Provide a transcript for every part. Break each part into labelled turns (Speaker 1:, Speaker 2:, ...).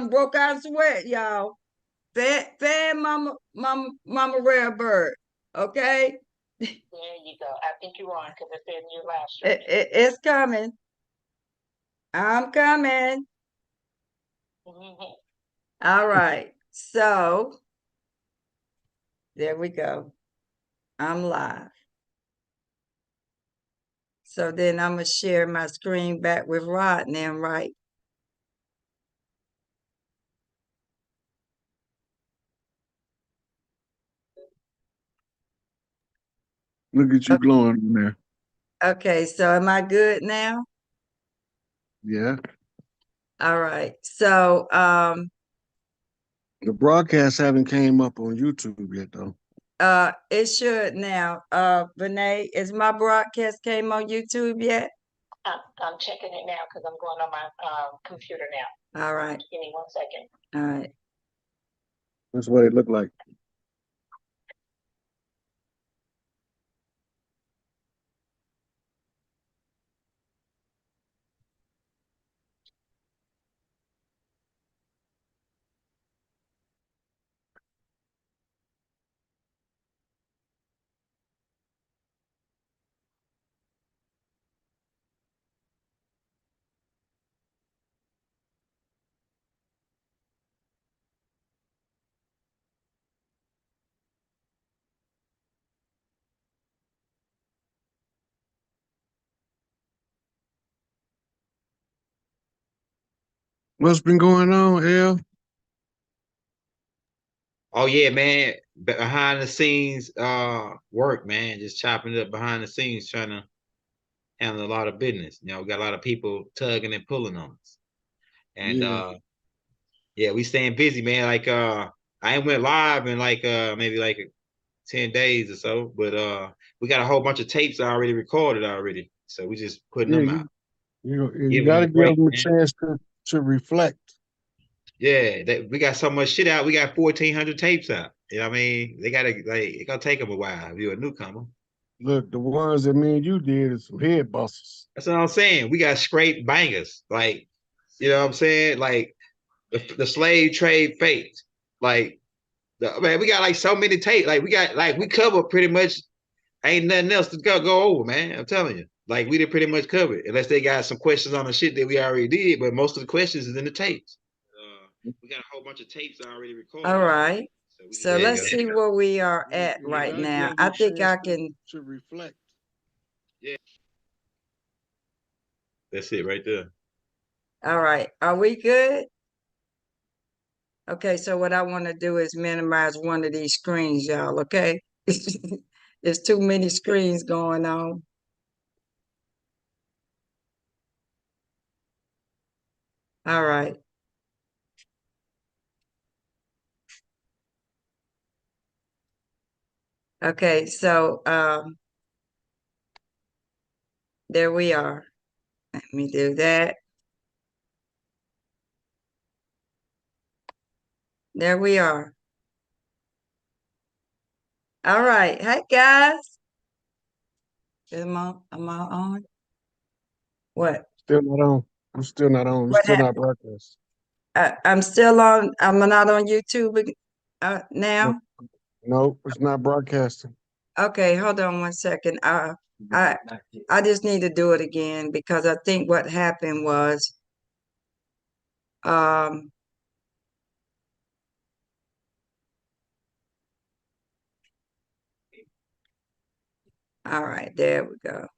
Speaker 1: done broke out sweat, y'all. Fan mama rare bird. Okay.
Speaker 2: There you go. I think you're on because it's in your last
Speaker 1: it's coming. I'm coming. All right. So there we go. I'm live. So then I'm gonna share my screen back with Rod now, right?
Speaker 3: Look at you glowing in there.
Speaker 1: Okay, so am I good now?
Speaker 3: Yeah.
Speaker 1: All right. So
Speaker 3: the broadcast haven't came up on YouTube yet though.
Speaker 1: It should now. Renee, is my broadcast came on YouTube yet?
Speaker 2: I'm checking it now because I'm going on my computer now.
Speaker 1: All right.
Speaker 2: Give me 1 second.
Speaker 1: All right.
Speaker 3: That's what it looked like. What's been going on, El?
Speaker 4: Oh yeah, man. Behind the scenes work, man. Just chopping it up behind the scenes, trying to handle a lot of business. You know, we got a lot of people tugging and pulling on us. And yeah, we staying busy, man. Like I ain't went live in like maybe like 10 days or so, but we got a whole bunch of tapes already recorded already. So we just putting them out.
Speaker 3: You got to give them a chance to reflect.
Speaker 4: Yeah, we got so much shit out. We got 1,400 tapes out. You know what I mean? They gotta it's gonna take them a while if you're a newcomer.
Speaker 3: Look, the ones that me and you did is some head busters.
Speaker 4: That's what I'm saying. We got scrape bangers. Like, you know what I'm saying? Like the slave trade fate. Like man, we got like so many tapes. Like we cover pretty much ain't nothing else to go over, man. I'm telling you. Like we did pretty much cover it. Unless they got some questions on the shit that we already did, but most of the questions is in the tapes. We got a whole bunch of tapes already recorded.
Speaker 1: All right. So let's see where we are at right now. I think I can
Speaker 3: to reflect.
Speaker 4: Yeah. That's it right there.
Speaker 1: All right. Are we good? Okay, so what I want to do is minimize one of these screens, y'all, okay? There's too many screens going on. All right. Okay, so there we are. Let me do that. There we are. All right. Hey, guys. Am I on? What?
Speaker 3: Still not on. I'm still not on. We're still not broadcast.
Speaker 1: I'm still on. I'm not on YouTube now.
Speaker 3: No, it's not broadcasting.
Speaker 1: Okay, hold on 1 second. I just need to do it again because I think what happened was all right, there we go.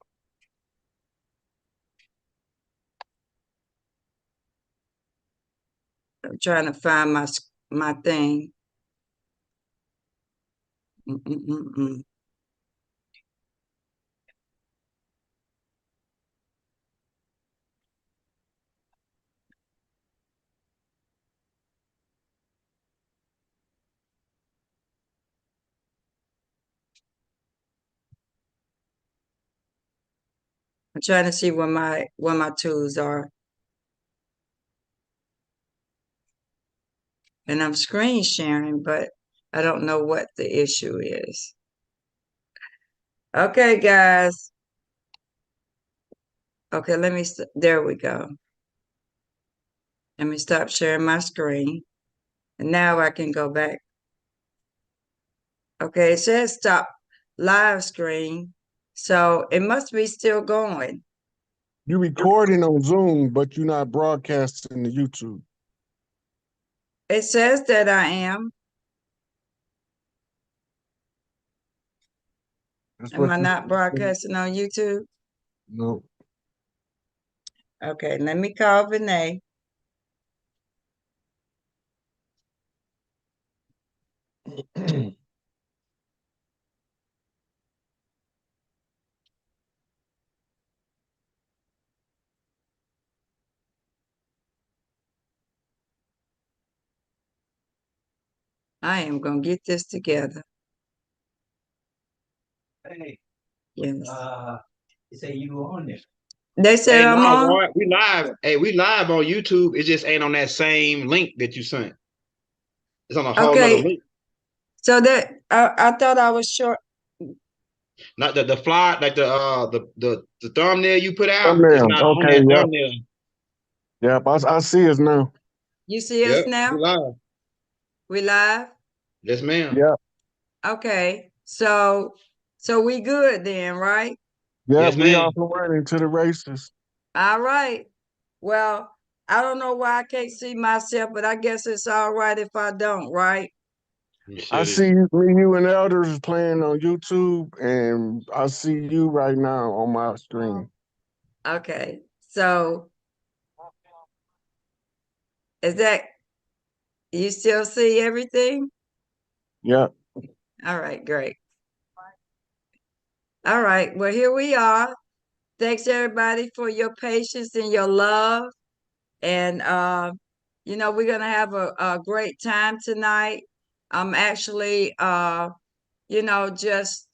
Speaker 1: I'm trying to find my thing. I'm trying to see where my tools are. And I'm screen sharing, but I don't know what the issue is. Okay, guys. Okay, there we go. Let me stop sharing my screen. And now I can go back. Okay, it says stop live screen. So it must be still going.
Speaker 3: You recording on Zoom, but you're not broadcasting to YouTube.
Speaker 1: It says that I am.
Speaker 3: That's
Speaker 1: Am
Speaker 3: what
Speaker 1: I
Speaker 3: you
Speaker 1: not broadcasting on YouTube?
Speaker 3: no.
Speaker 1: Okay, let me call Vinay. I am gonna get this together.
Speaker 5: Hey,
Speaker 1: Yes.
Speaker 5: you say you on there.
Speaker 1: They said
Speaker 4: Hey,
Speaker 1: I'm
Speaker 4: no,
Speaker 1: on.
Speaker 4: Roy, we live. Hey, we live on YouTube. It just ain't on that same link that you sent. It's on a whole nother
Speaker 1: Okay,
Speaker 4: link.
Speaker 1: so that I thought I was short.
Speaker 4: Not the fly, like the thumbnail you put out. It's
Speaker 3: Thumbnail.
Speaker 4: not on
Speaker 3: Okay,
Speaker 4: that
Speaker 3: yep.
Speaker 4: thumbnail.
Speaker 3: Yep. I see it now.
Speaker 1: You see us
Speaker 4: Yep,
Speaker 1: now?
Speaker 4: we live.
Speaker 1: We live?
Speaker 4: Yes, ma'am.
Speaker 3: Yep.
Speaker 1: Okay. So we good then, right?
Speaker 3: Yep.
Speaker 4: Yes,
Speaker 3: We
Speaker 4: ma'am.
Speaker 3: off and running to the races.
Speaker 1: All right. Well, I don't know why I can't see myself, but I guess it's all right if I don't, right?
Speaker 4: You
Speaker 3: I
Speaker 4: should.
Speaker 3: see you and elders is playing on YouTube, and I see you right now on my screen.
Speaker 1: Okay. So is that you still see everything?
Speaker 3: Yep.
Speaker 1: All right, great. All right. Well, here we are. Thanks everybody for your patience and your love. And we're gonna have a great time tonight. I'm actually just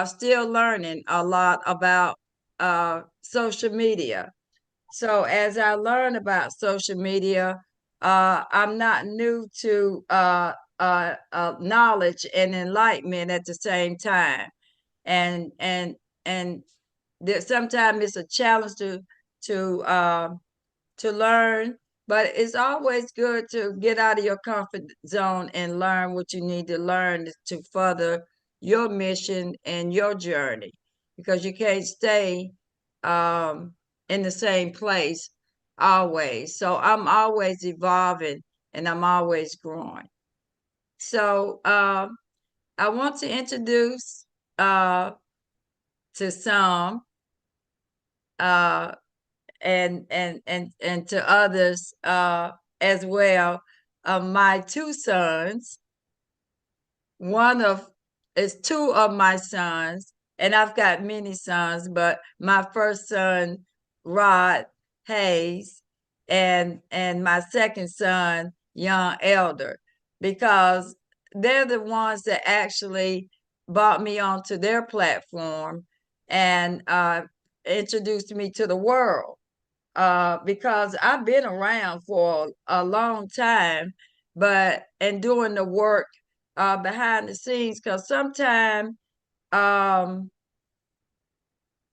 Speaker 1: still learning a lot about social media. So as I learn about social media, I'm not new to knowledge and enlightenment at the same time. And sometimes it's a challenge to to learn, but it's always good to get out of your comfort zone and learn what you need to learn to further your mission and your journey, because you can't stay in the same place always. So I'm always evolving and I'm always growing. So I want to introduce uh, to some uh, and to others as well. My two sons, one of is two of my sons, and I've got many sons, but my first son, Rod Hayes, and my second son, Young Elder, because they're the ones that actually brought me onto their platform and introduced me to the world, because I've been around for a long time, but and doing the work behind the scenes, because sometimes um,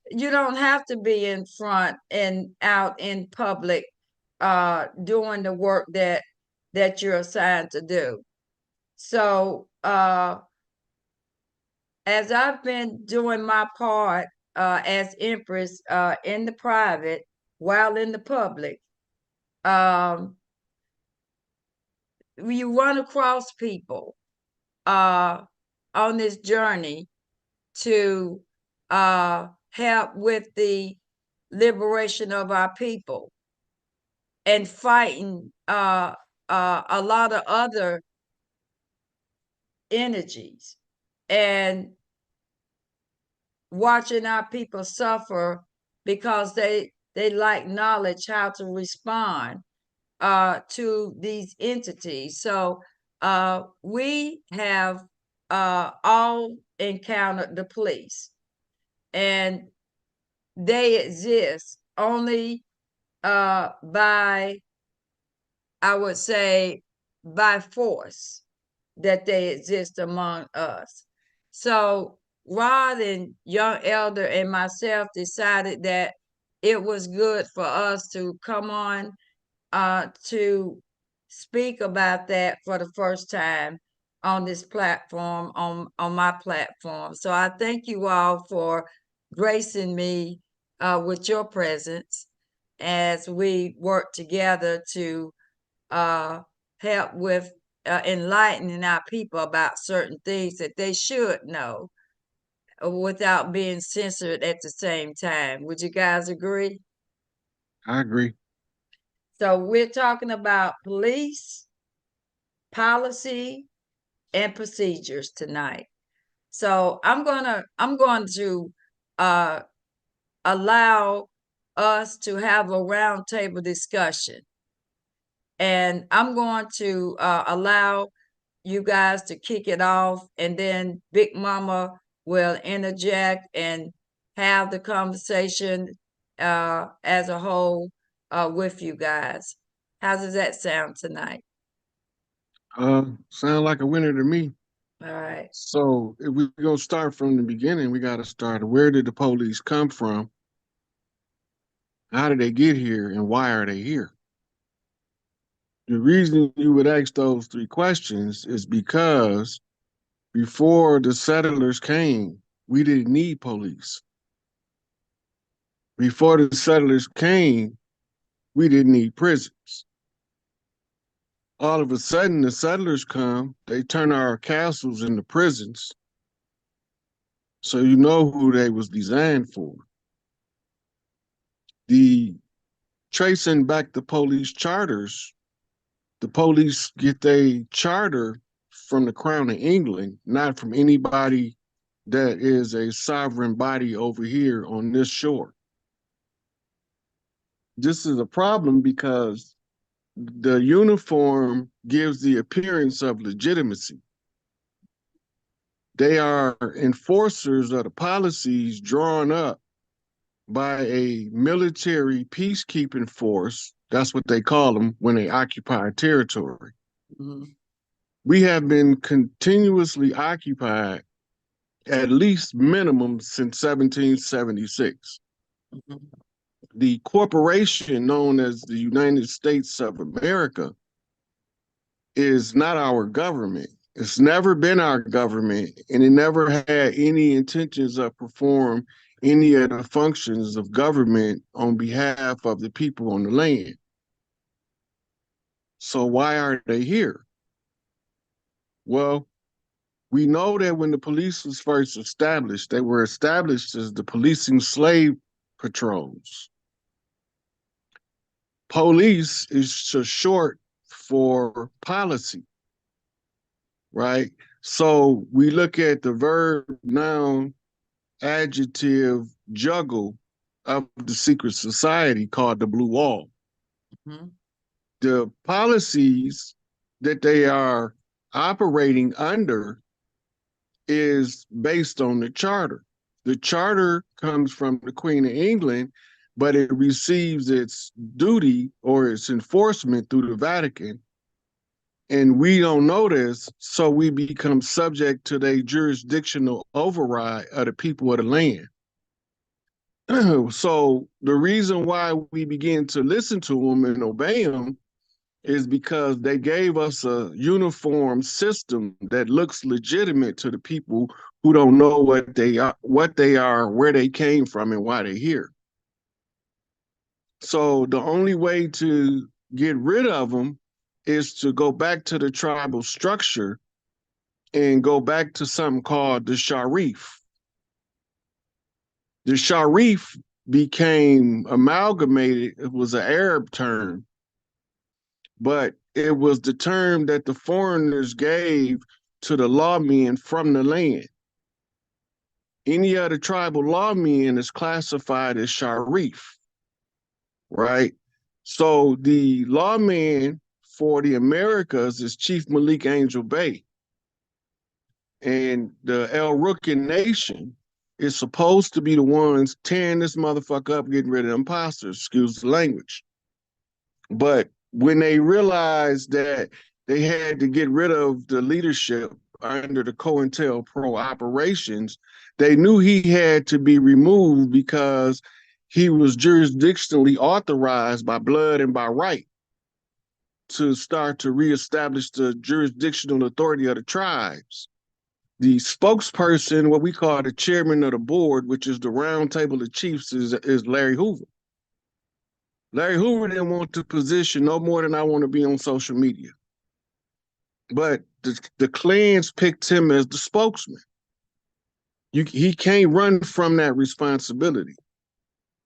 Speaker 1: you don't have to be in front and out in public doing the work that you're assigned to do. So as I've been doing my part as Empress in the private while in the public, um, you run across people uh, on this journey to help with the liberation of our people and fighting a lot of other energies and watching our people suffer because they lack knowledge how to respond to these entities. So we have all encountered the police, and they exist only by, I would say, by force that they exist among us. So Rod and Young Elder and myself decided that it was good for us to come on to speak about that for the first time on this platform, on my platform. So I thank you all for gracing me with your presence as we work together to help with enlightening our people about certain things that they should know without being censored at the same time. Would you guys agree?
Speaker 3: I agree.
Speaker 1: So we're talking about police, policy, and procedures tonight. So I'm going to uh, allow us to have a roundtable discussion. And I'm going to allow you guys to kick it off, and then Big Mama will interject and have the conversation as a whole with you guys. How does that sound tonight?
Speaker 3: Sound like a winner to me.
Speaker 1: All right.
Speaker 3: So if we're gonna start from the beginning, we gotta start where did the police come from? How did they get here and why are they here? The reason you would ask those three questions is because before the settlers came, we didn't need police. Before the settlers came, we didn't need prisons. All of a sudden, the settlers come, they turn our castles into prisons. So you know who they was designed for. The tracing back the police charters, the police get their charter from the Crown of England, not from anybody that is a sovereign body over here on this shore. This is a problem because the uniform gives the appearance of legitimacy. They are enforcers of the policies drawn up by a military peacekeeping force. That's what they call them when they occupy a territory.
Speaker 1: Mm-hmm.
Speaker 3: We have been continuously occupied at least minimum since 1776.
Speaker 1: Mm-hmm.
Speaker 3: The corporation known as the United States of America is not our government. It's never been our government, and it never had any intentions of perform any of the functions of government on behalf of the people on the land. So why are they here? Well, we know that when the police was first established, they were established as the policing slave patrols. Police is short for policy, right? So we look at the verb, noun, adjective juggle of the secret society called the Blue Wall.
Speaker 1: Mm-hmm.
Speaker 3: The policies that they are operating under is based on the charter. The charter comes from the Queen of England, but it receives its duty or its enforcement through the Vatican. And we don't know this, so we become subject to their jurisdictional override of the people of the land. So the reason why we begin to listen to them and obey them is because they gave us a uniform system that looks legitimate to the people who don't know what they are, where they came from, and why they're here. So the only way to get rid of them is to go back to the tribal structure and go back to something called the Sharif. The Sharif became amalgamated. It was an Arab term, but it was the term that the foreigners gave to the lawmen from the land. Any other tribal lawman is classified as Sharif, right? So the lawman for the Americas is Chief Malik Angel Bey. And the El Rookin Nation is supposed to be the ones tearing this motherfucker up, getting rid of imposters, excuse the language. But when they realized that they had to get rid of the leadership under the COINTELPRO operations, they knew he had to be removed because he was jurisdictionally authorized by blood and by right. to start to reestablish the jurisdictional authority of the tribes. The spokesperson, what we call the chairman of the board, which is the round table of chiefs, is Larry Hoover. Larry Hoover didn't want the position no more than I want to be on social media. But the clans picked him as the spokesman. He can't run from that responsibility.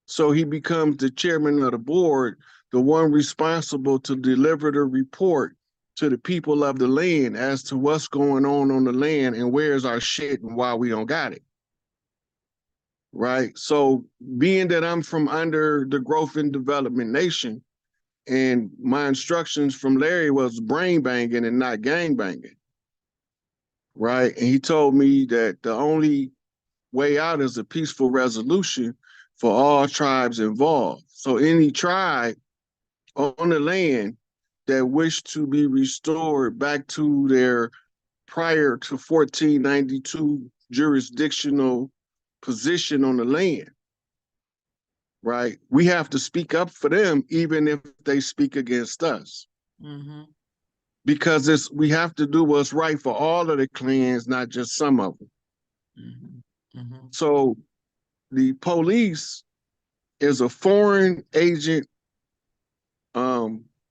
Speaker 3: So he becomes the chairman of the board, the one responsible to deliver the report to the people of the land as to what's going on the land and where's our shit and why we don't got it. Right? So being that I'm from under the Growth and Development Nation, and my instructions from Larry was brain banging and not gang banging. Right? And he told me that the only way out is a peaceful resolution for all tribes involved. So any tribe on the land that wish to be restored back to their prior to 1492 jurisdictional position on the land, right? We have to speak up for them, even if they speak against us. Mm-hmm. Because we have to do what's right for all of the clans, not just some of them. Mm-hmm. Mm-hmm. So the police is a foreign agent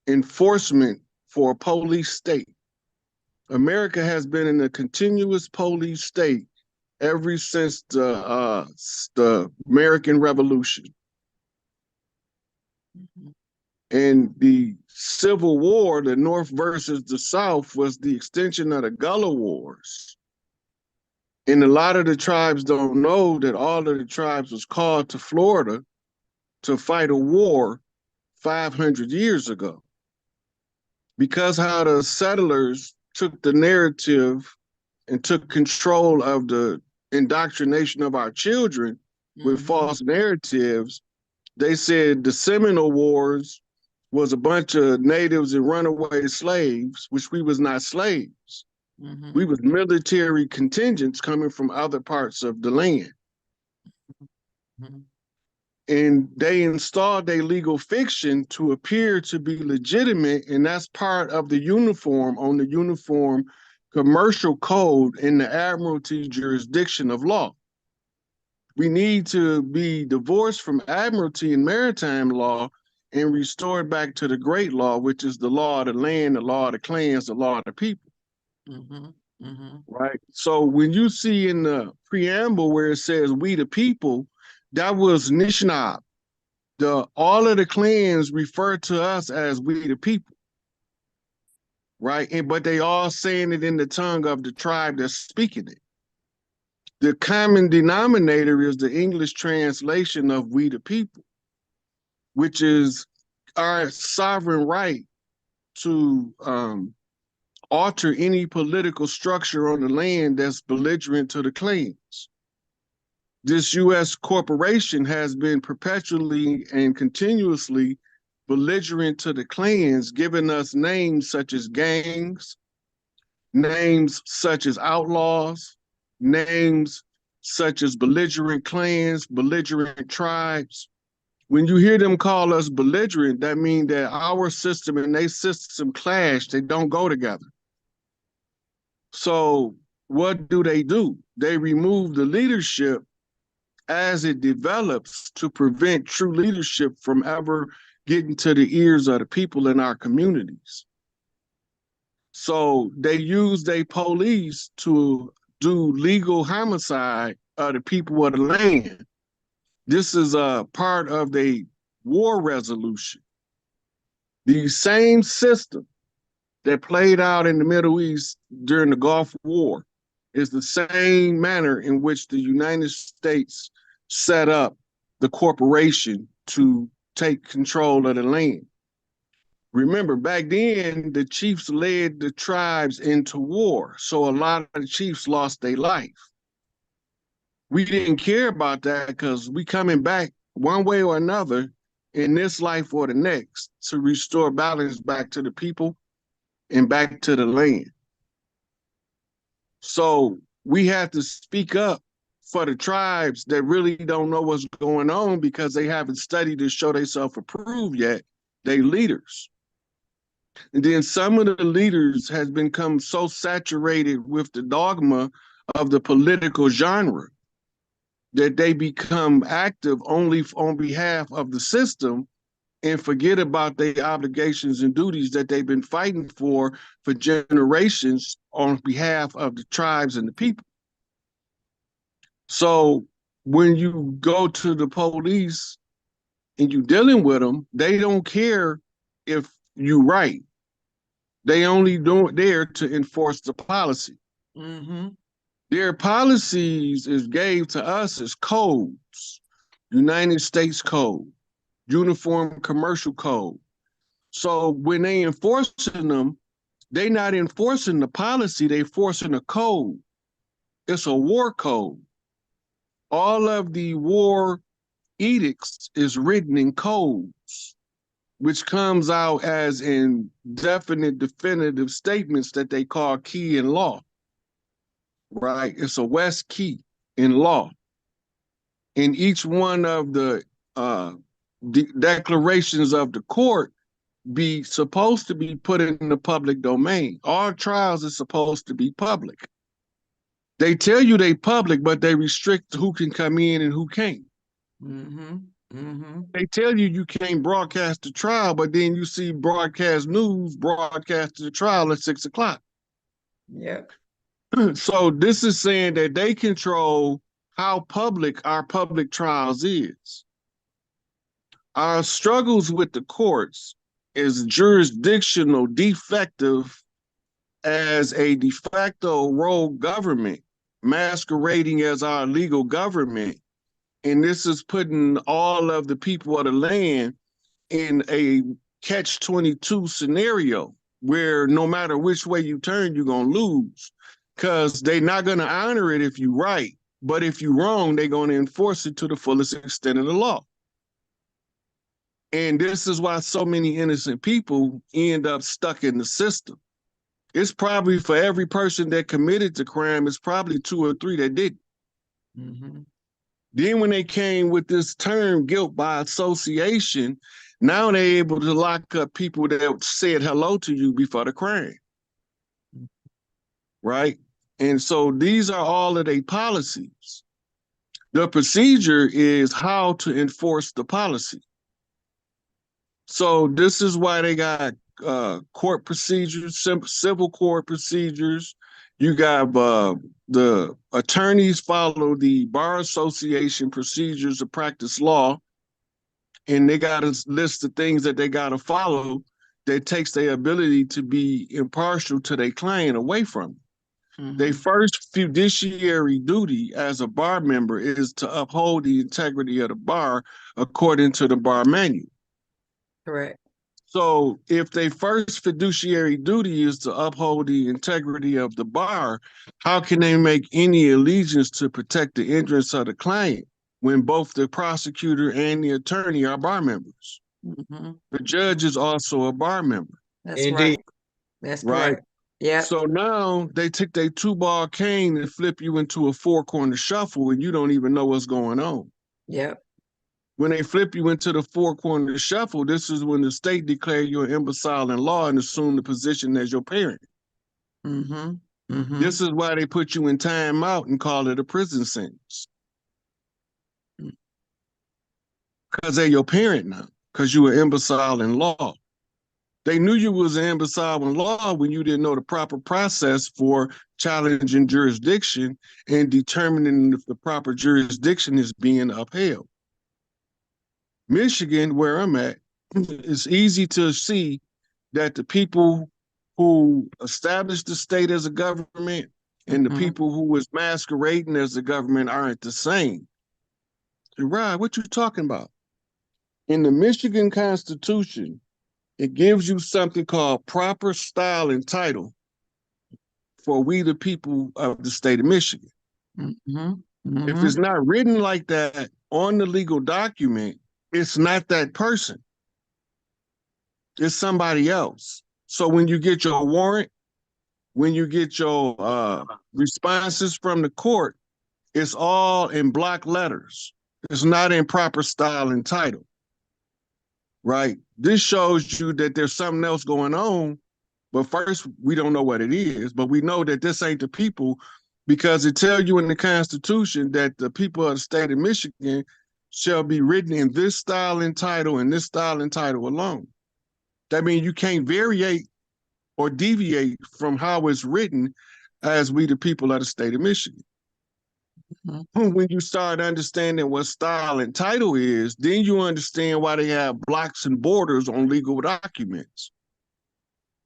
Speaker 3: enforcement for a police state. America has been in a continuous police state ever since the American Revolution. Mm-hmm. And the Civil War, the North versus the South, was the extension of the Gullah Wars. And a lot of the tribes don't know that all of the tribes was called to Florida to fight a war 500 years ago. Because how the settlers took the narrative and took control of the indoctrination of our children with false narratives, they said the Seminole Wars was a bunch of natives and runaway slaves, which we was not slaves. Mm-hmm. We was military contingents coming from other parts of the land. Mm-hmm. And they installed a legal fiction to appear to be legitimate, and that's part of the uniform on the Uniform Commercial Code in the Admiralty jurisdiction of law. We need to be divorced from Admiralty and maritime law and restored back to the great law, which is the law of the land, the law of the clans, the law of the people. Mm-hmm. Mm-hmm. Right? So when you see in the preamble where it says we the people, that was Nishnab. All of the clans refer to us as we the people, right? But they all saying it in the tongue of the tribe that's speaking it. The common denominator is the English translation of we the people, which is our sovereign right to alter any political structure on the land that's belligerent to the clans. This U.S. corporation has been perpetually and continuously belligerent to the clans, giving us names such as gangs, names such as outlaws, names such as belligerent clans, belligerent tribes. When you hear them call us belligerent, that means that our system and their system clash. They don't go together. So what do? They remove the leadership as it develops to prevent true leadership from ever getting to the ears of the people in our communities. So they use their police to do legal homicide of the people of the land. This is a part of the war resolution. The same system that played out in the Middle East during the Gulf War is the same manner in which the United States set up the corporation to take control of the land. Remember, back then, the chiefs led the tribes into war, so a lot of the chiefs lost their life. We didn't care about that because we coming back one way or another in this life or the next to restore balance back to the people and back to the land. So we have to speak up for the tribes that really don't know what's going on because they haven't studied to show themselves approved yet. They leaders. And then some of the leaders has become so saturated with the dogma of the political genre that they become active only on behalf of the system and forget about their obligations and duties that they've been fighting for generations on behalf of the tribes and the people. So when you go to the police and you dealing with them, they don't care if you right. They only do it there to enforce the policy.
Speaker 1: Mm-hmm.
Speaker 3: Their policies is gave to us as codes, United States Code, Uniform Commercial Code. So when they enforcing them, they not enforcing the policy, they enforcing a code. It's a war code. All of the war edicts is written in codes, which comes out as indefinite definitive statements that they call key in law, right? It's a West key in law. And each one of the declarations of the court be supposed to be put in the public domain. All trials are supposed to be public. They tell you they public, but they restrict who can come in and who can't.
Speaker 1: Mm-hmm. Mm-hmm.
Speaker 3: They tell you you can't broadcast the trial, but then you see broadcast news broadcast the trial at 6 o'clock.
Speaker 1: Yep.
Speaker 3: So this is saying that they control how public our public trials is. Our struggles with the courts is jurisdictional defective as a de facto rogue government masquerading as our legal government. And this is putting all of the people of the land in a catch-22 scenario where no matter which way you turn, you're going to lose because they're not going to honor it if you're right. But if you're wrong, they're going to enforce it to the fullest extent of the law. And this is why so many innocent people end up stuck in the system. It's probably for every person that committed the crime, it's probably 2 or 3 that didn't.
Speaker 1: Mm-hmm.
Speaker 3: Then when they came with this term guilt by association, now they're able to lock up people that said hello to you before the crime. Right? And so these are all of their policies. The procedure is how to enforce the policy. So this is why they got court procedures, civil court procedures. You got the attorneys follow the Bar Association procedures to practice law, and they got a list of things that they got to follow that takes their ability to be impartial to their client away from them.
Speaker 1: Mm-hmm.
Speaker 3: Their first fiduciary duty as a bar member is to uphold the integrity of the bar according to the bar manual.
Speaker 1: Correct.
Speaker 3: So if their first fiduciary duty is to uphold the integrity of the bar, how can they make any allegiance to protect the interests of the client when both the prosecutor and the attorney are bar members?
Speaker 1: Mm-hmm.
Speaker 3: The judge is also a bar member.
Speaker 1: That's
Speaker 4: Indeed.
Speaker 1: right. That's
Speaker 3: Right.
Speaker 1: correct. Yeah.
Speaker 3: So now they took their 2-ball cane and flip you into a 4-corner shuffle and you don't even know what's going on.
Speaker 1: Yep.
Speaker 3: When they flip you into the 4-corner shuffle, this is when the state declare you an imbecile in law and assume the position as your parent.
Speaker 1: Mm-hmm. Mm-hmm.
Speaker 3: This is why they put you in timeout and call it a prison sentence. Because they're your parent now, because you were imbecile in law. They knew you was an imbecile in law when you didn't know the proper process for challenging jurisdiction and determining if the proper jurisdiction is being upheld. Michigan, where I'm at, it's easy to see that the people who established the state as a government and the people who was masquerading as the government aren't the same. Rod, what you talking about? In the Michigan Constitution, it gives you something called proper style and title for we the people of the state of Michigan.
Speaker 1: Mm-hmm. Mm-hmm.
Speaker 3: If it's not written like that on the legal document, it's not that person. It's somebody else. So when you get your warrant, when you get your responses from the court, it's all in block letters. It's not in proper style and title. right? This shows you that there's something else going on, but first we don't know what it is, but we know that this ain't the people because it tells you in the Constitution that the people of the state of Michigan shall be written in this style and title and this style and title alone. That means you can't variate or deviate from how it's written as we the people of the state of Michigan. Mm-hmm. When you start understanding what style and title is, then you understand why they have blocks and borders on legal documents.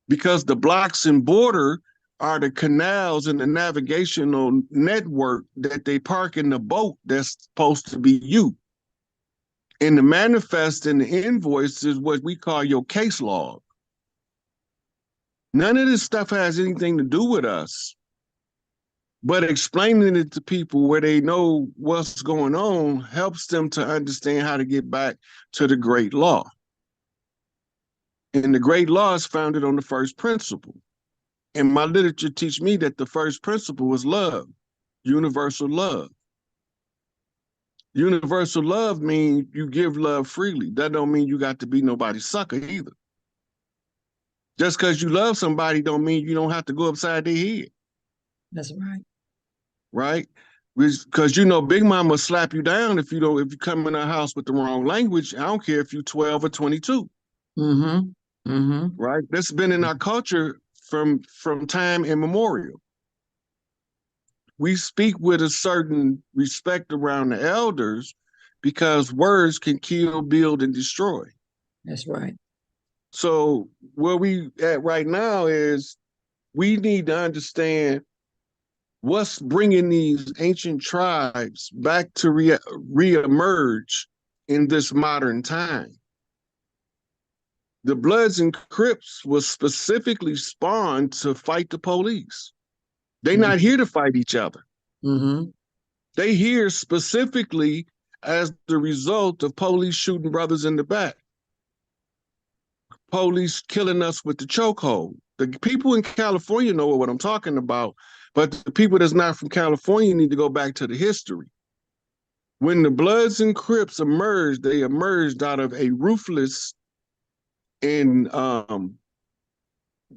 Speaker 3: Because the blocks and border are the canals and the navigational network that they park in the boat that's supposed to be you. And the manifest and the invoice is what we call your case log. None of this stuff has anything to do with us, but explaining it to people where they know what's going on helps them to understand how to get back to the great law. And the great law is founded on the first principle. And my literature teach me that the first principle is love, universal love. Universal love means you give love freely. That don't mean you got to be nobody's sucker either. Just because you love somebody don't mean you don't have to go upside their head.
Speaker 1: That's right.
Speaker 3: Right? Because you know, Big Mama will slap you down if you come in her house with the wrong language. I don't care if you're 12 or 22.
Speaker 1: Mm-hmm. Mm-hmm.
Speaker 3: Right? That's been in our culture from time immemorial. We speak with a certain respect around the elders because words can kill, build, and destroy.
Speaker 1: That's right.
Speaker 3: So where we at right now is we need to understand what's bringing these ancient tribes back to reemerge in this modern time. The Bloods and Crips was specifically spawned to fight the police. They're
Speaker 1: Mm-hmm.
Speaker 3: not here to fight each other.
Speaker 1: Mm-hmm.
Speaker 3: They here specifically as the result of police shooting brothers in the back. Police killing us with the chokehold. The people in California know what I'm talking about, but the people that's not from California need to go back to the history. When the Bloods and Crips emerged, they emerged out of a ruthless and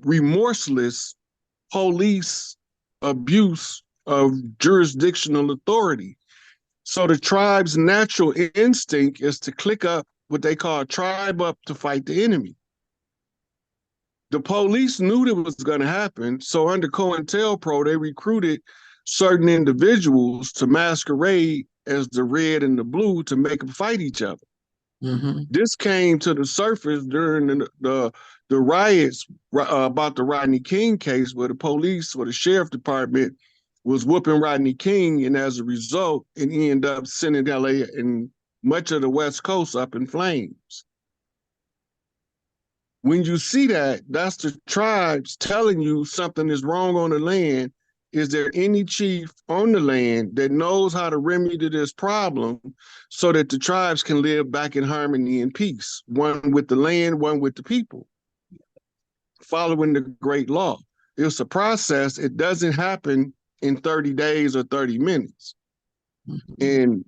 Speaker 3: remorseless police abuse of jurisdictional authority. So the tribe's natural instinct is to click up what they call tribe up to fight the enemy. The police knew that was going to happen. So under COINTELPRO, they recruited certain individuals to masquerade as the red and the blue to make them fight each other.
Speaker 1: Mm-hmm.
Speaker 3: This came to the surface during the riots about the Rodney King case, where the police or the sheriff department was whooping Rodney King, and as a result, it ended up sending LA and much of the West Coast up in flames. When you see that, that's the tribes telling you something is wrong on the land. Is there any chief on the land that knows how to remedy this problem so that the tribes can live back in harmony and peace, one with the land, one with the people, following the great law? It's a process. It doesn't happen in 30 days or 30 minutes. Mm-hmm. And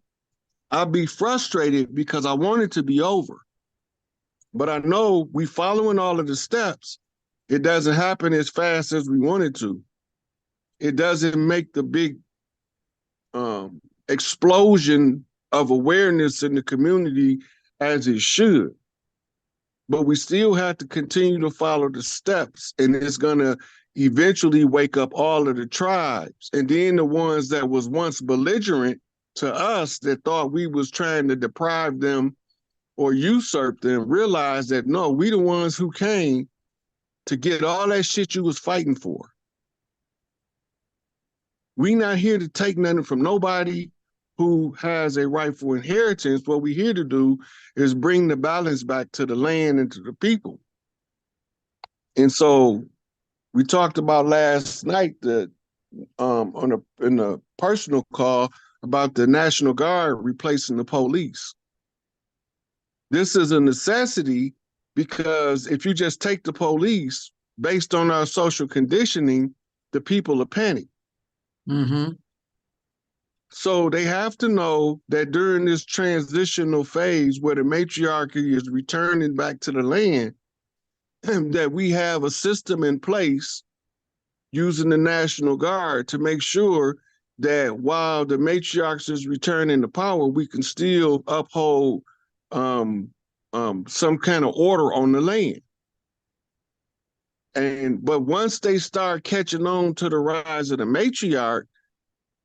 Speaker 3: I'll be frustrated because I want it to be over. But I know we following all of the steps. It doesn't happen as fast as we want it to. It doesn't make the big explosion of awareness in the community as it should. But we still have to continue to follow the steps, and it's going to eventually wake up all of the tribes. And then the ones that was once belligerent to us that thought we was trying to deprive them or usurp them, realize that no, we the ones who came to get all that shit you was fighting for. We not here to take nothing from nobody who has a rightful inheritance. What we here to do is bring the balance back to the land and to the people. And so we talked about last night that in a personal call about the National Guard replacing the police. This is a necessity because if you just take the police based on our social conditioning, the people are panicked.
Speaker 1: Mm-hmm.
Speaker 3: So they have to know that during this transitional phase where the matriarchy is returning back to the land, that we have a system in place using the National Guard to make sure that while the matriarchs is returning to power, we can still uphold some kind of order on the land. But once they start catching on to the rise of the matriarch,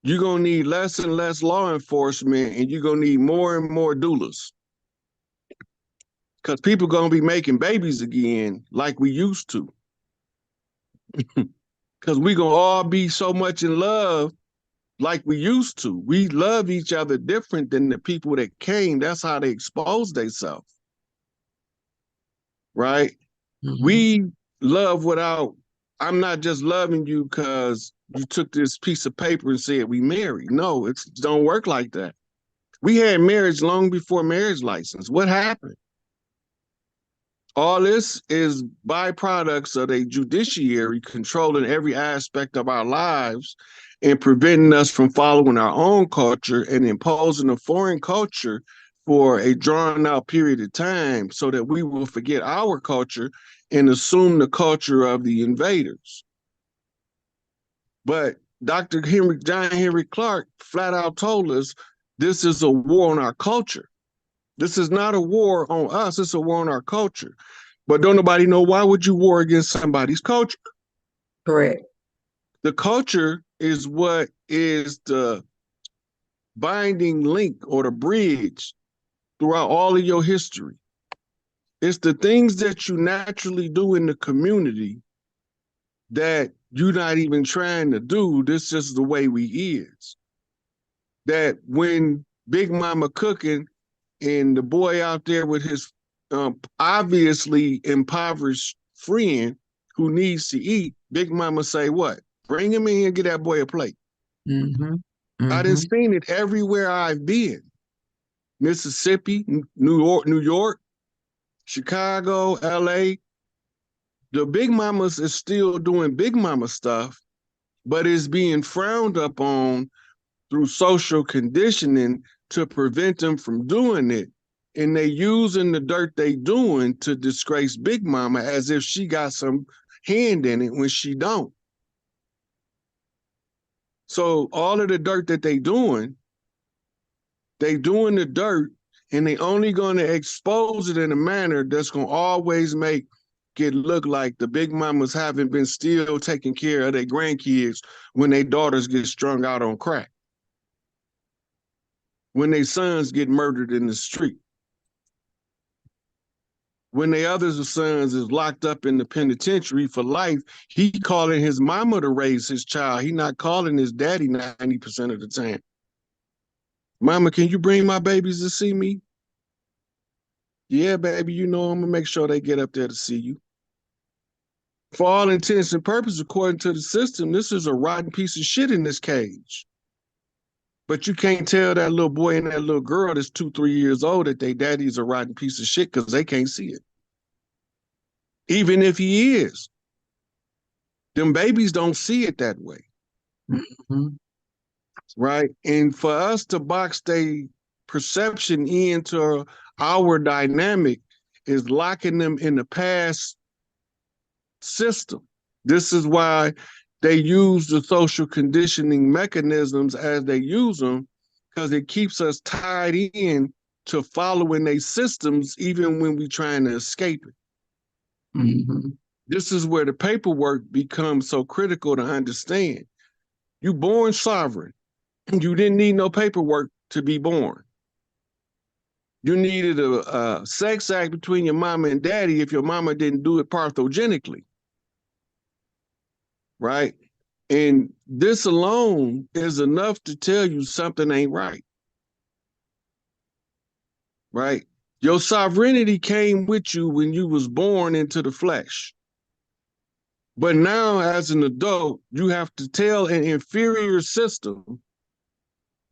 Speaker 3: you're gonna need less and less law enforcement, and you're gonna need more and more doulas. Because people gonna be making babies again like we used to. Because we gonna all be so much in love like we used to. We love each other different than the people that came. That's how they exposed themselves. Right?
Speaker 1: Mm-hmm.
Speaker 3: We love without, I'm not just loving you because you took this piece of paper and said we married. No, it don't work like that. We had marriage long before marriage license. What happened? All this is byproducts of a judiciary controlling every aspect of our lives and preventing us from following our own culture and imposing a foreign culture for a drawn out period of time so that we will forget our culture and assume the culture of the invaders. But Dr. John Henry Clark flat out told us this is a war on our culture. This is not a war on us, it's a war on our culture. But don't nobody know, why would you war against somebody's culture?
Speaker 1: Correct.
Speaker 3: The culture is what is the binding link or the bridge throughout all of your history. It's the things that you naturally do in the community that you're not even trying to do. This is the way we is. That when Big Mama cooking and the boy out there with his obviously impoverished friend who needs to eat, Big Mama say what? Bring him in here and get that boy a plate.
Speaker 1: Mm-hmm. Mm-hmm.
Speaker 3: I done seen it everywhere I've been. Mississippi, New York, Chicago, LA. The Big Mamas is still doing Big Mama stuff, but it's being frowned upon through social conditioning to prevent them from doing it. And they using the dirt they doing to disgrace Big Mama as if she got some hand in it when she don't. So all of the dirt that they doing the dirt, and they only going to expose it in a manner that's going to always make it look like the Big Mamas haven't been still taking care of their grandkids when their daughters get strung out on crack, when their sons get murdered in the street, when the other sons is locked up in the penitentiary for life. He calling his mama to raise his child. He not calling his daddy 90% of the time. Mama, can you bring my babies to see me? Yeah, baby, you know I'm gonna make sure they get up there to see you. For all intents and purposes, according to the system, this is a rotten piece of shit in this cage. But you can't tell that little boy and that little girl that's 2, 3 years old that their daddy's a rotten piece of shit because they can't see it. Even if he is. Them babies don't see it that way.
Speaker 1: Mm-hmm.
Speaker 3: Right? And for us to box their perception into our dynamic is locking them in the past system. This is why they use the social conditioning mechanisms as they use them, because it keeps us tied in to following their systems even when we're trying to escape it.
Speaker 1: Mm-hmm.
Speaker 3: This is where the paperwork becomes so critical to understand. You born sovereign. You didn't need no paperwork to be born. You needed a sex act between your mama and daddy if your mama didn't do it parthogenically. Right? And this alone is enough to tell you something ain't right. Right? Your sovereignty came with you when you was born into the flesh. But now as an adult, you have to tell an inferior system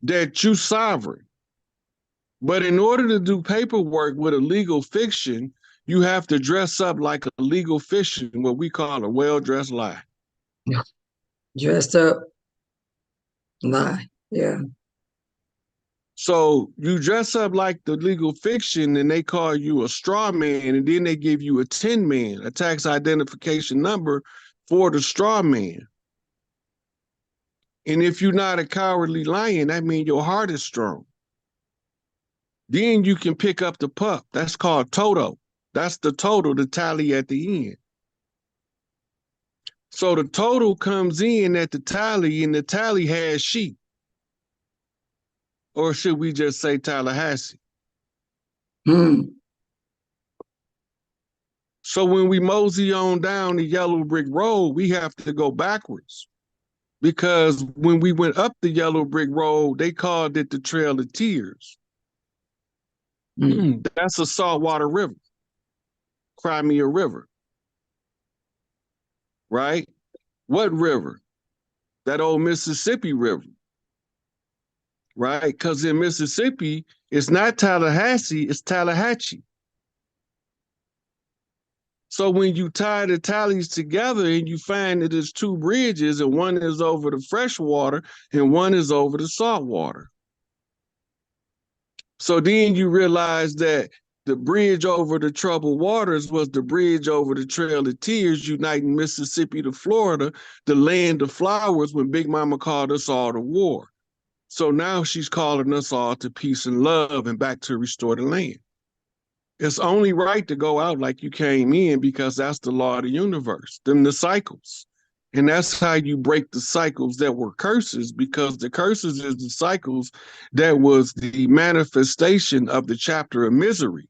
Speaker 3: that you sovereign. But in order to do paperwork with a legal fiction, you have to dress up like a legal fiction, what we call a well-dressed lie.
Speaker 1: Dressed up lie. Yeah.
Speaker 3: So you dress up like the legal fiction and they call you a straw man, and then they give you a tin man, a tax identification number for the straw man. And if you're not a cowardly lion, that means your heart is strong. Then you can pick up the pup. That's called Toto. That's the total, the tally at the end. So the total comes in at the tally, and the tally has sheep. Or should we just say Tallahassee? So when we mosey on down the yellow brick road, we have to go backwards. Because when we went up the yellow brick road, they called it the Trail of Tears. That's a saltwater river, Crimea River, right? What river? That old Mississippi River, right? Because in Mississippi, it's not Tallahassee, it's Tallahatchie. So when you tie the tallies together and you find that there's two bridges, and one is over the fresh water and one is over the salt water. So then you realize that the bridge over the troubled waters was the bridge over the Trail of Tears, uniting Mississippi to Florida, the land of flowers, when Big Mama called us all to war. So now she's calling us all to peace and love and back to restore the land. It's only right to go out like you came in, because that's the law of the universe, them the cycles. And that's how you break the cycles that were curses, because the curses is the cycles that was the manifestation of the chapter of misery,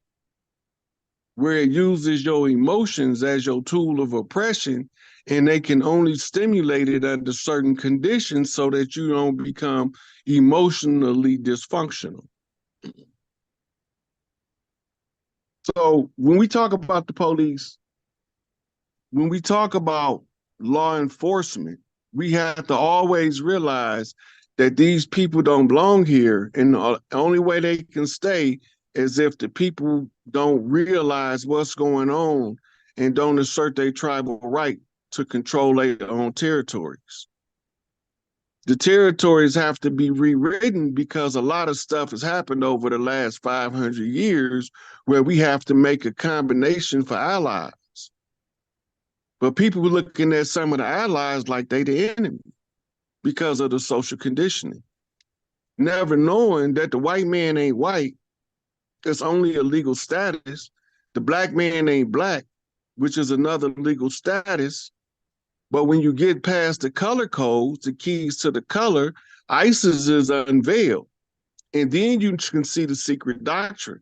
Speaker 3: where it uses your emotions as your tool of oppression, and they can only stimulate it under certain conditions so that you don't become emotionally dysfunctional. So when we talk about the police, when we talk about law enforcement, we have to always realize that these people don't belong here. And the only way they can stay is if the people don't realize what's going on and don't assert their tribal right to control their own territories. The territories have to be rewritten, because a lot of stuff has happened over the last 500 years where we have to make a combination for allies. But people were looking at some of the allies like they the enemy because of the social conditioning, never knowing that the white man ain't white. It's only a legal status. The black man ain't black, which is another legal status. But when you get past the color codes, the keys to the color, ISIS is unveiled. And then you can see the secret doctrine.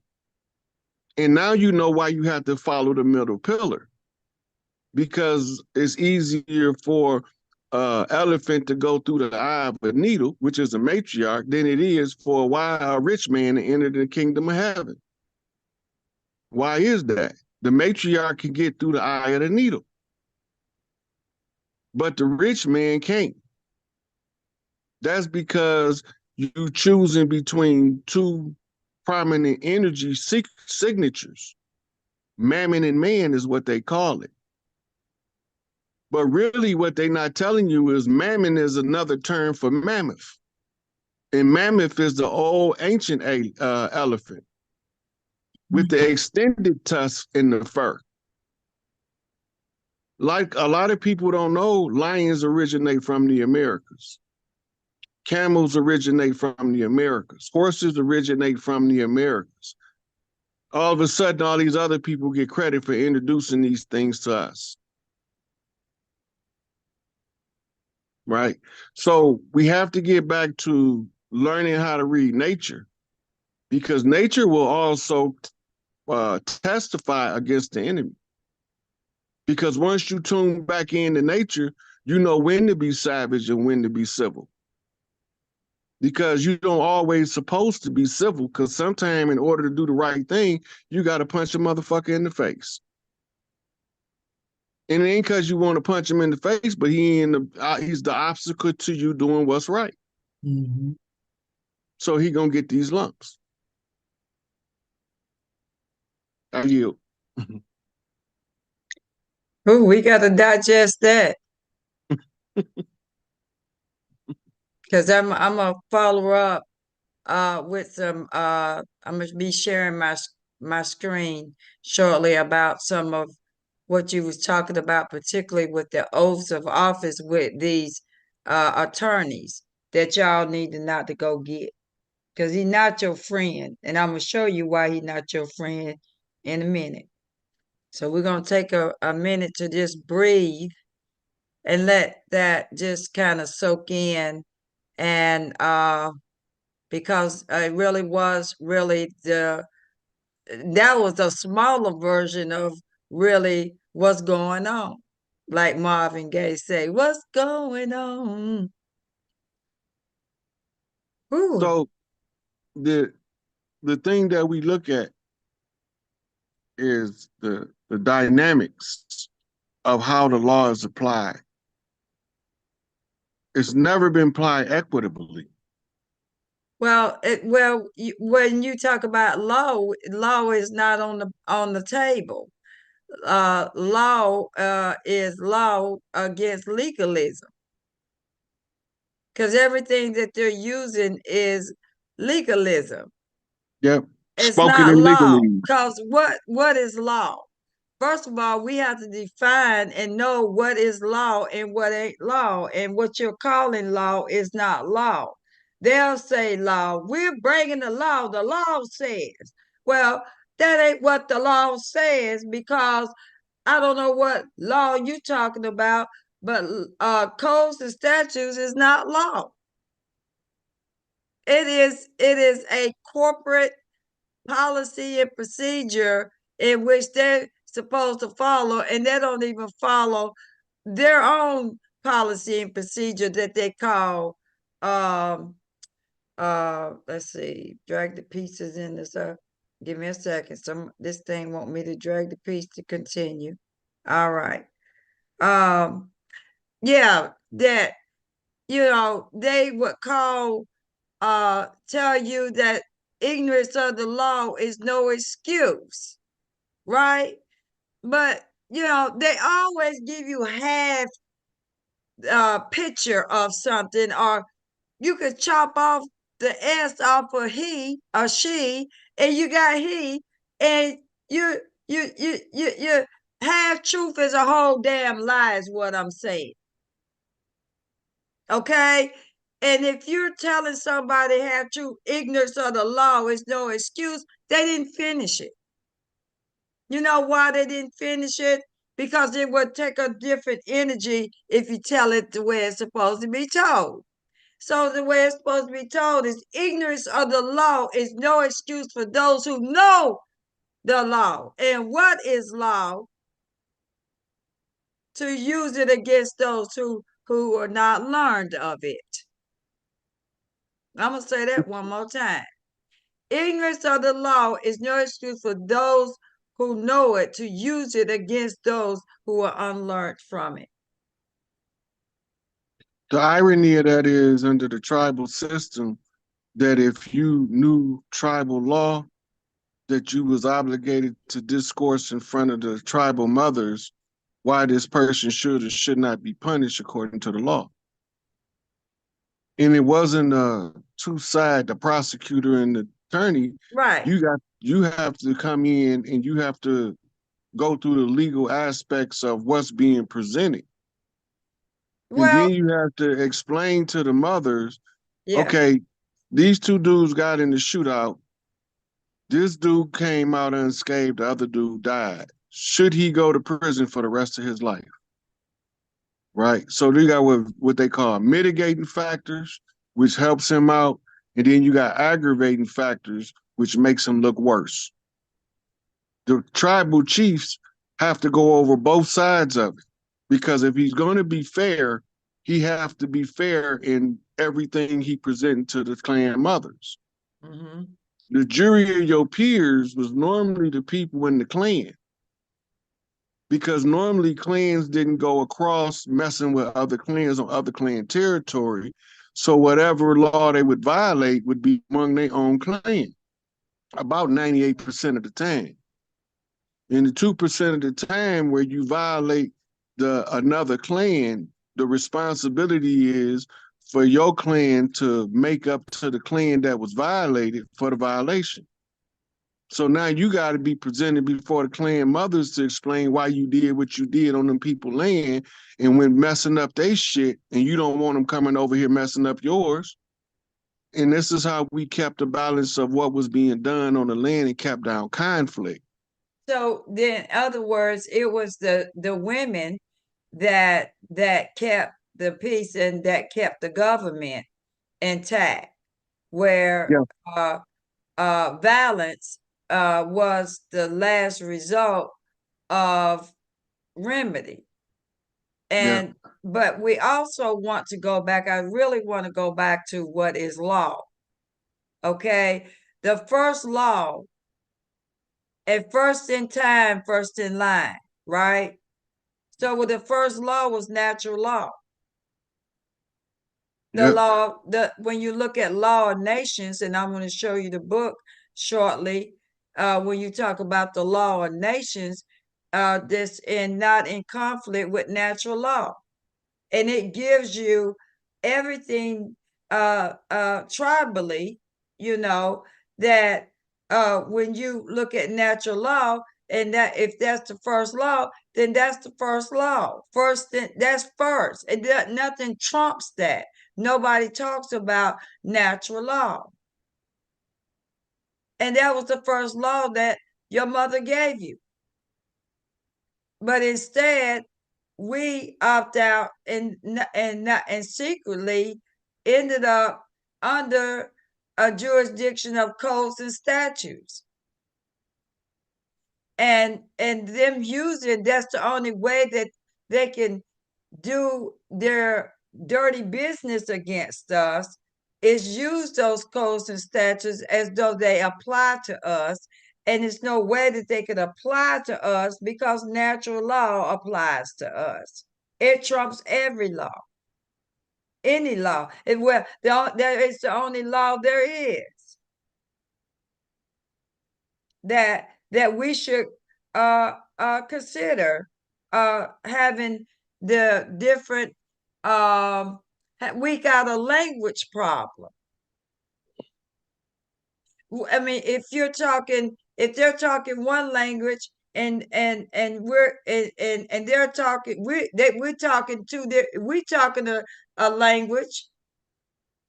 Speaker 3: And now you know why you have to follow the middle pillar, because it's easier for elephant to go through the eye of a needle, which is a matriarch, than it is for a rich man to enter the kingdom of heaven. Why is that? The matriarch can get through the eye of the needle, but the rich man can't. That's because you choosing between two prominent energy signatures. Mammon and man is what they call it. But really what they're not telling you is mammon is another term for mammoth. And mammoth is the old ancient elephant with the extended tusk in the fur. Like a lot of people don't know, lions originate from the Americas. Camels originate from the Americas. Horses originate from the Americas. All of a sudden, all these other people get credit for introducing these things to us. Right? So we have to get back to learning how to read nature, because nature will also testify against the enemy. Because once you tune back into nature, you know when to be savage and when to be civil. Because you don't always supposed to be civil, because sometimes in order to do the right thing, you got to punch a motherfucker in the face. And it ain't because you want to punch him in the face, but he's the obstacle to you doing what's right. Mm-hmm. So he gonna get these lumps. I yield.
Speaker 1: Ooh, we got to digest that. Because I'm a follow up with some I'm gonna be sharing my screen shortly about some of what you was talking about, particularly with the oaths of office with these attorneys that y'all need to not to go get. Because he's not your friend. And I'm gonna show you why he's not your friend in a minute. So we're gonna take a minute to just breathe and let that just kind of soak in. And because it really was really that was a smaller version of really what's going on. Like Marvin Gaye say, what's going on? Ooh.
Speaker 3: So the thing that we look at is the dynamics of how the law is applied. It's never been applied equitably.
Speaker 1: Well, when you talk about law, law is not on the table. Law is law against legalism, because everything that they're using is legalism.
Speaker 3: Yep.
Speaker 1: It's
Speaker 3: Spoken
Speaker 1: not
Speaker 3: in
Speaker 1: law.
Speaker 3: legalese.
Speaker 1: Because what is law? First of all, we have to define and know what is law and what ain't law, and what you're calling law is not law. They'll say law. We're breaking the law. The law says. Well, that ain't what the law says, because I don't know what law you talking about, but codes and statutes is not law. It is a corporate policy and procedure in which they're supposed to follow, and they don't even follow their own policy and procedure that they call let's see, drag the pieces in this give me a second. This thing want me to drag the piece to continue. All right. Yeah, that they would tell you that ignorance of the law is no excuse, right? But they always give you half picture of something, or you could chop off the S off of he or she, and you got he, and you half truth is a whole damn lie, is what I'm saying. Okay? And if you're telling somebody half truth, ignorance of the law is no excuse, they didn't finish it. You know why they didn't finish it? Because it would take a different energy if you tell it the way it's supposed to be told. So the way it's supposed to be told is ignorance of the law is no excuse for those who know the law. And what is law? To use it against those who are not learned of it. I'm going to say that one more time. Ignorance of the law is no excuse for those who know it to use it against those who are unlearned from it.
Speaker 3: The irony of that is, under the tribal system, that if you knew tribal law, that you was obligated to discourse in front of the tribal mothers why this person should or should not be punished according to the law. And it wasn't two side, the prosecutor and the attorney.
Speaker 1: Right.
Speaker 3: You have to come in and you have to go through the legal aspects of what's being presented. And
Speaker 1: Well,
Speaker 3: then you have to explain to the mothers,
Speaker 1: yeah.
Speaker 3: okay, these two dudes got in the shootout. This dude came out unscathed, the other dude died. Should he go to prison for the rest of his life? Right? So you got what they call mitigating factors, which helps him out. And then you got aggravating factors, which makes him look worse. The tribal chiefs have to go over both sides of it, because if he's going to be fair, he have to be fair in everything he presented to the clan mothers.
Speaker 1: Mm-hmm.
Speaker 3: The jury of your peers was normally the people in the clan, because normally clans didn't go across messing with other clans on other clan territory. So whatever law they would violate would be among their own clan, about 98% of the time. In the 2% of the time where you violate another clan, the responsibility is for your clan to make up to the clan that was violated for the violation. So now you got to be presented before the clan mothers to explain why you did what you did on them people land, and when messing up they shit, and you don't want them coming over here messing up yours. And this is how we kept the balance of what was being done on the land and kept down conflict.
Speaker 1: So then, in other words, it was the women that kept the peace and that kept the government intact, where
Speaker 3: Yeah.
Speaker 1: violence was the last result of remedy.
Speaker 3: Yeah.
Speaker 1: And but we also want to go back. I really want to go back to what is law. Okay, the first law, and first in time, first in line, right? So with the first law was natural law. The
Speaker 3: Yeah.
Speaker 1: law, when you look at law of nations, and I'm going to show you the book shortly, when you talk about the law of nations, this and not in conflict with natural law. And it gives you everything tribally, you know, that when you look at natural law, and that if that's the first law, then that's the first law. First, that's first. And nothing trumps that. Nobody talks about natural law. And that was the first law that your mother gave you. But instead, we opt out and secretly ended up under a jurisdiction of codes and statutes. And them using, that's the only way that they can do their dirty business against us, is use those codes and statutes as though they apply to us. And there's no way that they could apply to us because natural law applies to us. It trumps every law, any law. Well, there is the only law there is that we should consider having the different. We got a language problem. I mean, if they're talking one language, and we're and they're talking, we're talking a language,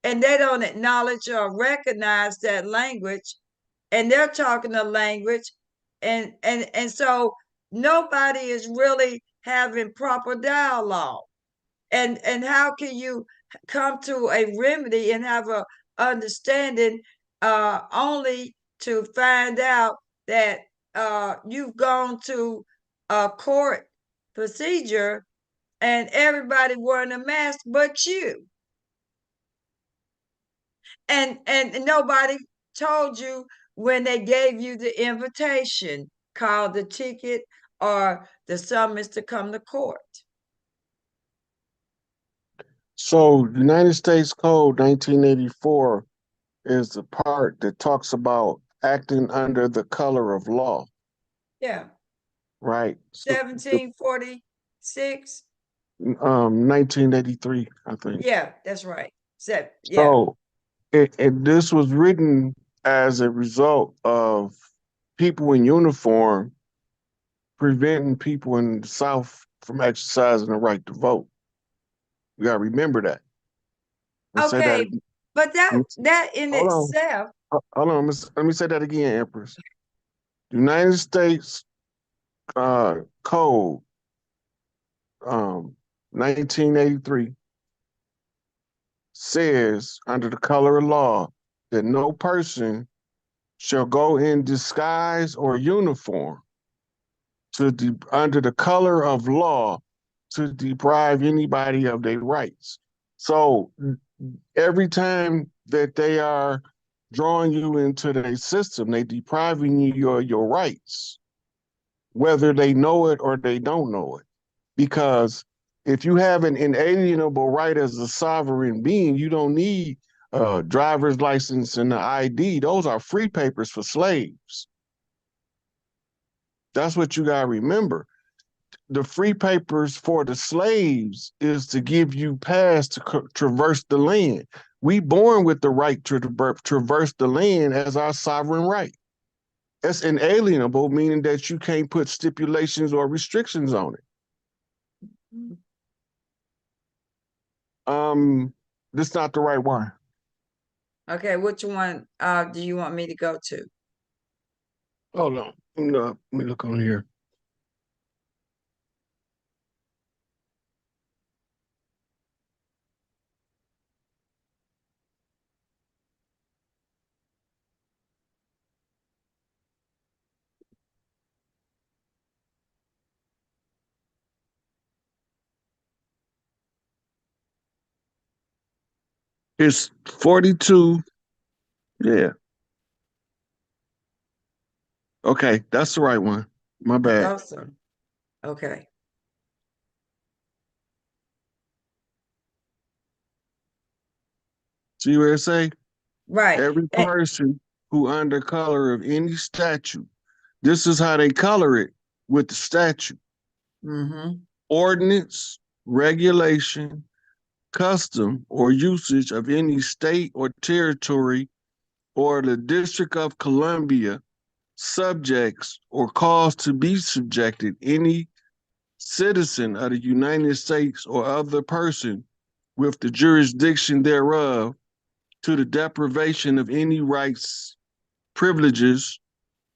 Speaker 1: and they don't acknowledge or recognize that language, and they're talking a language, and so nobody is really having proper dialogue. And how can you come to a remedy and have a understanding only to find out that you've gone to a court procedure and everybody wearing a mask but you, and nobody told you when they gave you the invitation, called the ticket or the summons to come to court.
Speaker 3: So United States Code 1984 is the part that talks about acting under the color of law.
Speaker 1: Yeah.
Speaker 3: Right. So
Speaker 1: 1746.
Speaker 3: 1983, I think.
Speaker 1: Yeah, that's right. Yeah.
Speaker 3: So this was written as a result of people in uniform preventing people in the South from exercising the right to vote. You gotta remember that. Say that
Speaker 1: Okay,
Speaker 3: again.
Speaker 1: but that in
Speaker 3: Hold on.
Speaker 1: itself.
Speaker 3: Hold on. Let me say that again, Empress. The United States Code 1983 says under the color of law that no person shall go in disguise or uniform under the color of law to deprive anybody of their rights. So every time that they are drawing you into their system, they depriving you of your rights, whether they know it or they don't know it. Because if you have an inalienable right as a sovereign being, you don't need a driver's license and an ID. Those are free papers for slaves. That's what you got to remember. the free papers for the slaves is to give you pass to traverse the land. We born with the right to traverse the land as our sovereign right. That's inalienable, meaning that you can't put stipulations or restrictions on it. This not the right one.
Speaker 1: Okay, which one do you want me to go to?
Speaker 3: Hold on. No, let me look on here. It's 42. Yeah. Okay, that's the right one. My bad.
Speaker 1: Awesome. Okay.
Speaker 3: See where it say?
Speaker 1: Right.
Speaker 3: Every person who under color of any statute, this is how they color it with the statute.
Speaker 1: Mm-hmm.
Speaker 3: Ordinance, regulation, custom, or usage of any state or territory or the District of Columbia subjects or cause to be subjected any citizen of the United States or other person with the jurisdiction thereof to the deprivation of any rights, privileges,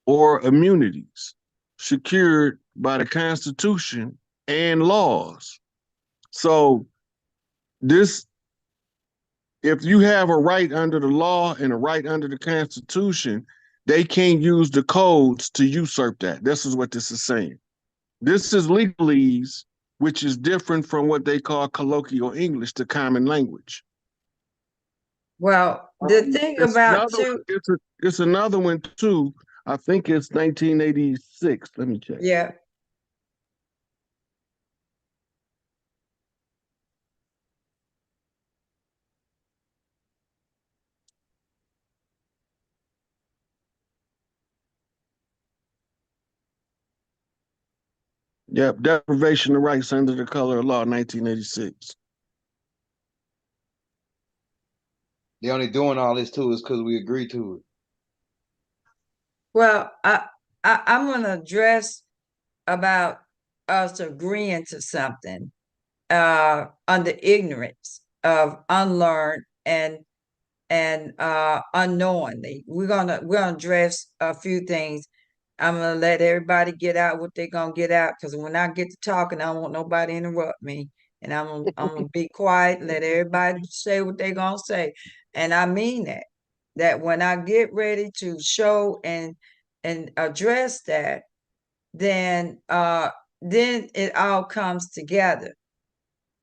Speaker 3: or immunities secured by the Constitution and laws. So this, if you have a right under the law and a right under the Constitution, they can't use the codes to usurp that. This is what this is saying. This is legalese, which is different from what they call colloquial English, the common language.
Speaker 1: Well, the thing
Speaker 3: It's
Speaker 1: about
Speaker 3: another,
Speaker 1: too,
Speaker 3: it's another one too. I think it's 1986. Let me check.
Speaker 1: yeah.
Speaker 3: Yep, deprivation of rights under the color of law, 1986.
Speaker 6: They only doing all this too is because we agreed to it.
Speaker 1: Well, I'm gonna address about us agreeing to something under ignorance of unlearned and unknowingly. We're gonna address a few things. I'm gonna let everybody get out what they're gonna get out, because when I get to talking, I don't want nobody to interrupt me. And I'm gonna be quiet, let everybody say what they're gonna say. And I mean that. That when I get ready to show and address that, then it all comes together.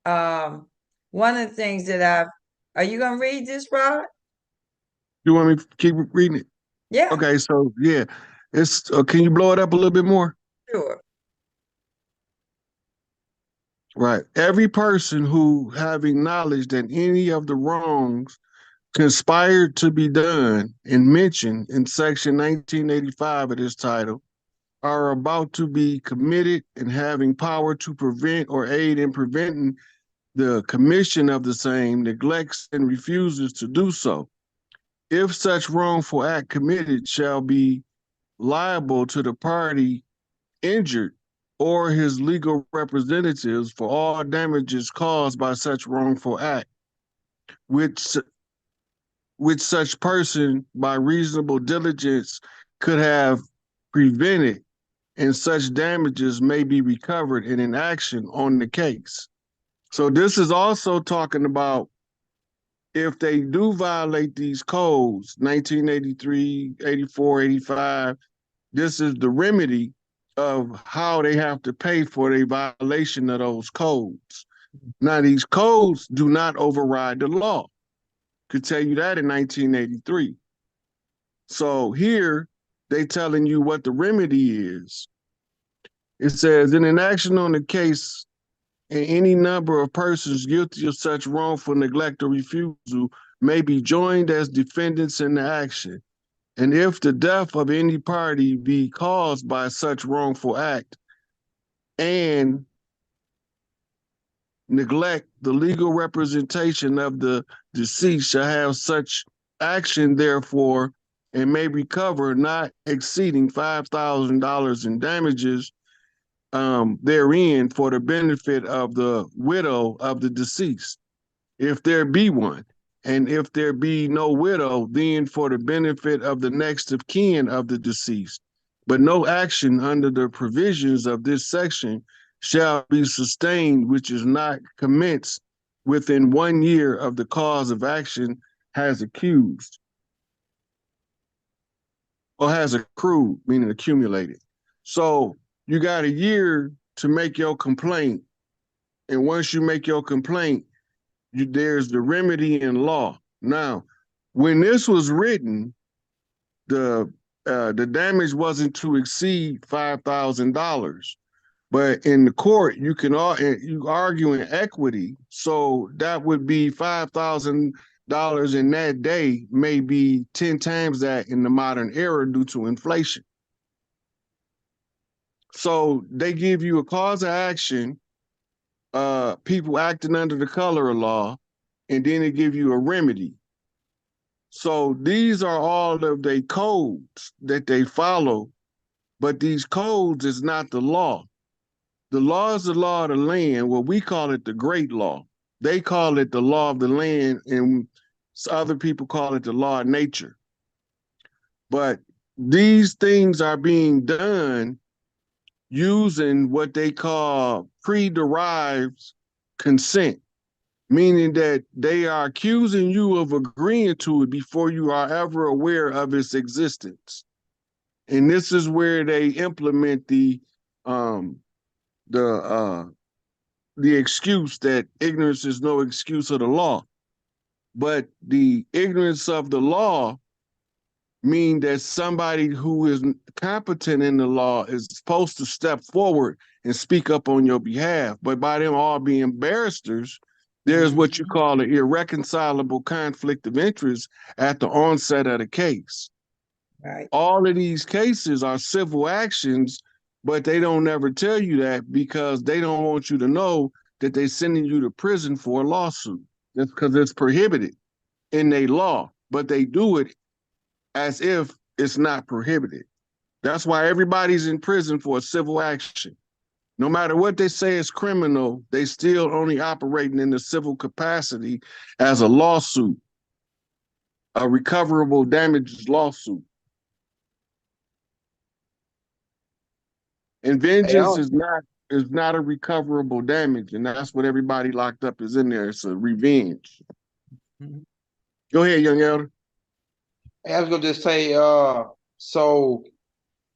Speaker 1: One of the things that are you gonna read this, Rod?
Speaker 3: You want me to keep reading it?
Speaker 1: Yeah,
Speaker 3: Okay, so yeah, it's. Can you blow it up a little bit more?
Speaker 1: sure.
Speaker 3: Right. Every person who, having knowledge that any of the wrongs conspired to be done and mentioned in Section 1985 of this title, are about to be committed and having power to prevent or aid in preventing the commission of the same, neglects and refuses to do so. If such wrongful act committed shall be liable to the party injured or his legal representatives for all damages caused by such wrongful act, which such person by reasonable diligence could have prevented, and such damages may be recovered in an action on the case. So this is also talking about if they do violate these codes, 1983, 84, 85, this is the remedy of how they have to pay for the violation of those codes. Now, these codes do not override the law. Could tell you that in 1983. So here, they telling you what the remedy is. It says, in an action on the case, and any number of persons guilty of such wrongful neglect or refusal may be joined as defendants in the action. And if the death of any party be caused by such wrongful act, and neglect the legal representation of the deceased shall have such action, therefore, and may recover not exceeding $5,000 in damages therein for the benefit of the widow of the deceased, if there be one. And if there be no widow, then for the benefit of the next of kin of the deceased. But no action under the provisions of this section shall be sustained which is not commenced within 1 year of the cause of action has accused or has accrued, meaning accumulated. So you got a year to make your complaint. And once you make your complaint, there's the remedy in law. Now, when this was written, the damage wasn't to exceed $5,000, but in the court you argue in equity, so that would be $5,000 in that day, may be 10 times that in the modern era due to inflation. So they give you a cause of action, people acting under the color of law, and then they give you a remedy. So these are all of the codes that they follow, but these codes is not the law. The law is the law of the land. Well, we call it the great law. They call it the law of the land, and other people call it the law of nature. But these things are being done using what they call pre-derived consent, meaning that they are accusing you of agreeing to it before you are ever aware of its existence. And this is where they implement the excuse that ignorance is no excuse of the law. But the ignorance of the law mean that somebody who is competent in the law is supposed to step forward and speak up on your behalf. But by them all being barristers, there's what you call an irreconcilable conflict of interest at the onset of the case.
Speaker 1: Right.
Speaker 3: All of these cases are civil actions, but they don't ever tell you that because they don't want you to know that they're sending you to prison for a lawsuit. That's because it's prohibited in their law, but they do it as if it's not prohibited. That's why everybody's in prison for a civil action. No matter what they say is criminal, they still only operating in the civil capacity as a lawsuit, a recoverable damages lawsuit. And vengeance is not a recoverable damage, and that's what everybody locked up is in there. It's a revenge. Go ahead, young elder.
Speaker 6: Hey, I was gonna just say, so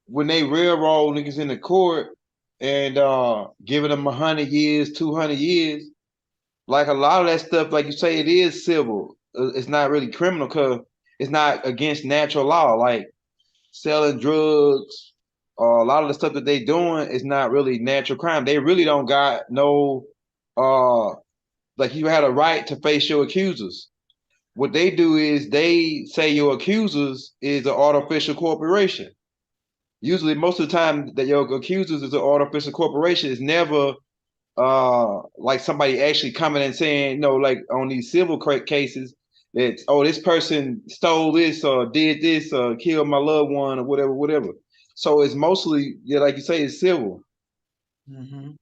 Speaker 6: when they railroad niggas in the court and giving them 100 years, 200 years, like a lot of that stuff, like you say, it is civil. It's not really criminal because it's not against natural law. Like selling drugs, or a lot of the stuff that they doing is not really natural crime. They really don't got no, like you had a right to face your accusers. What they do is they say your accusers is an artificial corporation. Usually, most of the time that your accusers is an artificial corporation is never like somebody actually coming and saying, like on these civil cases that, oh, this person stole this or did this or killed my loved one or whatever. So it's mostly, yeah, like you say, it's civil. And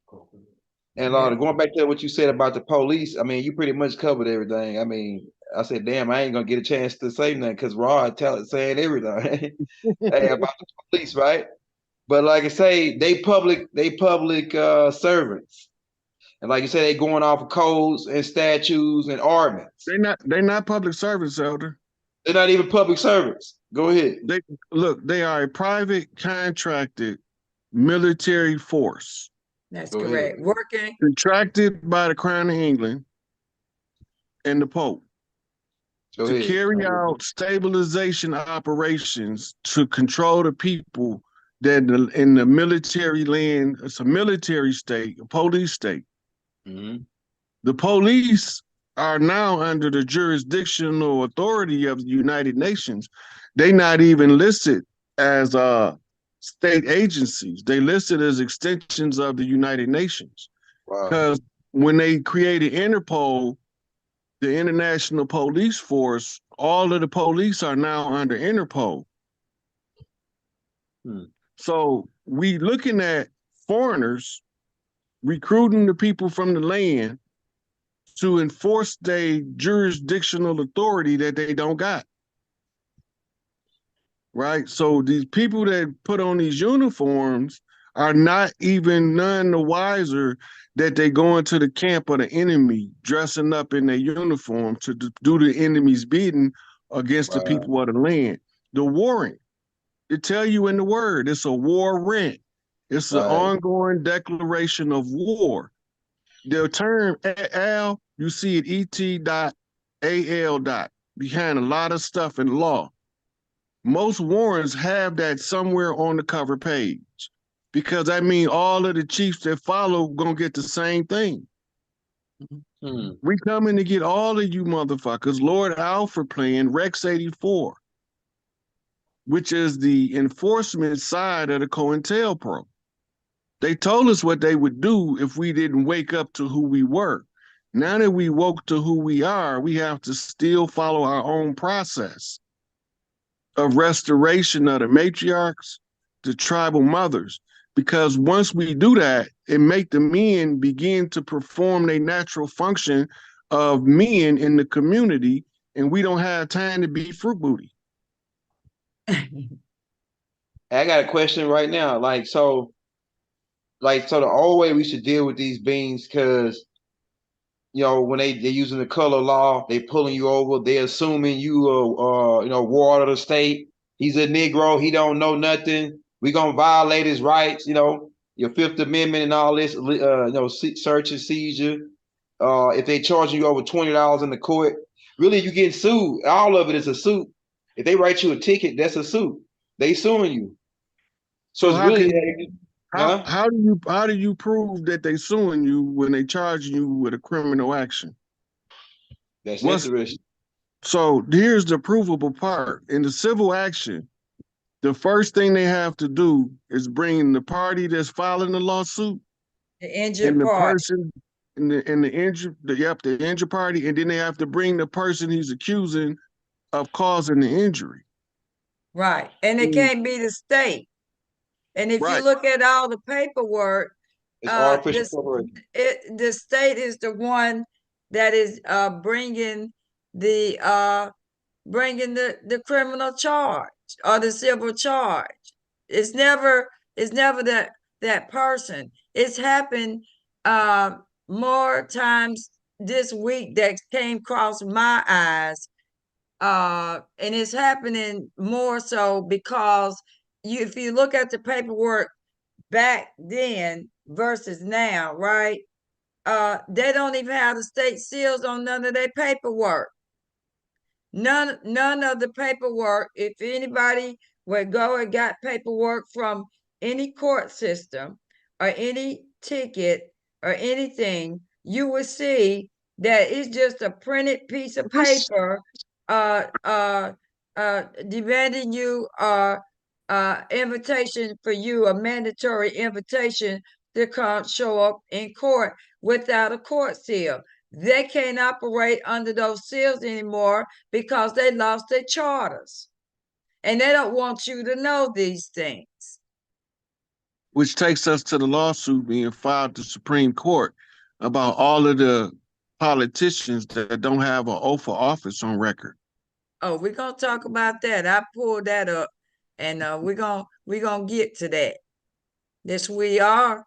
Speaker 6: going back to what you said about the police, I mean, you pretty much covered everything. I mean, I said, damn, I ain't gonna get a chance to say nothing because Rod saying everything hey, about the police, right? But like I say, they public servants. And like you said, they going off of codes and statutes and ordinance.
Speaker 3: They're not public servants, elder.
Speaker 6: They're not even public servants. Go ahead.
Speaker 3: They are a private contracted military force.
Speaker 1: That's correct. Working.
Speaker 3: Contracted by the Crown of England and the Pope to carry out stabilization operations to control the people that in the military land. It's a military state, a police state. The police are now under the jurisdictional authority of the United Nations. They not even listed as state agencies. They listed as extensions of the United Nations.
Speaker 6: Wow.
Speaker 3: Because when they created Interpol, the International Police Force, all of the police are now under Interpol. So we looking at foreigners recruiting the people from the land to enforce their jurisdictional authority that they don't got. Right? So these people that put on these uniforms are not even none the wiser that they go into the camp of the enemy, dressing up in their uniform to do the enemy's bidding against the people of the land. The warrant, it tell you in the word, it's a warrant. It's an ongoing declaration of war. The term al, you see it et.al. behind a lot of stuff in law. Most warrants have that somewhere on the cover page because I mean all of the chiefs that follow gonna get the same thing. We coming to get all of you motherfuckers. Lord Alfred playing Rex 84, which is the enforcement side of the COINTELPRO. They told us what they would do if we didn't wake up to who we were. Now that we woke to who we are, we have to still follow our own process of restoration of the matriarchs, the tribal mothers. Because once we do that, it make the men begin to perform their natural function of men in the community, and we don't have time to be fruit booty.
Speaker 6: I got a question right now. So the old way we should deal with these beings, because when they're using the color law, they pulling you over, they assuming you ward of the state. He's a Negro, he don't know nothing. We gonna violate his rights, your Fifth Amendment and all this, search and seizure. If they charging you over $20 in the court, really you getting sued. All of it is a suit. If they write you a ticket, that's a suit. They suing you. So it's
Speaker 3: how
Speaker 6: really
Speaker 3: can how do you prove that they suing you when they charging you with a criminal action?
Speaker 6: That's interesting.
Speaker 3: So here's the provable part. In the civil action, the first thing they have to do is bring the party that's filing the lawsuit,
Speaker 1: the injured
Speaker 3: and the
Speaker 1: party.
Speaker 3: person and the injured party, and then they have to bring the person he's accusing of causing the injury.
Speaker 1: Right. And it can't be the state. And if you look at all the paperwork,
Speaker 6: it's artificial corporation.
Speaker 1: The state is the one that is bringing the criminal charge or the civil charge. It's never that person. It's happened more times this week that came across my eyes, and it's happening more so because if you look at the paperwork back then versus now, right? They don't even have the state seals on none of their paperwork. None of the paperwork. If anybody would go and got paperwork from any court system or any ticket or anything, you would see that it's just a printed piece of paper demanding you invitation for you, a mandatory invitation to come show up in court without a court seal. They can't operate under those seals anymore because they lost their charters. And they don't want you to know these things.
Speaker 3: Which takes us to the lawsuit being filed to Supreme Court about all of the politicians that don't have an oath of office on record.
Speaker 1: Oh, we're gonna talk about that. I pulled that up, and we're gonna get to that. Yes, we are.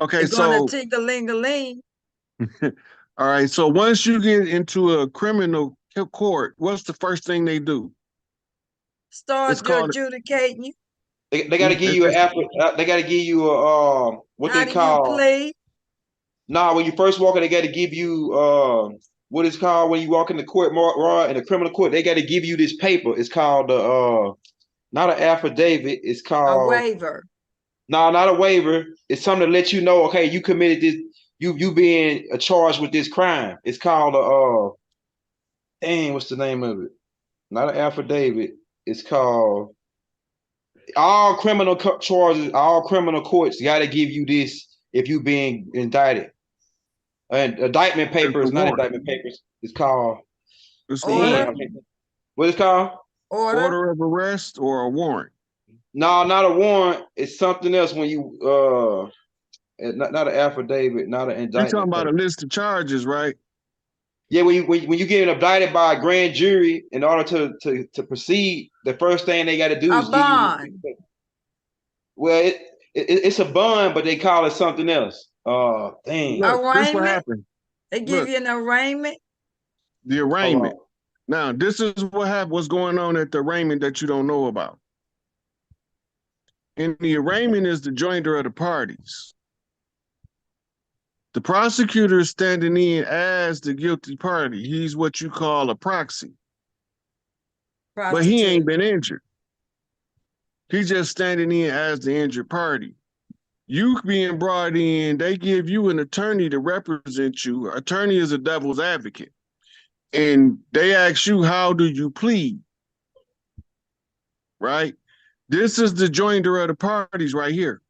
Speaker 3: Okay,
Speaker 1: It's gonna ting-a-ling-a-ling.
Speaker 3: All right. So once you get into a criminal court, what's the first thing they do?
Speaker 1: Start adjudicating you.
Speaker 6: They got to give you they got to give you a what
Speaker 1: How
Speaker 6: they call.
Speaker 1: play?
Speaker 6: Nah, when you first walk in, they got to give you what is called when you walk in the court, in the criminal court. They got to give you this paper. It's called not an affidavit. It's called
Speaker 1: a waiver.
Speaker 6: No, not a waiver. It's something to let you know, okay, you committed this. You being charged with this crime. It's called what's the name of it? Not an affidavit. It's called all criminal charges, all criminal courts got to give you this if you being indicted. And indictment
Speaker 3: It's the
Speaker 6: papers, not
Speaker 3: warrant.
Speaker 6: indictment papers. It's called
Speaker 3: It's the
Speaker 1: Order.
Speaker 3: warrant.
Speaker 6: what is called?
Speaker 1: Order.
Speaker 3: Order of arrest or a warrant.
Speaker 6: No, not a warrant. It's something else when you not an affidavit, not an
Speaker 3: You
Speaker 6: indictment
Speaker 3: talking about
Speaker 6: paper.
Speaker 3: a list of charges, right?
Speaker 6: Yeah, when you get indicted by a grand jury, in order to proceed, the first thing they got to do
Speaker 1: A
Speaker 6: is give you.
Speaker 1: bond.
Speaker 6: Well, it's a bond, but they call it something else. Dang.
Speaker 3: Look, this what
Speaker 1: Arraignment.
Speaker 3: happened.
Speaker 1: They give
Speaker 3: Look,
Speaker 1: you an arraignment.
Speaker 3: the
Speaker 6: Hold
Speaker 3: arraignment.
Speaker 6: on.
Speaker 3: Now, this is what's going on at the arraignment that you don't know about. And the arraignment is the joinder of the parties. The prosecutor is standing in as the guilty party. He's what you call a proxy. But he ain't been injured. He's just standing in as the injured party. You being brought in, they give you an attorney to represent you. Attorney is a devil's advocate. And they ask you, how do you plead? Right? This is the joinder of the parties right here.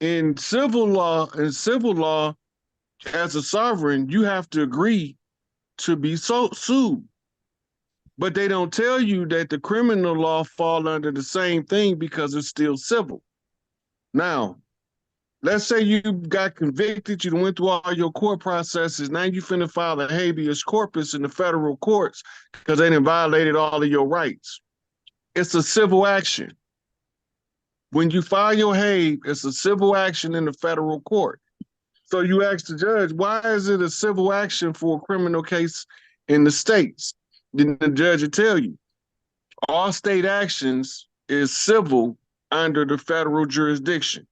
Speaker 3: In civil law, as a sovereign, you have to agree to be sued. But they don't tell you that the criminal law fall under the same thing because it's still civil. Now, let's say you got convicted, you went through all your court processes, now you finna file a habeas corpus in the federal courts because they done violated all of your rights. It's a civil action. When you file your habe, it's a civil action in the federal court. So you ask the judge, why is it a civil action for a criminal case in the states? Then the judge will tell you, all state actions is civil under the federal jurisdiction.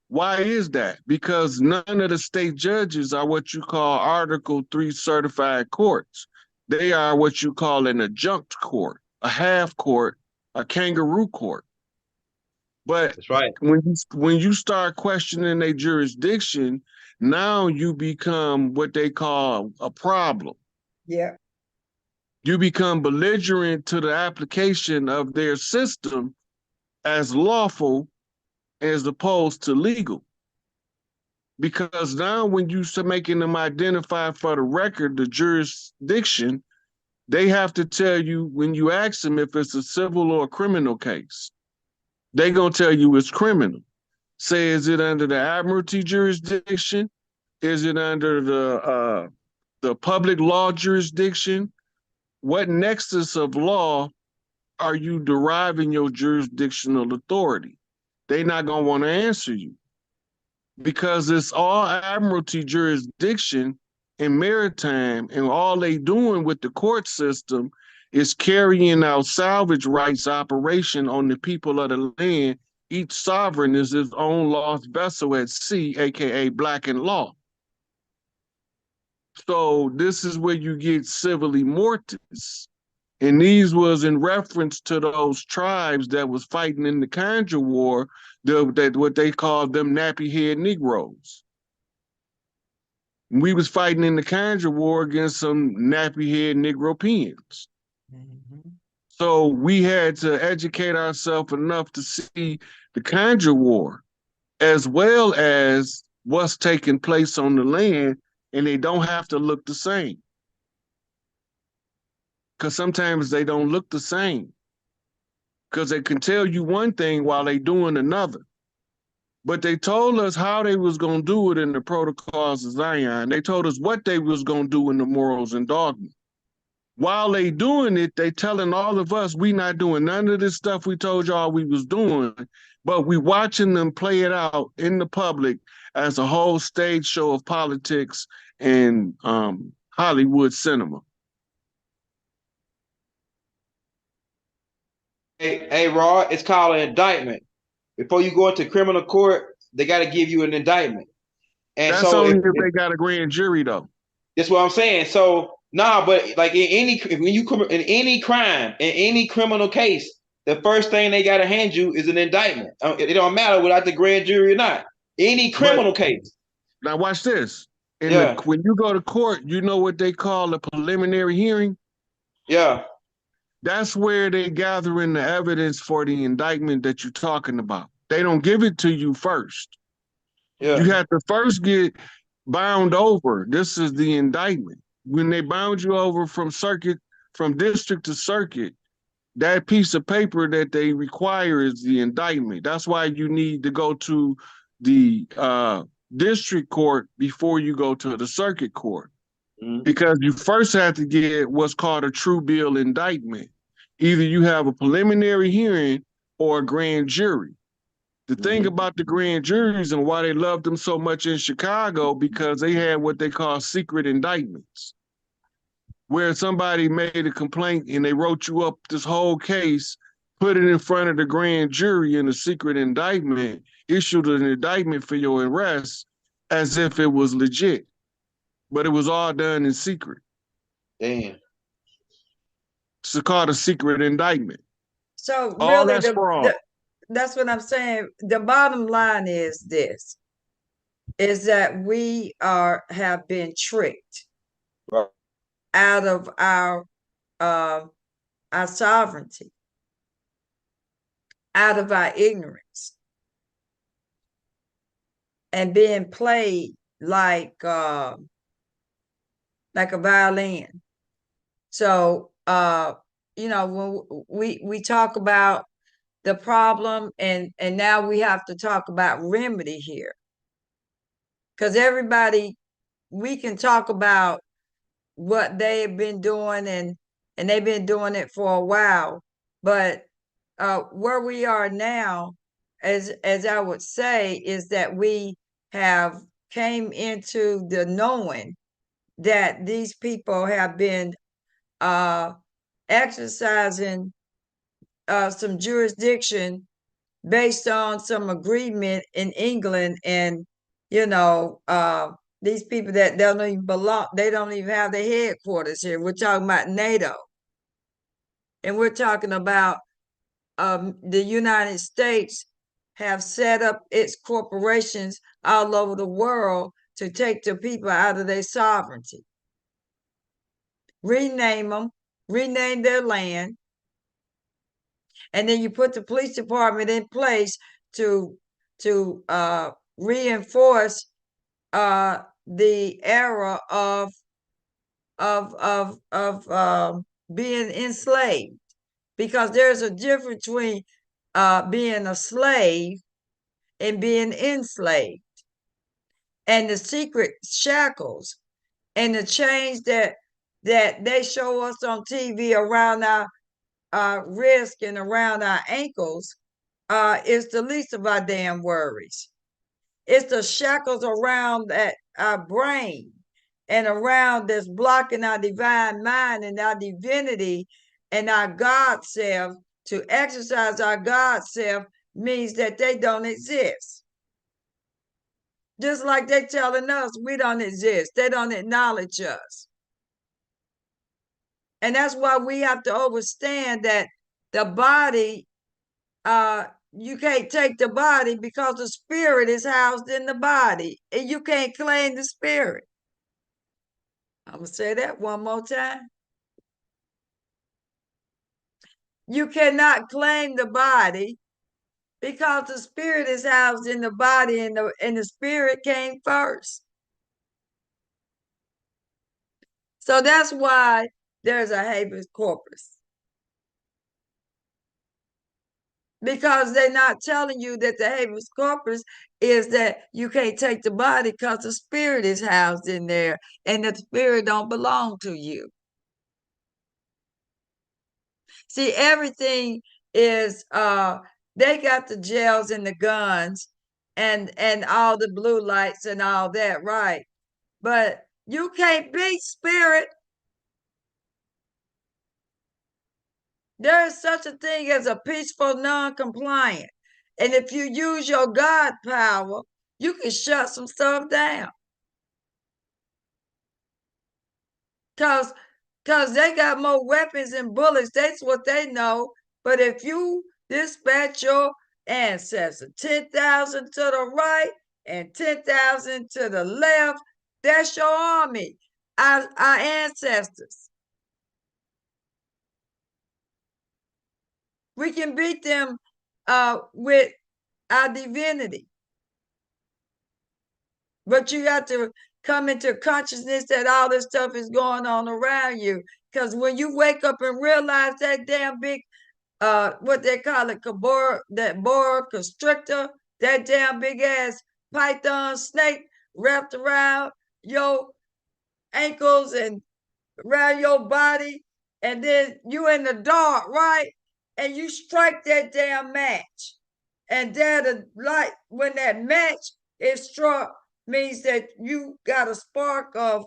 Speaker 3: Why is that? Because none of the state judges are what you call Article 3 certified courts. They are what you call an adjunct court, a half court, a kangaroo court. But
Speaker 6: That's right.
Speaker 3: when you start questioning their jurisdiction, now you become what they call a problem.
Speaker 1: Yeah.
Speaker 3: You become belligerent to the application of their system as lawful as opposed to legal. Because now when you start making them identify for the record the jurisdiction, they have to tell you when you ask them if it's a civil or a criminal case. They're going to tell you it's criminal. Say, is it under the admiralty jurisdiction? Is it under the public law jurisdiction? What nexus of law are you deriving your jurisdictional authority? They're not going to want to answer you because it's all admiralty jurisdiction and maritime, and all they doing with the court system is carrying out salvage rights operation on the people of the land. Each sovereign is his own lost vessel at sea, aka black in law. So this is where you get civilly mortis. And these was in reference to those tribes that was fighting in the Conjure War, that what they called them nappy head Negroes. We was fighting in the Conjure War against some nappy head Negropeans.
Speaker 1: Mm-hmm.
Speaker 3: So we had to educate ourselves enough to see the Conjure War as well as what's taking place on the land, and they don't have to look the same. Because sometimes they don't look the same. Because they can tell you one thing while they doing another. But they told us how they was going to do it in the Protocols of Zion. They told us what they was going to do in the Morals and Dogma. While they doing it, they telling all of us we not doing none of this stuff we told y'all we was doing, but we watching them play it out in the public as a whole stage show of politics and Hollywood cinema.
Speaker 6: Hey, Rod, it's called an indictment. Before you go into criminal court, they got to give you an indictment. And
Speaker 3: that's
Speaker 6: so
Speaker 3: only if they got a grand jury, though.
Speaker 6: that's what I'm saying. So but like in any crime, in any criminal case, the first thing they got to hand you is an indictment. It don't matter without the grand jury or not. Any criminal case.
Speaker 3: Now watch this. When you go to court, you know what they call a preliminary hearing?
Speaker 6: Yeah.
Speaker 3: That's where they gathering the evidence for the indictment that you're talking about. They don't give it to you first.
Speaker 6: Yeah.
Speaker 3: You have to first get bound over. This is the indictment. When they bound you over from district to circuit, that piece of paper that they require is the indictment. That's why you need to go to the district court before you go to the circuit court.
Speaker 6: Mm-hmm.
Speaker 3: Because you first have to get what's called a true bill indictment. Either you have a preliminary hearing or a grand jury. The thing about the grand juries and why they loved them so much in Chicago, because they had what they call secret indictments, where somebody made a complaint and they wrote you up this whole case, put it in front of the grand jury in a secret indictment, issued an indictment for your arrest as if it was legit. But it was all done in secret.
Speaker 6: Damn.
Speaker 3: It's called a secret indictment.
Speaker 1: So
Speaker 3: All
Speaker 1: really,
Speaker 3: that's fraud.
Speaker 1: that's what I'm saying. The bottom line is this: is that we have been tricked
Speaker 6: Right.
Speaker 1: out of our sovereignty, out of our ignorance, and being played like a violin. So you know, when we talk about the problem, and now we have to talk about remedy here, because everybody, we can talk about what they've been doing, and they've been doing it for a while, but where we are now, as I would say, is that we have came into the knowing that these people have been exercising some jurisdiction based on some agreement in England, and you know, these people that don't even belong, they don't even have their headquarters here. We're talking about NATO, and we're talking about the United States have set up its corporations all over the world to take the people out of their sovereignty, rename them, rename their land, and then you put the police department in place to reinforce the era of being enslaved, because there's a difference between being a slave and being enslaved, and the secret shackles and the chains that they show us on TV around our wrist and around our ankles is the least of our damn worries. It's the shackles around that our brain and around that's blocking our divine mind and our divinity and our God self. To exercise our God self means that they don't exist. Just like they're telling us we don't exist. They don't acknowledge us. And that's why we have to understand that the body, you can't take the body because the spirit is housed in the body, and you can't claim the spirit. I'm going to say that one more time. You cannot claim the body because the spirit is housed in the body, and the spirit came first. So that's why there's a habeas corpus. Because they're not telling you that the habeas corpus is that you can't take the body because the spirit is housed in there, and the spirit don't belong to you. See, everything is they got the jails and the guns and all the blue lights and all that, right? But you can't beat spirit. There is such a thing as a peaceful non-compliant. And if you use your God power, you can shut some stuff down. Cause they got more weapons and bullets. That's what they know. But if you dispatch your ancestors, 10,000 to the right and 10,000 to the left, that's your army, our ancestors. We can beat them with our divinity. But you got to come into consciousness that all this stuff is going on around you. Because when you wake up and realize that damn big, what they call it, that boa constrictor, that damn big ass python snake wrapped around your ankles and around your body, and then you in the dark, right? And you strike that damn match. And that light, when that match is struck, means that you got a spark of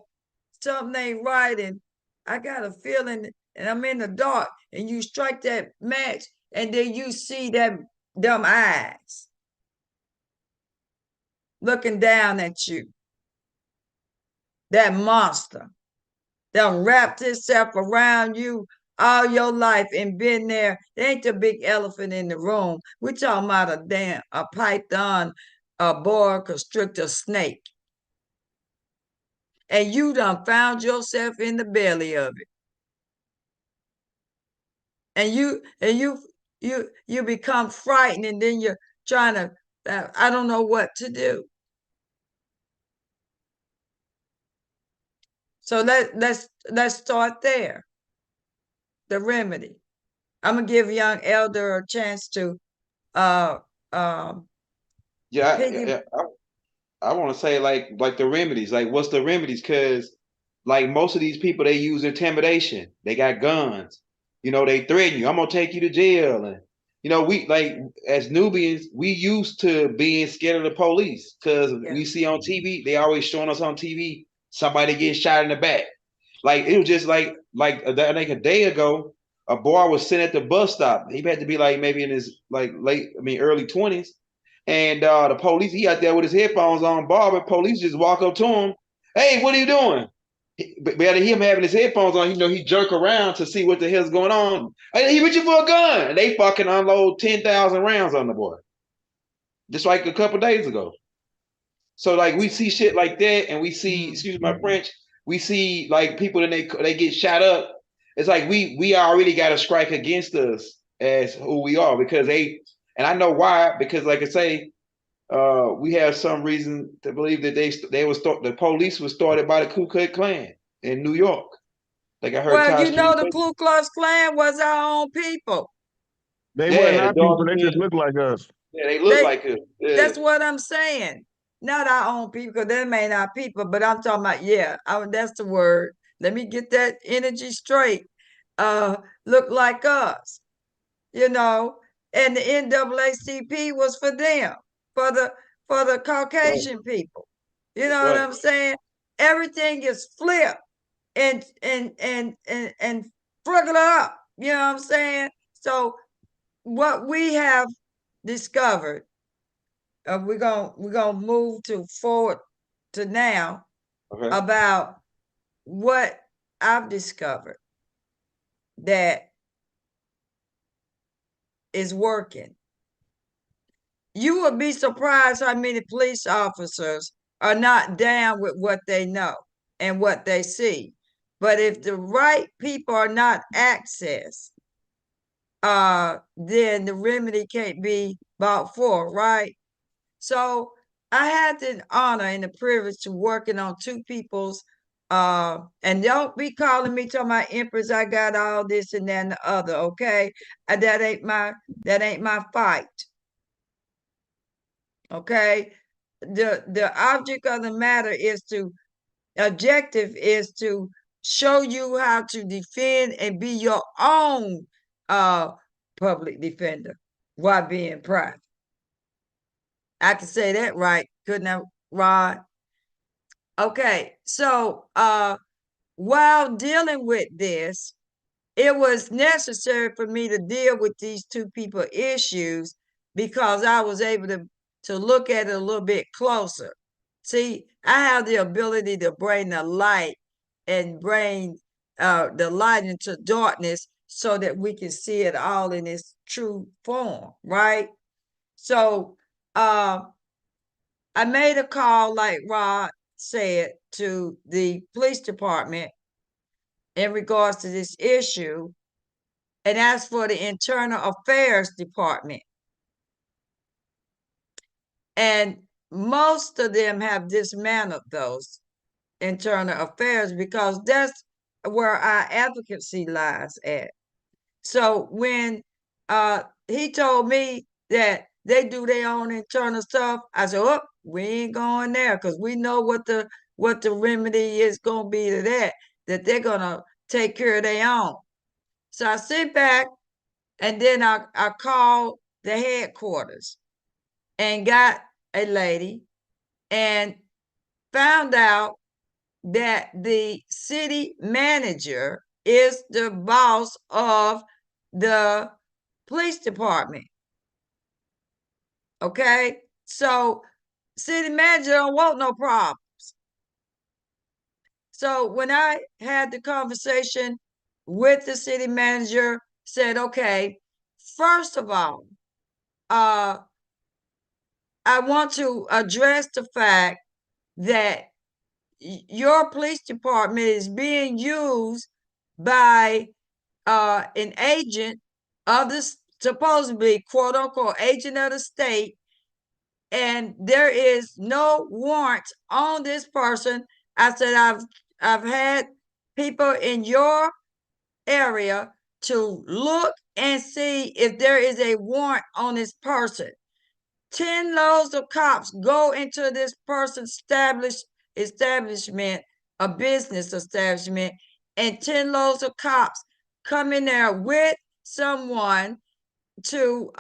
Speaker 1: something ain't right, and I got a feeling, and I'm in the dark, and you strike that match, and then you see them eyes looking down at you. That monster that wrapped itself around you all your life and been there. It ain't the big elephant in the room. We're talking about a python, a boa constrictor snake. And you done found yourself in the belly of it. And you become frightened, and then you're trying to, I don't know what to do. So let's start there. The remedy. I'm gonna give young elder a chance to uh
Speaker 6: Yeah, I want to say like the remedies. Like, what's the remedies? Because like most of these people, they use intimidation. They got guns. You know, they threaten you. I'm gonna take you to jail. And you know, we like as Nubians, we used to being scared of the police because
Speaker 1: yeah.
Speaker 6: we see on TV, they always showing us on TV somebody getting shot in the back. Like it was just like I think a day ago, a boy was sitting at the bus stop. He had to be like maybe in his like early 20s. And the police, he out there with his headphones on, Barber. Police just walk up to him. Hey, what are you doing? But him having his headphones on, you know, he jerk around to see what the hell's going on. Hey, he reaching for a gun. And they fucking unload 10,000 rounds on the boy. Just like a couple days ago. So like we see shit like that, and we see, excuse my French, we see like people and they get shot up. It's like we already got a strike against us as who we are because they, and I know why, because like I say, we have some reason to believe that the police was started by the Ku Klux Klan in New York. Like I heard
Speaker 1: Well,
Speaker 6: Tosh
Speaker 1: the Ku Klux Klan was our own people.
Speaker 3: They wasn't
Speaker 6: yeah, the
Speaker 3: our people. They
Speaker 6: dog,
Speaker 3: just look like us.
Speaker 6: yeah, they look
Speaker 1: They
Speaker 6: like it. Yeah.
Speaker 1: That's what I'm saying. Not our own people, because they may not people, but I'm talking about, that's the word. Let me get that energy straight. Look like us, and the NAACP was for them, for the Caucasian people. You know what
Speaker 6: Right.
Speaker 1: I'm saying? Everything is flipped and fruggled up. You know what I'm saying? So what we have discovered, we're gonna move forward to now
Speaker 6: Okay.
Speaker 1: about what I've discovered that is working. You would be surprised how many police officers are not down with what they know and what they see. But if the right people are not accessed, then the remedy can't be bought for, right? So I had the honor and the privilege to working on two people's, and don't be calling me to my empress, I got all this and that and the other, okay? That ain't my fight. Okay. The object of the matter is objective is to show you how to defend and be your own public defender while being private. I can say that right, couldn't I, Rod? Okay, so while dealing with this, it was necessary for me to deal with these two people issues because I was able to look at it a little bit closer. See, I have the ability to bring the light and bring the light into darkness so that we can see it all in its true form, right? So I made a call, like Rod said, to the police department in regards to this issue. and that's for the Internal Affairs Department. And most of them have dismantled those internal affairs because that's where our advocacy lies at. So when he told me that they do their own internal stuff, I said, "Oh, we ain't going there because we know what the remedy is going to be to that they're going to take care of their own." So I sit back and then I called the headquarters and got a lady and found out that the city manager is the boss of the police department. Okay, so city manager don't want no problems. So when I had the conversation with the city manager, said, okay, first of all, I want to address the fact that your police department is being used by an agent of this supposedly quote unquote agent of the state, and there is no warrant on this person. I said, I've had people in your area to look and see if there is a warrant on this person. 10 loads of cops go into this person's establishment, a business establishment, and 10 loads of cops come in there with someone to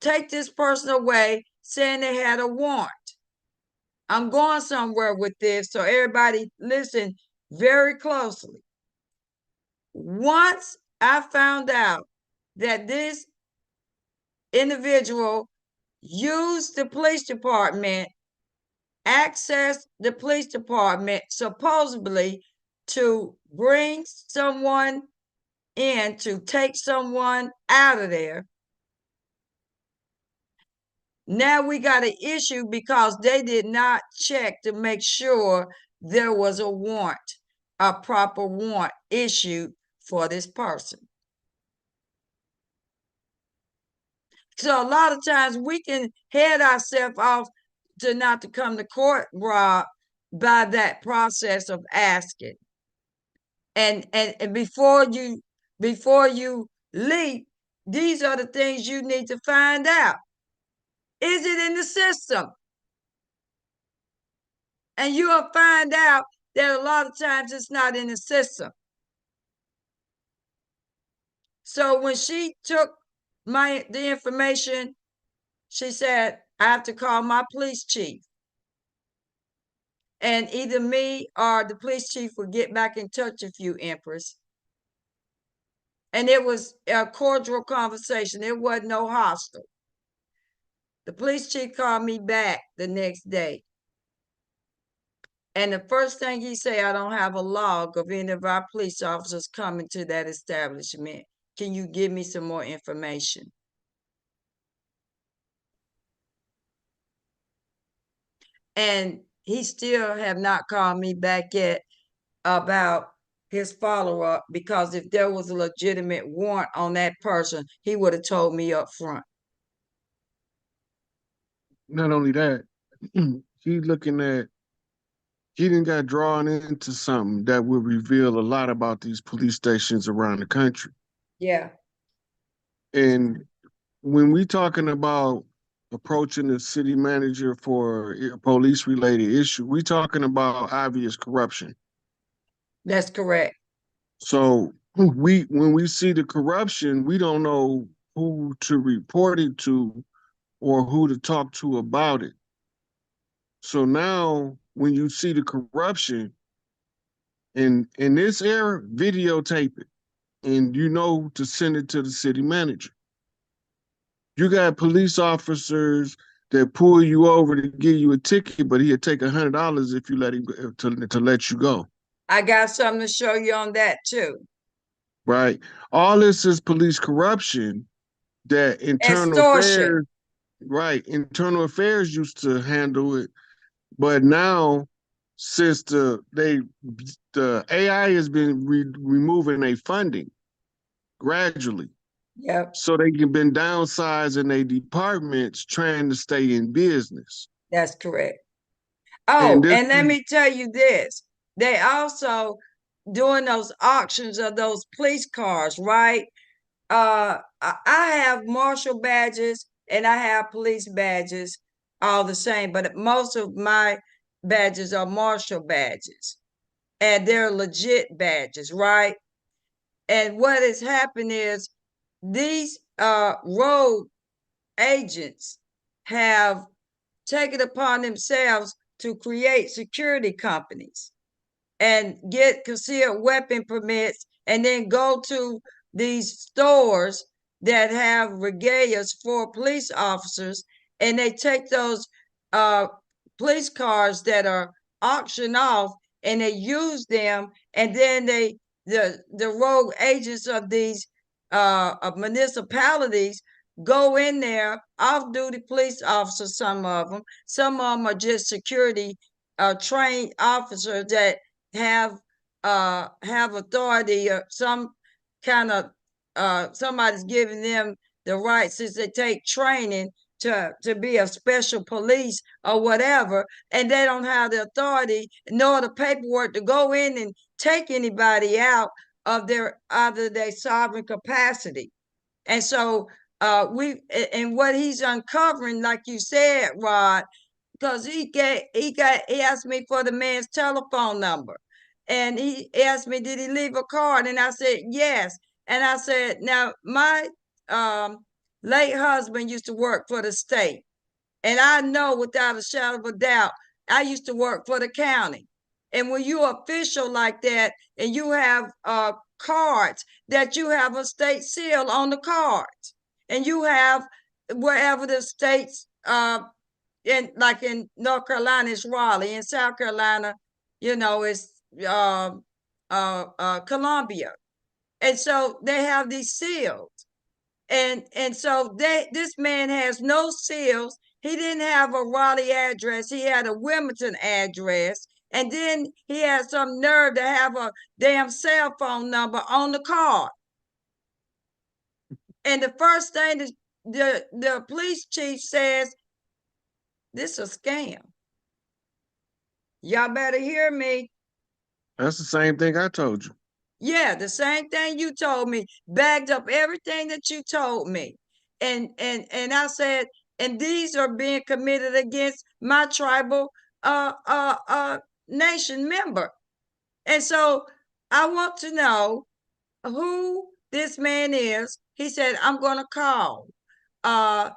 Speaker 1: take this person away saying they had a warrant. I'm going somewhere with this, so everybody listen very closely. Once I found out that this individual used the police department, accessed the police department supposedly to bring someone in to take someone out of there, now we got an issue because they did not check to make sure there was a warrant, a proper warrant issued for this person. So a lot of times we can head ourselves off to not to come to court, Rob, by that process of asking. And before you leap, these are the things you need to find out. Is it in the system? And you'll find out that a lot of times it's not in the system. So when she took the information, she said, I have to call my police chief. And either me or the police chief will get back in touch with you, Empress. And it was a cordial conversation. It wasn't no hostile. The police chief called me back the next day. And the first thing he said, I don't have a log of any of our police officers coming to that establishment. Can you give me some more information? And he still have not called me back yet about his follow-up, because if there was a legitimate warrant on that person, he would have told me up front.
Speaker 3: Not only that, he didn't got drawn into something that would reveal a lot about these police stations around the country.
Speaker 1: Yeah.
Speaker 3: And when we talking about approaching the city manager for a police related issue, we talking about obvious corruption.
Speaker 1: That's correct.
Speaker 3: So when we see the corruption, we don't know who to report it to or who to talk to about it. So now when you see the corruption in this era, videotape it, and you know to send it to the city manager. You got police officers that pull you over to give you a ticket, but he'll take $100 if you let him to let you go.
Speaker 1: I got something to show you on that too.
Speaker 3: Right. All this is police corruption that internal
Speaker 1: Extortion.
Speaker 3: affairs, right? Internal affairs used to handle it, but now since the AI has been removing their funding, gradually.
Speaker 1: Yep,
Speaker 3: So they can been downsizing their departments trying to stay in business.
Speaker 1: that's correct.
Speaker 3: And
Speaker 1: Oh,
Speaker 3: this
Speaker 1: and let me tell you this. They also doing those auctions of those police cars, right? I have marshal badges and I have police badges all the same, but most of my badges are marshal badges and they're legit badges, right? And what has happened is these road agents have taken upon themselves to create security companies and get concealed weapon permits and then go to these stores that have regalias for police officers and they take those uh, police cars that are auctioned off and they use them and then the rogue agents of these of municipalities go in there, off-duty police officers, some of them are just security trained officers that have authority or some kind of somebody's giving them the right since they take training to be a special police or whatever, and they don't have the authority nor the paperwork to go in and take anybody out of their either their sovereign capacity. And so and what he's uncovering, like you said, Rod, because he asked me for the man's telephone number. And he asked me, did he leave a card? And I said, yes. And I said, now my um, late husband used to work for the state. And I know without a shadow of a doubt, I used to work for the county. And when you're official like that and you have cards that you have a state seal on the cards and you have wherever the states like in North Carolina, it's Raleigh. In South Carolina, it's Columbia. And so they have these seals. And so this man has no seals. He didn't have a Raleigh address. He had a Wilmington address. And then he had some nerve to have a damn cell phone number on the card. And the first thing the police chief says, this is a scam. Y'all better hear me.
Speaker 3: That's the same thing I told you.
Speaker 1: Yeah, the same thing you told me, bagged up everything that you told me. And I said, and these are being committed against my tribal nation member. And so I want to know who this man is. He said, I'm gonna call. Uh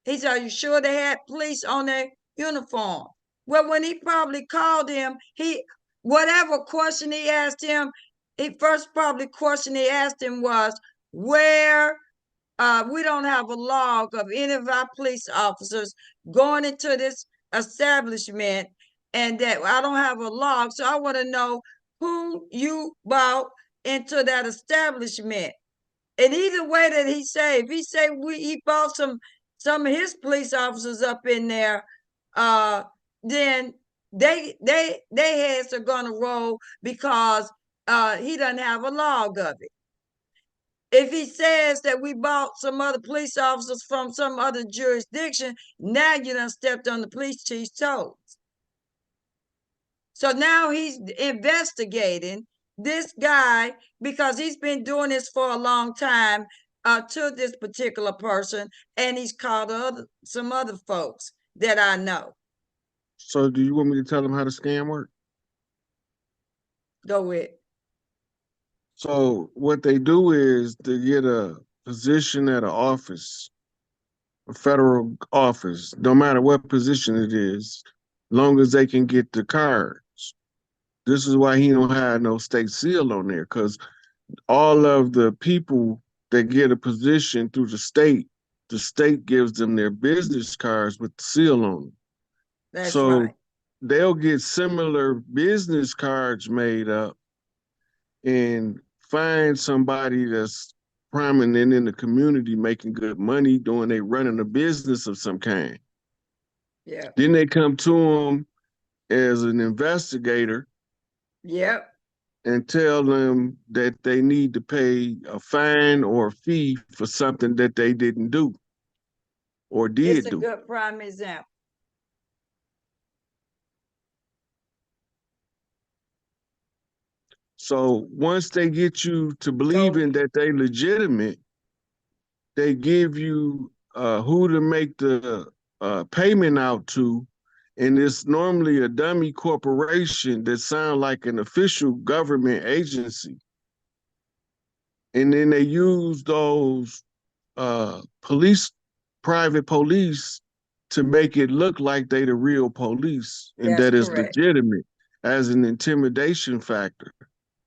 Speaker 1: he said, are you sure they had police on their uniform? Well, when he probably called him, whatever question he asked him, he first probably question he asked him was, where we don't have a log of any of our police officers going into this establishment, and that I don't have a log. So I want to know who you brought into that establishment. And either way that he say, if he say he brought some of his police officers up in there, then they heads are gonna roll because he doesn't have a log of it. If he says that we bought some other police officers from some other jurisdiction, now you done stepped on the police chief's toes. So now he's investigating this guy because he's been doing this for a long time to this particular person, and he's called some other folks that I know.
Speaker 3: So do you want me to tell them how the scam works?
Speaker 1: Go with.
Speaker 3: So what they do is they get a position at an office, a federal office, no matter what position it is, long as they can get the cards. This is why he don't have no state seal on there, because all of the people that get a position through the state gives them their business cards with the seal on them.
Speaker 1: That's
Speaker 3: So
Speaker 1: right.
Speaker 3: they'll get similar business cards made up and find somebody that's prominent in the community making good money doing they running a business of some kind.
Speaker 1: Yeah.
Speaker 3: Then they come to them as an investigator
Speaker 1: Yep.
Speaker 3: and tell them that they need to pay a fine or a fee for something that they didn't do or
Speaker 1: It's
Speaker 3: did
Speaker 1: a
Speaker 3: do.
Speaker 1: good prime example.
Speaker 3: So once they get you to
Speaker 1: So
Speaker 3: believing that they legitimate, they give you who to make the payment out to, and it's normally a dummy corporation that sound like an official government agency. And then they use those police, private police, to make it look like they the real police and
Speaker 1: that's
Speaker 3: that is
Speaker 1: correct.
Speaker 3: legitimate as an intimidation factor.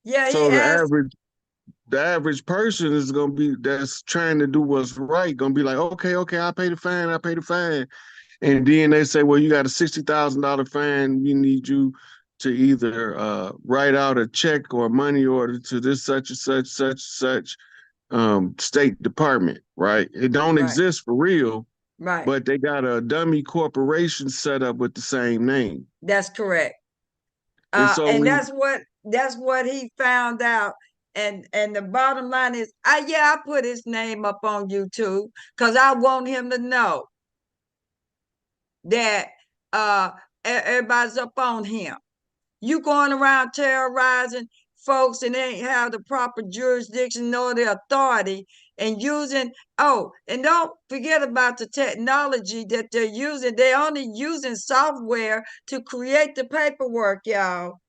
Speaker 1: Yeah, he
Speaker 3: So
Speaker 1: asked.
Speaker 3: the average person is gonna be that's trying to do what's right, gonna be like, okay, I pay the fine, I pay the fine. And then they say, well, you got a $60,000 fine. We need you to either write out a check or a money order to this such and such state department, right? It don't
Speaker 1: Right,
Speaker 3: exist for real,
Speaker 1: right.
Speaker 3: but they got a dummy corporation set up with the same name.
Speaker 1: That's correct.
Speaker 3: And so
Speaker 1: And
Speaker 3: when
Speaker 1: that's what he found out. And the bottom line is, I put his name up on YouTube because I want him to know that everybody's up on him. You going around terrorizing folks and they ain't have the proper jurisdiction nor the authority and using, and don't forget about the technology that they're using. They're only using software to create the paperwork, y'all.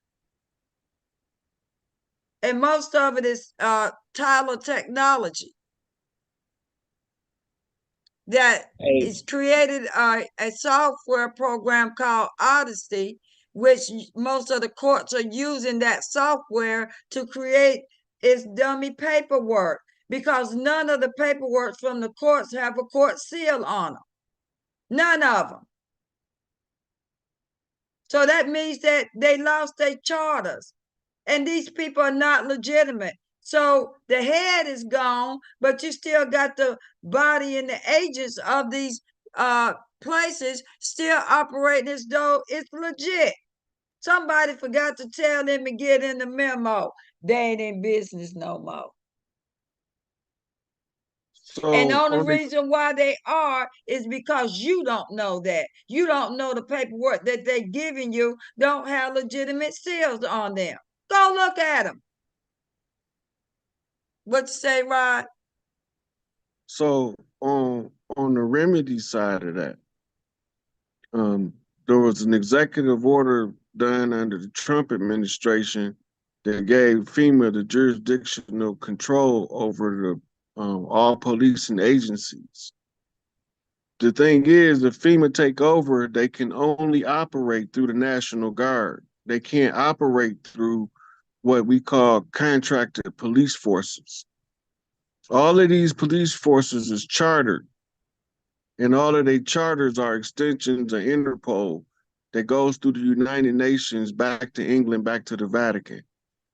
Speaker 1: And most of it is Tyler technology that
Speaker 6: Hey,
Speaker 1: is created a software program called Odyssey, which most of the courts are using that software to create its dummy paperwork because none of the paperwork from the courts have a court seal on them. None of them. So that means that they lost their charters. And these people are not legitimate. So the head is gone, but you still got the body and the agents of these places still operating as though it's legit. Somebody forgot to tell them and get in the memo. They ain't in business no more. And the
Speaker 3: so
Speaker 1: only
Speaker 3: on the
Speaker 1: reason why they are is because you don't know that. You don't know the paperwork that they're giving you don't have legitimate seals on them. Go look at them. What you say, Rod?
Speaker 3: so on the remedy side of that, um, there was an executive order done under the Trump administration that gave FEMA the jurisdictional control over the all policing agencies. The thing is, if FEMA take over, they can only operate through the National Guard. They can't operate through what we call contracted police forces. All of these police forces is chartered, and all of their charters are extensions of Interpol that goes through the United Nations back to England, back to the Vatican.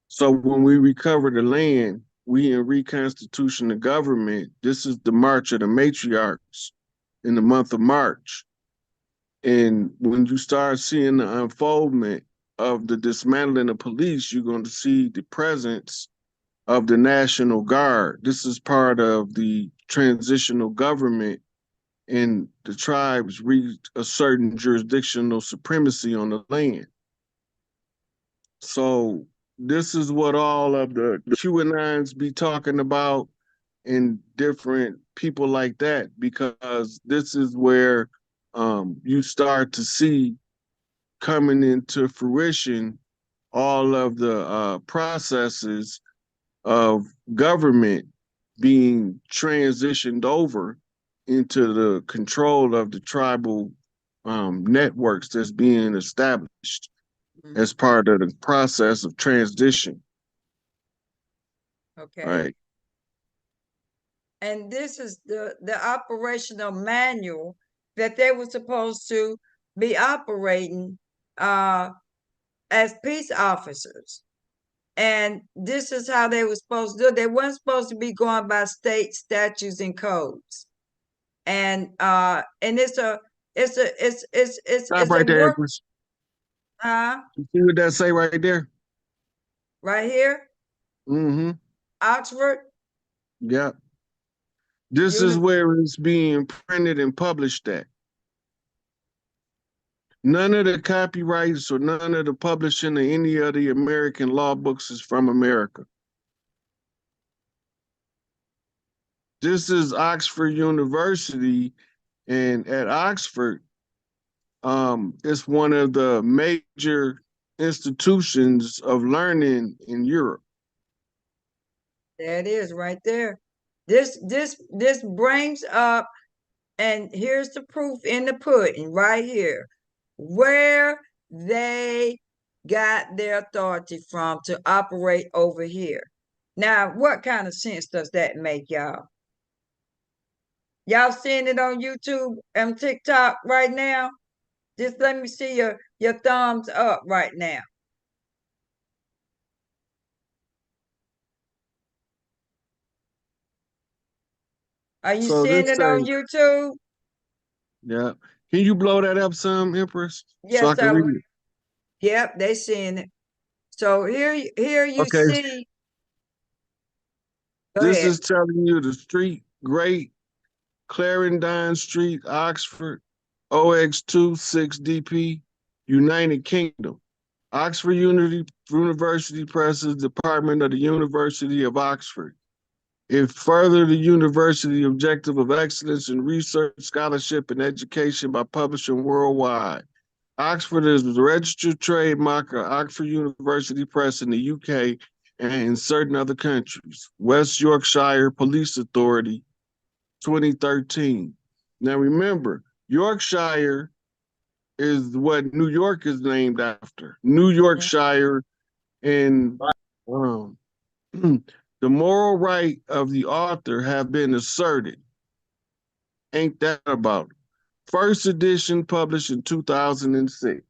Speaker 3: So when we recover the land, we in reconstitution the government. This is the March of the Matriarchs in the month of March. And when you start seeing the unfoldment of the dismantling of police, you're going to see the presence of the National Guard. This is part of the transitional government, and the tribes reach a certain jurisdictional supremacy on the land. So this is what all of the QAnons be talking about and different people like that, because this is where you start to see coming into fruition all of the processes of government being transitioned over into the control of the tribal networks that's being established as part of the process of transition.
Speaker 1: Okay.
Speaker 3: Right.
Speaker 1: And this is the operational manual that they were supposed to be operating as peace officers. And this is how they were supposed to do it. They weren't supposed to be going by state statutes and codes. And it's
Speaker 3: Stop
Speaker 1: a
Speaker 3: right there,
Speaker 1: work.
Speaker 3: Empress.
Speaker 1: uh
Speaker 3: You see what that say right there?
Speaker 1: right here,
Speaker 3: Mm-hmm.
Speaker 1: Oxford.
Speaker 3: Yeah. This is where it's being printed and published at. None of the copyrights or none of the publishing of any of the American law books is from America. This is Oxford University, and at Oxford, it's one of the major institutions of learning in Europe.
Speaker 1: There it is right there. This brings up, and here's the proof in the pudding right here, where they got their authority from to operate over here. Now, what kind of sense does that make, y'all? Y'all seeing it on YouTube and TikTok right now? Just let me see your thumbs up right now. Are you
Speaker 3: So
Speaker 1: seeing
Speaker 3: this
Speaker 1: it on
Speaker 3: say,
Speaker 1: YouTube?
Speaker 3: yeah. Can you blow that up some, Empress? So I
Speaker 1: Yes,
Speaker 3: can read it.
Speaker 1: Yep, they seeing it. So here you
Speaker 3: Okay.
Speaker 1: see. Go
Speaker 3: This
Speaker 1: ahead.
Speaker 3: is telling you the street, Great Clarendon Street, Oxford, OX2 6DP, United Kingdom. Oxford University Press's Department of the University of Oxford. It furthered the university objective of excellence in research, scholarship, and education by publishing worldwide. Oxford is the registered trademark of Oxford University Press in the UK and in certain other countries. West Yorkshire Police Authority, 2013. Now remember, Yorkshire is what New York is named after. New Yorkshire, and um, the moral right of the author have been asserted. Ain't that about it? First edition published in 2006.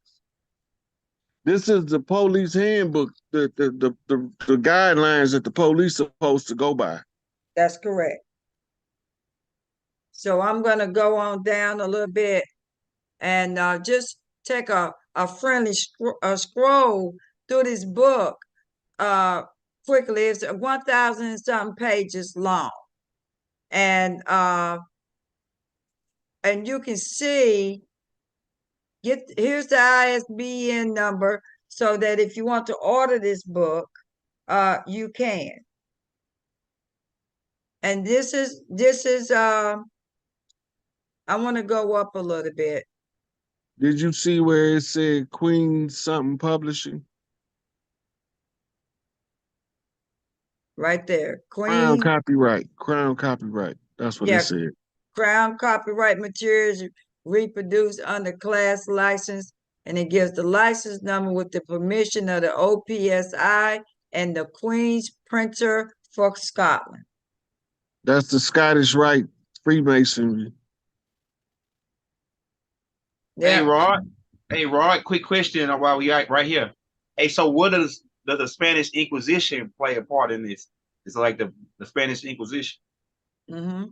Speaker 3: This is the police handbook, the guidelines that the police are supposed to go by.
Speaker 1: That's correct. So I'm gonna go on down a little bit and just take a friendly scroll through this book quickly. It's 1,000 and something pages long, and you can see, here's the ISBN number, so that if you want to order this book, you can. And this is I want to go up a little bit.
Speaker 3: Did you see where it said Queen something publishing?
Speaker 1: Right there.
Speaker 3: Crown
Speaker 1: Queen.
Speaker 3: copyright. Crown copyright. That's what it
Speaker 1: Yeah.
Speaker 3: said.
Speaker 1: Crown copyright materials reproduced under class license, and it gives the license number with the permission of the OPSI and the Queen's Printer for Scotland.
Speaker 3: That's the Scottish Rite Freemasonry.
Speaker 6: Hey,
Speaker 1: Yeah.
Speaker 6: Rod. Hey, Rod. Quick question while we are right here. Hey, so what does the Spanish Inquisition play a part in this? It's like the Spanish Inquisition.
Speaker 1: Mm-hmm.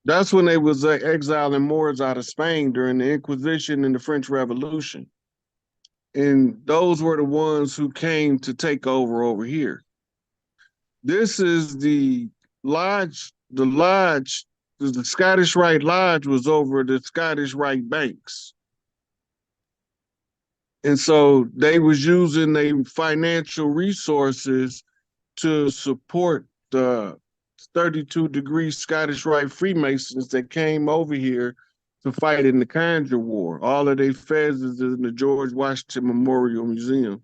Speaker 3: That's when they was exiling Moors out of Spain during the Inquisition and the French Revolution. And those were the ones who came to take over here. This is the lodge. The Scottish Rite Lodge was over the Scottish Rite Banks. And so they was using their financial resources to support the 32-degree Scottish Rite Freemasons that came over here to fight in the Conjure War. All of their feds is in the George Washington Memorial Museum.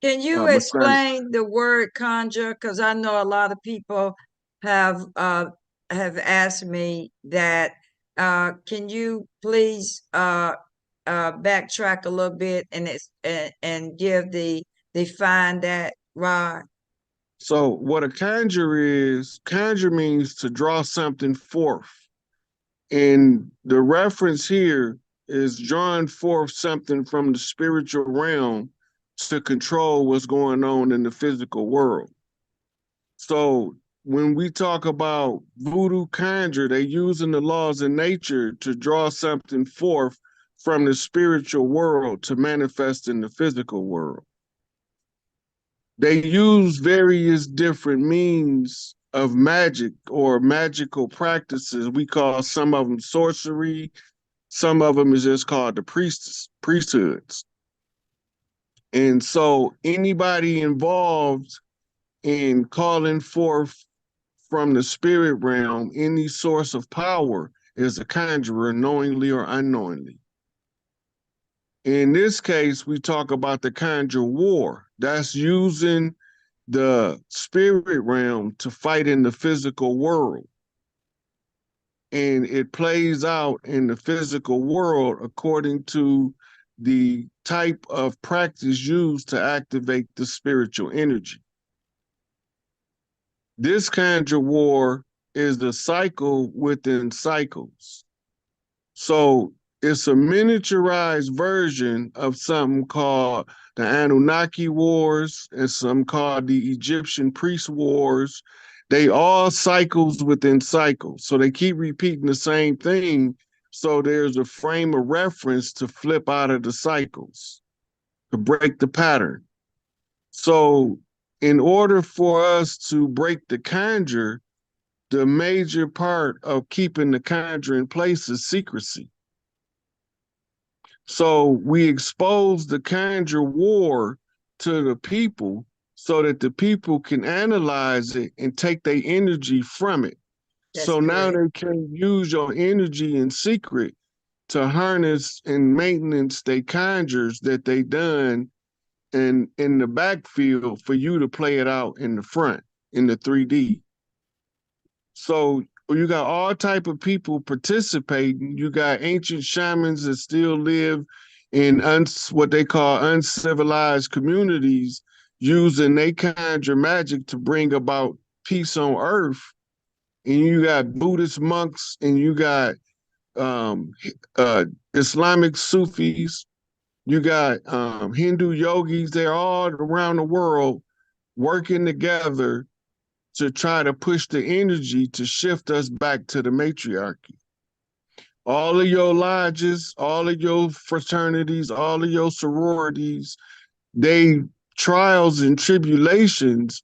Speaker 1: Can you explain the word conjure? Because I know a lot of people have asked me that. Can you please backtrack a little bit and give define that, Rod?
Speaker 3: So what a conjure means to draw something forth. And the reference here is drawing forth something from the spiritual realm to control what's going on in the physical world. So when we talk about voodoo conjure, they're using the laws of nature to draw something forth from the spiritual world to manifest in the physical world. They use various different means of magic or magical practices. We call some of them sorcery. Some of them is just called the priesthoods. And so anybody involved in calling forth from the spirit realm any source of power is a conjurer, knowingly or unknowingly. In this case, we talk about the conjure war. That's using the spirit realm to fight in the physical world. And it plays out in the physical world according to the type of practice used to activate the spiritual energy. This conjure war is the cycle within cycles. So it's a miniaturized version of something called the Anunnaki Wars and some called the Egyptian Priest Wars. They all cycles within cycles. So they keep repeating the same thing. So there's a frame of reference to flip out of the cycles, to break the pattern. So in order for us to break the conjure, the major part of keeping the conjure in place is secrecy. So we expose the conjure war to the people so that the people can analyze it and take their energy from it.
Speaker 1: That's
Speaker 3: So now
Speaker 1: correct.
Speaker 3: they can use your energy in secret to harness and maintenance they conjures that they done in the backfield for you to play it out in the front in the 3D. So you got all type of people participating. You got ancient shamans that still live in what they call uncivilized communities, using they conjure magic to bring about peace on earth. And you got Buddhist monks, and you got um, uh, Islamic Sufis. You got Hindu yogis. They're all around the world working together to try to push the energy to shift us back to the matriarchy. All of your lodges, all of your fraternities, all of your sororities, they trials and tribulations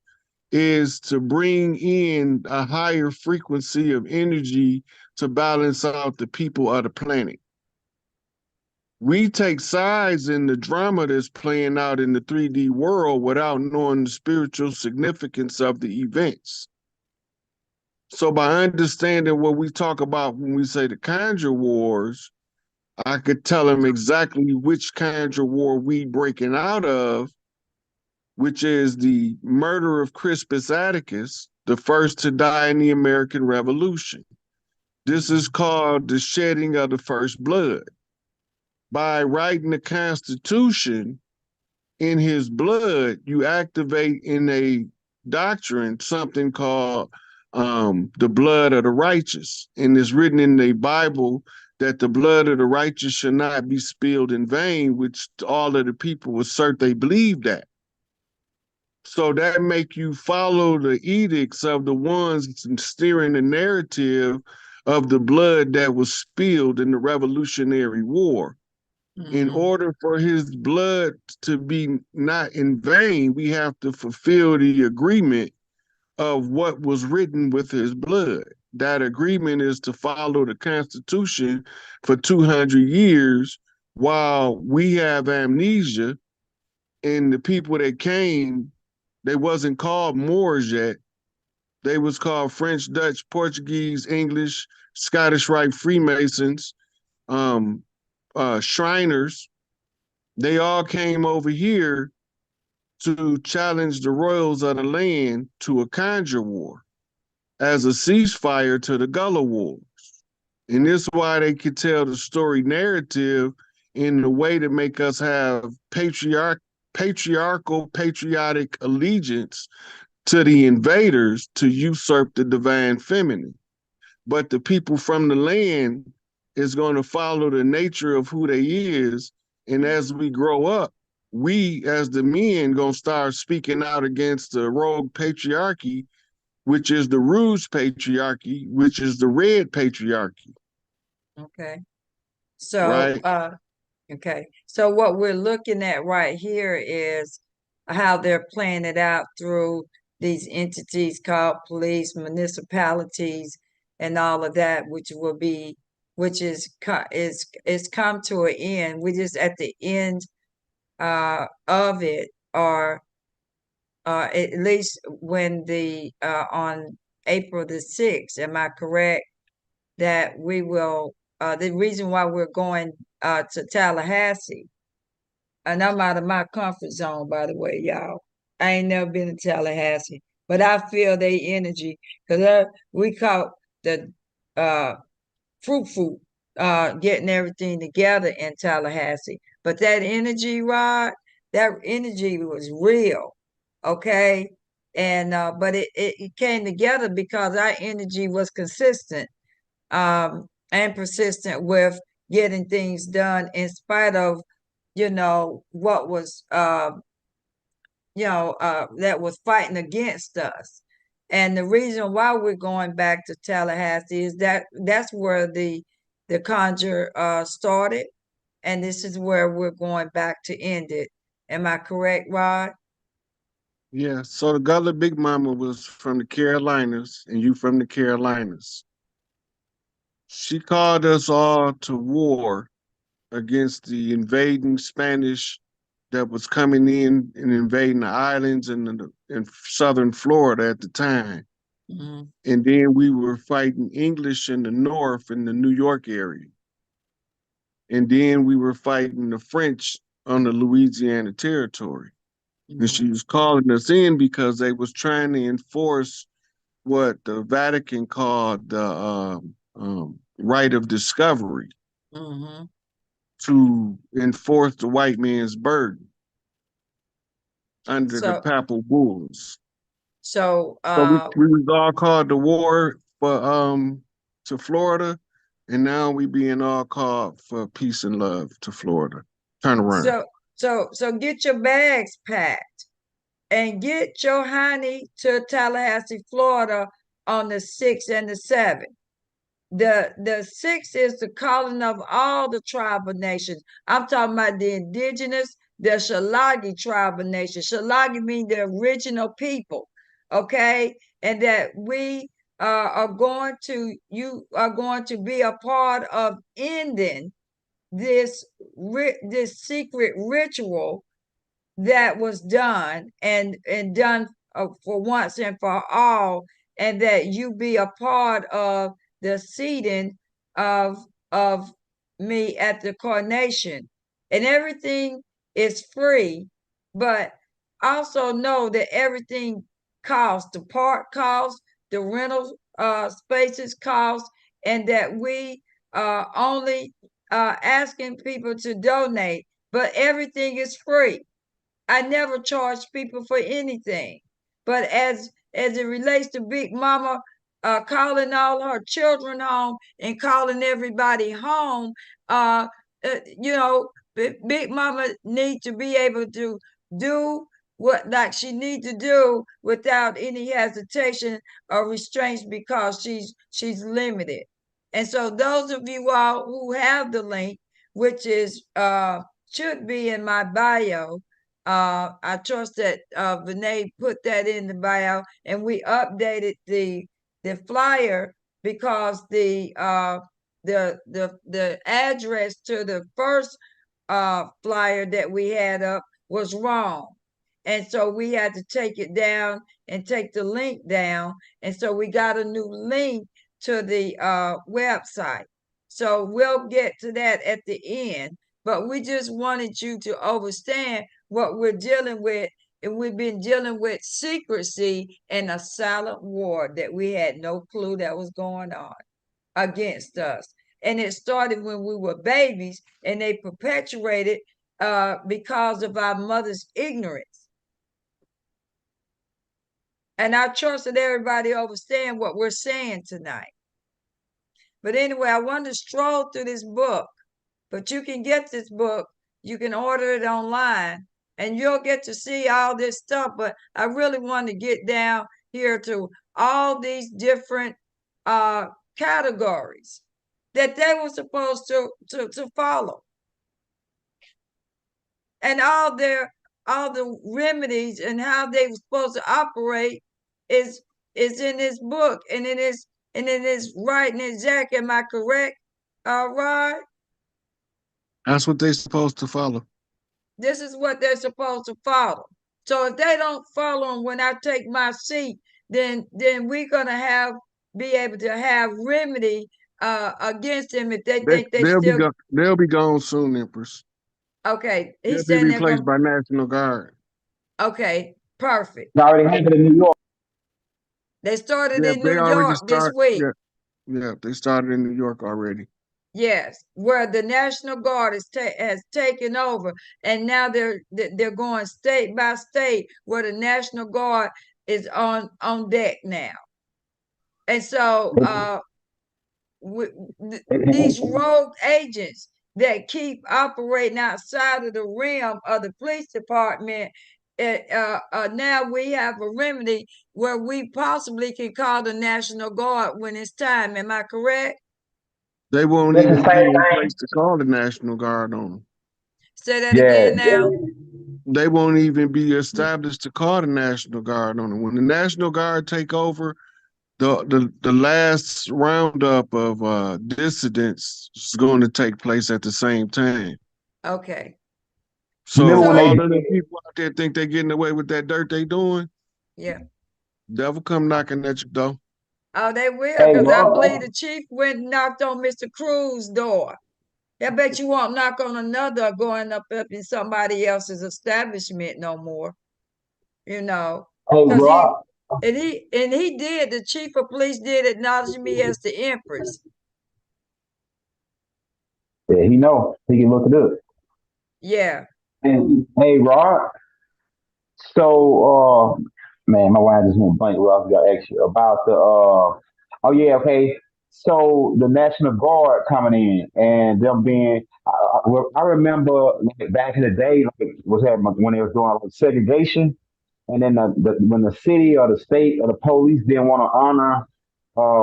Speaker 3: is to bring in a higher frequency of energy to balance out the people of the planet. We take sides in the drama that's playing out in the 3D world without knowing the spiritual significance of the events. So by understanding what we talk about when we say the conjure wars, I could tell them exactly which conjure war we breaking out of, which is the murder of Crispus Attucks, the first to die in the American Revolution. This is called the shedding of the first blood. By writing the Constitution in his blood, you activate in a doctrine something called the blood of the righteous. And it's written in the Bible that the blood of the righteous should not be spilled in vain, which all of the people assert they believe that. So that make you follow the edicts of the ones steering the narrative of the blood that was spilled in the Revolutionary War. In order for his blood to be not in vain, we have to fulfill the agreement of what was written with his blood. That agreement is to follow the Constitution for 200 years while we have amnesia, and the people that came, they wasn't called Moors yet. They was called French, Dutch, Portuguese, English, Scottish Rite Freemasons, um, Shriners. They all came over here to challenge the royals of the land to a conjure war as a ceasefire to the Gullah Wars. And this is why they could tell the story narrative in the way to make us have patriarchal, patriotic allegiance to the invaders to usurp the divine feminine. But the people from the land is going to follow the nature of who they is. And as we grow up, we as the men going to start speaking out against the rogue patriarchy, which is the rouge patriarchy, which is the red patriarchy.
Speaker 1: Okay. So,
Speaker 3: Right.
Speaker 1: okay. So what we're looking at right here is how they're playing it out through these entities called police, municipalities, and all of that, which is come to an end. We're just at the end of it, or at least when the on April the 6th, am I correct? That we will, the reason why we're going to Tallahassee, and I'm out of my comfort zone, by the way, y'all. I ain't never been to Tallahassee, but I feel their energy because we caught the uh, fruit, getting everything together in Tallahassee. But that energy, Rod, that energy was real, okay? And but it came together because our energy was consistent and persistent with getting things done in spite of, what was, that was fighting against us. And the reason why we're going back to Tallahassee is that that's where the conjure started, and this is where we're going back to end it. Am I correct, Rod?
Speaker 3: Yeah. So the Gullah Big Mama was from the Carolinas, and you from the Carolinas. She called us all to war against the invading Spanish that was coming in and invading the islands in southern Florida at the time.
Speaker 1: Mhm.
Speaker 3: And then we were fighting English in the north in the New York area. And then we were fighting the French on the Louisiana territory. And she
Speaker 1: Mhm.
Speaker 3: was calling us in because they was trying to enforce what the Vatican called the right of discovery
Speaker 1: Mhm.
Speaker 3: to enforce the white man's burden under the
Speaker 1: So,
Speaker 3: papal bulls.
Speaker 1: so,
Speaker 3: So we was all called to war for to Florida, and now we being all called for peace and love to Florida. Turn around.
Speaker 1: so get your bags packed and get your honey to Tallahassee, Florida on the 6th and the 7th. The 6th is the calling of all the tribal nations. I'm talking about the indigenous, the Shalagi tribal nation. Shalagi means the original people, okay? And that we you are going to be a part of ending this secret ritual that was done and done for once and for all, and that you be a part of the seating of of me at the coronation. And everything is free, but also know that everything costs. The park costs, the rental spaces cost, and that we only asking people to donate, but everything is free. I never charge people for anything. But as it relates to Big Mama calling all her children home and calling everybody home, uh, you know, Big Mama need to be able to do what like she need to do without any hesitation or restraints because she's limited. And so those of you all who have the link, which is should be in my bio, I trust that Vinay put that in the bio, and we updated the flyer because the address to the first flyer that we had up was wrong, and so we had to take it down and take the link down, and so we got a new link to the website. So we'll get to that at the end, but we just wanted you to understand what we're dealing with. And we've been dealing with secrecy and a silent war that we had no clue that was going on against us. And it started when we were babies, and they perpetuated because of our mother's ignorance. And I trust that everybody understand what we're saying tonight. But anyway, I wanted to stroll through this book. But you can get this book, you can order it online, and you'll get to see all this stuff. But I really want to get down here to all these different uh categories that they were supposed to follow, and all their all the remedies and how they were supposed to operate is in this book and it is writing exact. Am I correct, Rod?
Speaker 3: That's what they're supposed to follow.
Speaker 1: This is what they're supposed to follow. So if they don't follow them when I take my seat, then we're gonna be able to have remedy against them if they think they still.
Speaker 3: They'll be gone soon, Empress.
Speaker 1: Okay.
Speaker 3: They'll
Speaker 1: He's
Speaker 3: be
Speaker 1: saying they're
Speaker 3: replaced
Speaker 1: gonna.
Speaker 3: by National Guard.
Speaker 1: Okay, perfect.
Speaker 7: It already happened in New York.
Speaker 1: They started
Speaker 3: Yeah,
Speaker 1: in
Speaker 3: they
Speaker 1: New
Speaker 3: already
Speaker 1: York this
Speaker 3: start.
Speaker 1: week.
Speaker 3: Yeah, yeah, they started in New York already.
Speaker 1: Yes, where the National Guard has taken over, and now they're going state by state where the National Guard is on deck now. And so these rogue agents that keep operating outside of the realm of the police department, now we have a remedy where we possibly can call the National Guard when it's time. Am I correct?
Speaker 3: They won't
Speaker 7: That's the
Speaker 3: even be
Speaker 7: same
Speaker 3: in
Speaker 7: thing.
Speaker 3: place to call the National Guard on them.
Speaker 1: Say that
Speaker 7: Yeah.
Speaker 1: again now.
Speaker 3: They won't even be established to call the National Guard on them. When the National Guard take over, the last roundup of dissidents is going to take place at the same time.
Speaker 1: Okay.
Speaker 7: Remember
Speaker 3: So
Speaker 1: So
Speaker 7: when
Speaker 3: all
Speaker 7: they
Speaker 3: of the people out there think they're getting away with that dirt they doing,
Speaker 1: yeah.
Speaker 3: devil come knocking at your door.
Speaker 1: Oh, they will,
Speaker 7: hey
Speaker 1: because I believe
Speaker 7: Rob,
Speaker 1: the chief went and knocked on Mr. Cruz's door. I bet you won't knock on another going up in somebody else's establishment no more. You know,
Speaker 7: hey
Speaker 1: because
Speaker 7: Rob,
Speaker 1: he did. The chief of police did acknowledge me as the empress.
Speaker 7: yeah, he know. He can look it up.
Speaker 1: Yeah.
Speaker 7: And hey Rob, so man, my wife just went blank. What else got extra about the oh yeah, okay. So the National Guard coming in and them being, well, I remember like, back in the day, like, was that when they was doing like segregation, and then when the city or the state or the police didn't want to honor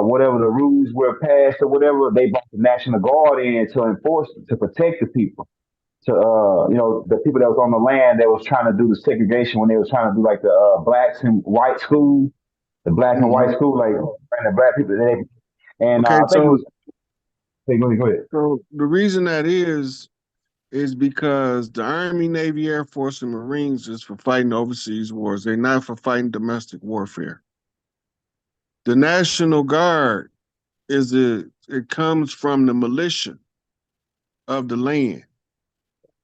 Speaker 7: whatever the rules were passed or whatever, they brought the National Guard in to enforce to protect the people. To the people that was on the land that was trying to do the segregation when they was trying to do like the blacks and white school, the black and white
Speaker 3: Mhm.
Speaker 7: school, like bring the black people. And
Speaker 3: Okay,
Speaker 7: I think it was. Hey, go ahead.
Speaker 3: so the reason that is because the Army, Navy, Air Force, and Marines is for fighting overseas wars. They're not for fighting domestic warfare. The National Guard it comes from the militia of the land.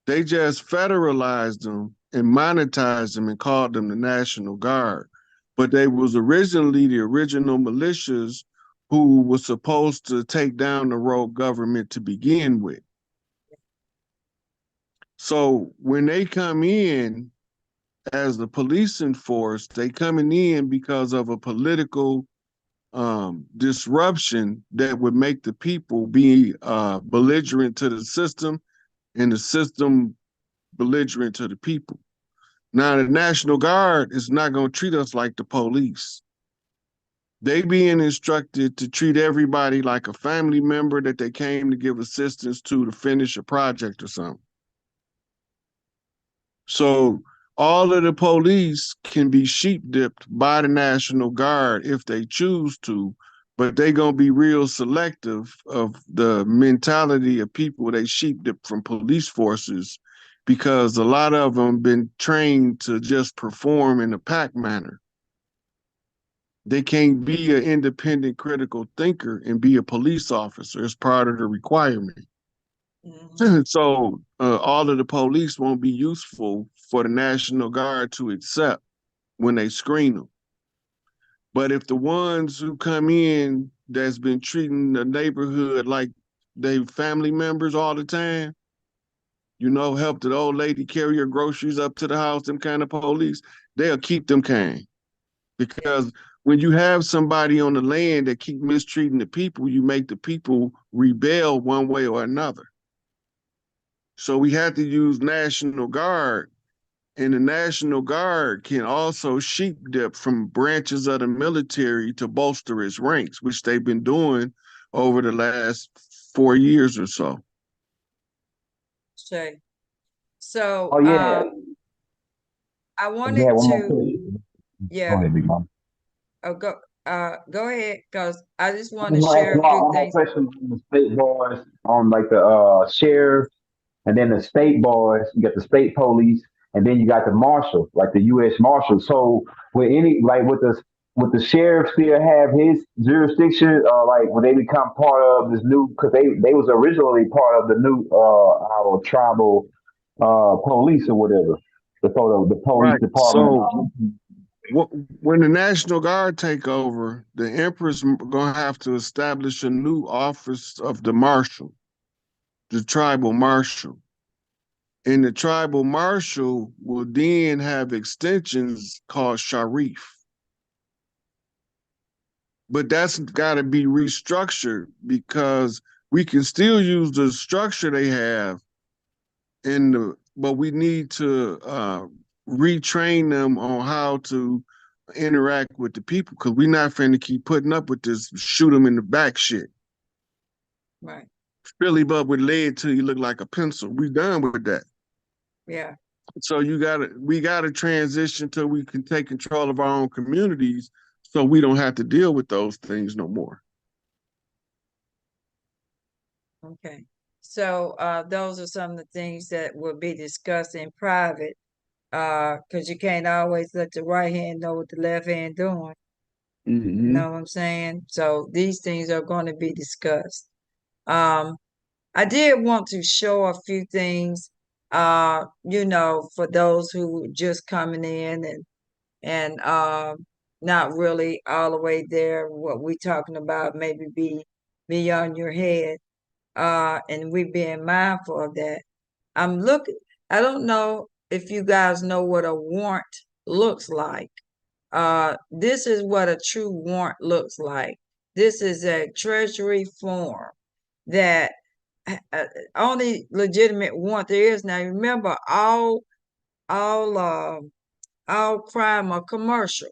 Speaker 3: They just federalized them and monetized them and called them the National Guard. But they was originally the original militias who was supposed to take down the rogue government to begin with. So when they come in as the policing force, they coming in because of a political disruption that would make the people be belligerent to the system and the system belligerent to the people. Now, the National Guard is not going to treat us like the police. They being instructed to treat everybody like a family member that they came to give assistance to finish a project or something. So all of the police can be sheep dipped by the National Guard if they choose to, but they gonna be real selective of the mentality of people they sheep dip from police forces because a lot of them been trained to just perform in a pack manner. They can't be an independent critical thinker and be a police officer. It's part of the requirement.
Speaker 1: Mhm.
Speaker 3: So all of the police won't be useful for the National Guard to accept when they screen them. But if the ones who come in that's been treating the neighborhood like they family members all the time, help the old lady carry her groceries up to the house, them kind of police, they'll keep them kind.
Speaker 1: Yeah.
Speaker 3: Because when you have somebody on the land that keep mistreating the people, you make the people rebel one way or another. So we had to use National Guard, and the National Guard can also sheep dip from branches of the military to bolster its ranks, which they've been doing over the last 4 years or so.
Speaker 1: Shay. So
Speaker 7: Oh yeah,
Speaker 1: I
Speaker 7: If you
Speaker 1: wanted
Speaker 7: had one more
Speaker 1: to,
Speaker 7: question, go
Speaker 1: yeah,
Speaker 7: ahead, Big Mom.
Speaker 1: go ahead, because I just
Speaker 7: I
Speaker 1: want to
Speaker 7: just want to
Speaker 1: share
Speaker 7: ask
Speaker 1: a few
Speaker 7: one more
Speaker 1: things.
Speaker 7: question on the state boys, on like the sheriff, and then the state boys. You got the state police, and then you got the marshal, like the U.S. Marshal. So, with any like with the sheriff still have his jurisdiction, like when they become part of this new, because they was originally part of the new our tribal police or whatever, the police
Speaker 3: Right.
Speaker 7: department.
Speaker 3: So when the National Guard take over, the Empress gonna have to establish a new office of the marshal, the tribal marshal. And the tribal marshal will then have extensions called Sharif. But that's got to be restructured because we can still use the structure they have but we need to retrain them on how to interact with the people because we're not finna keep putting up with this shoot them in the back shit.
Speaker 1: Right.
Speaker 3: Billy Bub with lead till you look like a pencil. We done with that.
Speaker 1: Yeah.
Speaker 3: So we gotta transition till we can take control of our own communities so we don't have to deal with those things no more.
Speaker 1: Okay. So those are some of the things that will be discussed in private, because you can't always let the right hand know what the left hand doing. You
Speaker 3: Mm-hmm.
Speaker 1: know what I'm saying? So these things are going to be discussed. Um, I did want to show a few things, for those who just coming in and not really all the way there. What we talking about maybe be beyond your head, and we being mindful of that. I'm looking. I don't know if you guys know what a warrant looks like. This is what a true warrant looks like. This is a treasury form that only legitimate warrant there is. Now remember, all uh, all crime are commercial.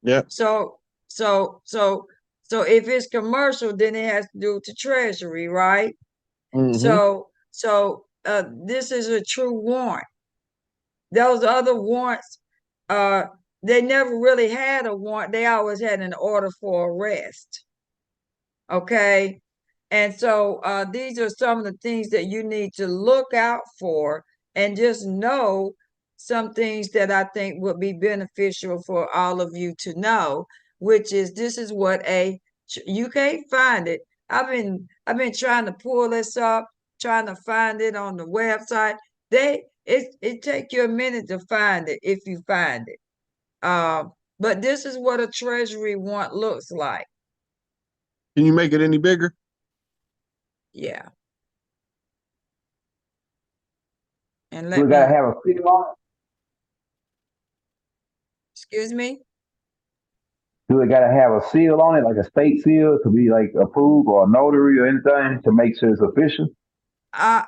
Speaker 3: Yeah.
Speaker 1: So so so so if it's commercial, then it has to do with the treasury, right?
Speaker 3: Mm-hmm.
Speaker 1: So this is a true warrant. Those other warrants, uh, they never really had a warrant. They always had an order for arrest. Okay. And so these are some of the things that you need to look out for and just know some things that I think would be beneficial for all of you to know, which is this is what you can't find it. I've been trying to pull this up, trying to find it on the website. It take you a minute to find it if you find it. But this is what a treasury warrant looks like.
Speaker 3: Can you make it any bigger?
Speaker 1: Yeah. And
Speaker 7: Do
Speaker 1: let
Speaker 7: we gotta
Speaker 1: me,
Speaker 7: have a seal on it?
Speaker 1: excuse me.
Speaker 7: Do it gotta have a seal on it, like a state seal, to be like approved, or a notary or anything to make sure it's official?
Speaker 1: I'm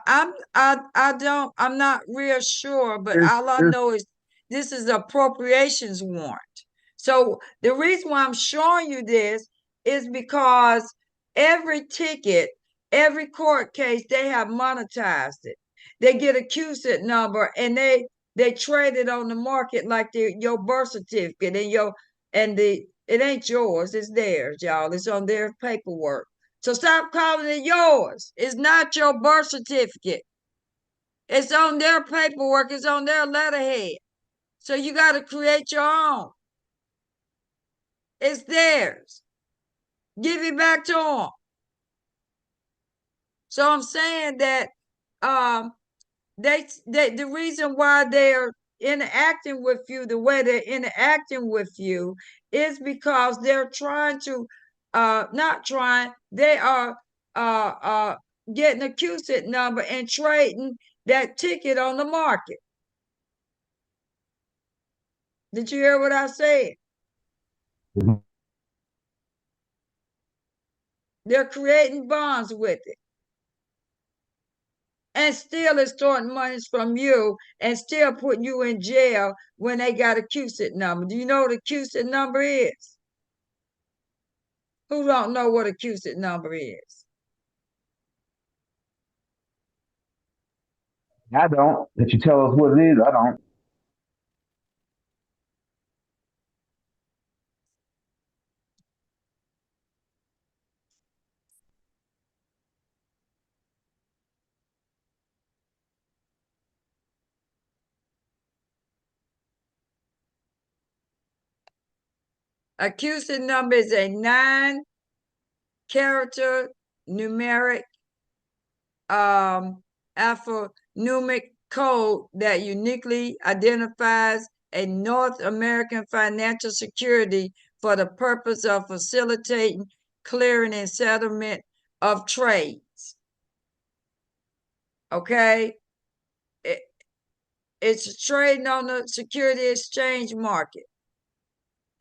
Speaker 1: not real sure, but
Speaker 3: It's,
Speaker 1: all I
Speaker 3: it's,
Speaker 1: know is this is appropriations warrant. So the reason why I'm showing you this is because every ticket, every court case, they have monetized it. They get a CUSID number and they trade it on the market like your birth certificate it ain't yours, it's theirs, y'all. It's on their paperwork. So stop calling it yours. It's not your birth certificate. It's on their paperwork. It's on their letterhead. So you got to create your own. It's theirs. Give it back to them. So I'm saying that um, the reason why they're interacting with you the way they're interacting with you is because they're trying to not trying, they are getting a CUSID number and trading that ticket on the market. Did you hear what I said?
Speaker 7: Mhm.
Speaker 1: They're creating bonds with it and still extorting monies from you and still putting you in jail when they got a CUSID number. Do you know what a CUSID number is? Who don't know what a CUSID number is?
Speaker 7: I don't. If you tell us what it is, I don't.
Speaker 1: Accusing number is a 9-character numeric alphanumeric code that uniquely identifies a North American financial security for the purpose of facilitating clearing and settlement of trades. Okay? It's trading on the security exchange market.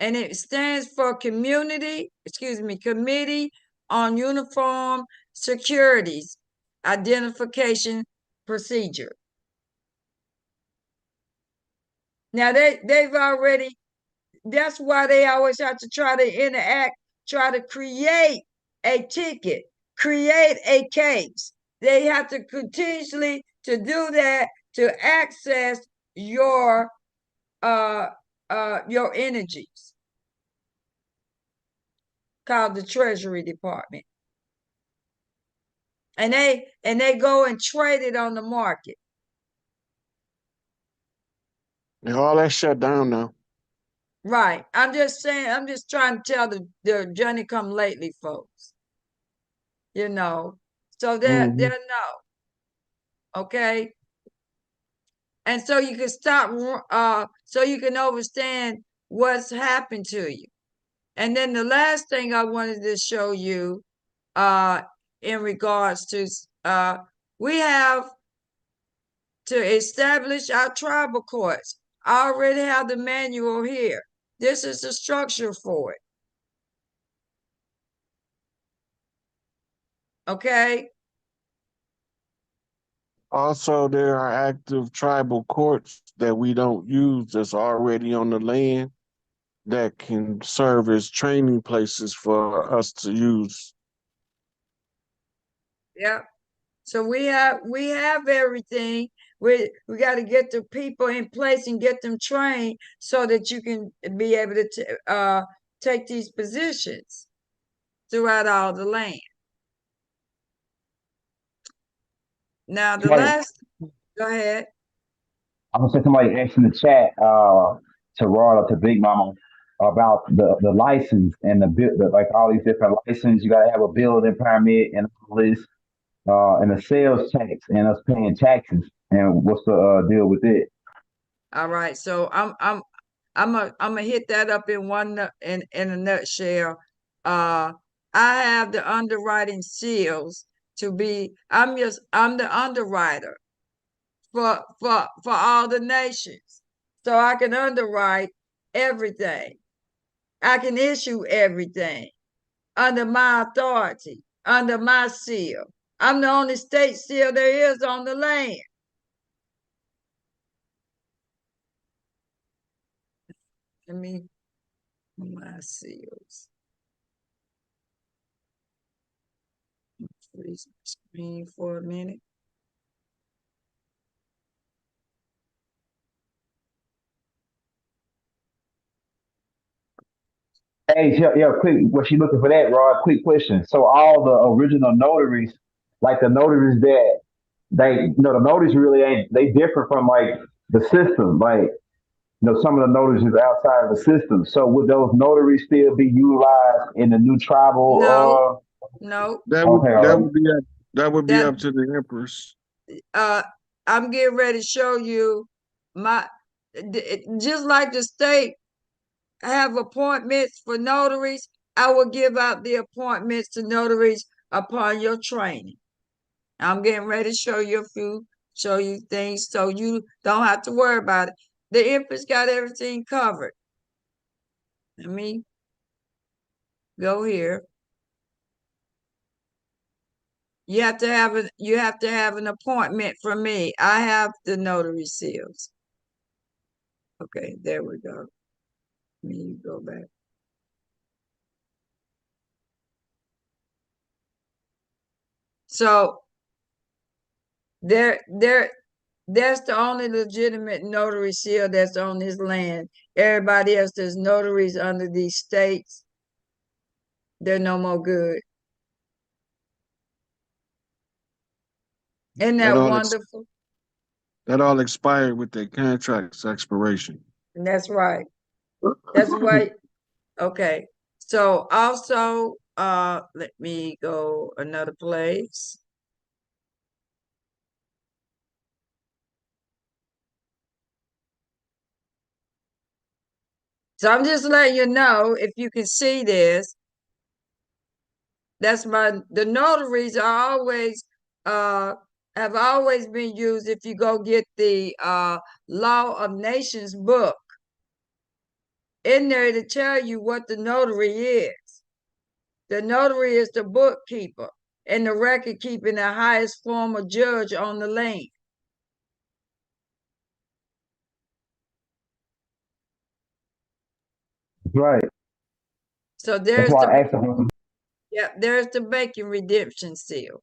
Speaker 1: And it stands for Committee on Uniform Securities Identification Procedure. Now they've already, that's why they always have to try to interact, try to create a ticket, create a case. They have to continuously to do that to access your energies, called the Treasury Department. And they go and trade it on the market.
Speaker 3: And all that shut down now.
Speaker 1: Right. I'm just saying, I'm just trying to tell the Johnny come lately folks. You know. So they're no. Okay. And so you can stop so you can understand what's happened to you. And then the last thing I wanted to show you in regards to we have to establish our tribal courts. I already have the manual here. This is the structure for it. Okay.
Speaker 3: Also, there are active tribal courts that we don't use that's already on the land that can serve as training places for us to use.
Speaker 1: Yeah. So we have everything. We got to get the people in place and get them trained so that you can be able to take these positions throughout all the land. Now the last, go ahead.
Speaker 7: I'm gonna say somebody asked in the chat to Rod or to Big Mama about the license and the like all these different licenses. You gotta have a building permit and all this and the sales tax and us paying taxes. And what's the deal with it?
Speaker 1: All right. So I'm gonna hit that up in in a nutshell. I have the underwriting seals to be. I'm the underwriter for all the nations, so I can underwrite everything. I can issue everything under my authority, under my seal. I'm the only state seal there is on the land. Let me my seals. Freeze my screen for a minute.
Speaker 7: Hey, yeah, quick. Was she looking for that, Rod? Quick question. So all the original notaries, like the notaries that the notaries really ain't. They differ from like the system. Like some of the notaries is outside of the system. So would those notaries still be utilized in the new
Speaker 1: No,
Speaker 7: tribal?
Speaker 1: no,
Speaker 7: Okay, all right.
Speaker 3: That would be
Speaker 1: that
Speaker 3: up to the empress.
Speaker 1: I'm getting ready to show you my just like the state have appointments for notaries, I will give out the appointments to notaries upon your training. I'm getting ready to show you things so you don't have to worry about it. The empress got everything covered. Let me go here. You have to have an appointment from me. I have the notary seals. Okay, there we go. Let me go back. So that's the only legitimate notary seal that's on this land. Everybody else, there's notaries under these states. They're no more good. Isn't
Speaker 3: That
Speaker 1: that
Speaker 3: all
Speaker 1: wonderful?
Speaker 3: that all expired with their contract's expiration.
Speaker 1: And that's right. That's why Okay. So also, let me go another place. So I'm just letting you know, if you can see this, the notaries are always, have always been used. If you go get the Law of Nations book, in there to tell you what the notary is. The notary is the bookkeeper and the record keeping, the highest form of judge on the land.
Speaker 7: Right.
Speaker 1: So
Speaker 7: That's
Speaker 1: there's
Speaker 7: why I
Speaker 1: the,
Speaker 7: asked about.
Speaker 1: yeah, there's the banking redemption seal.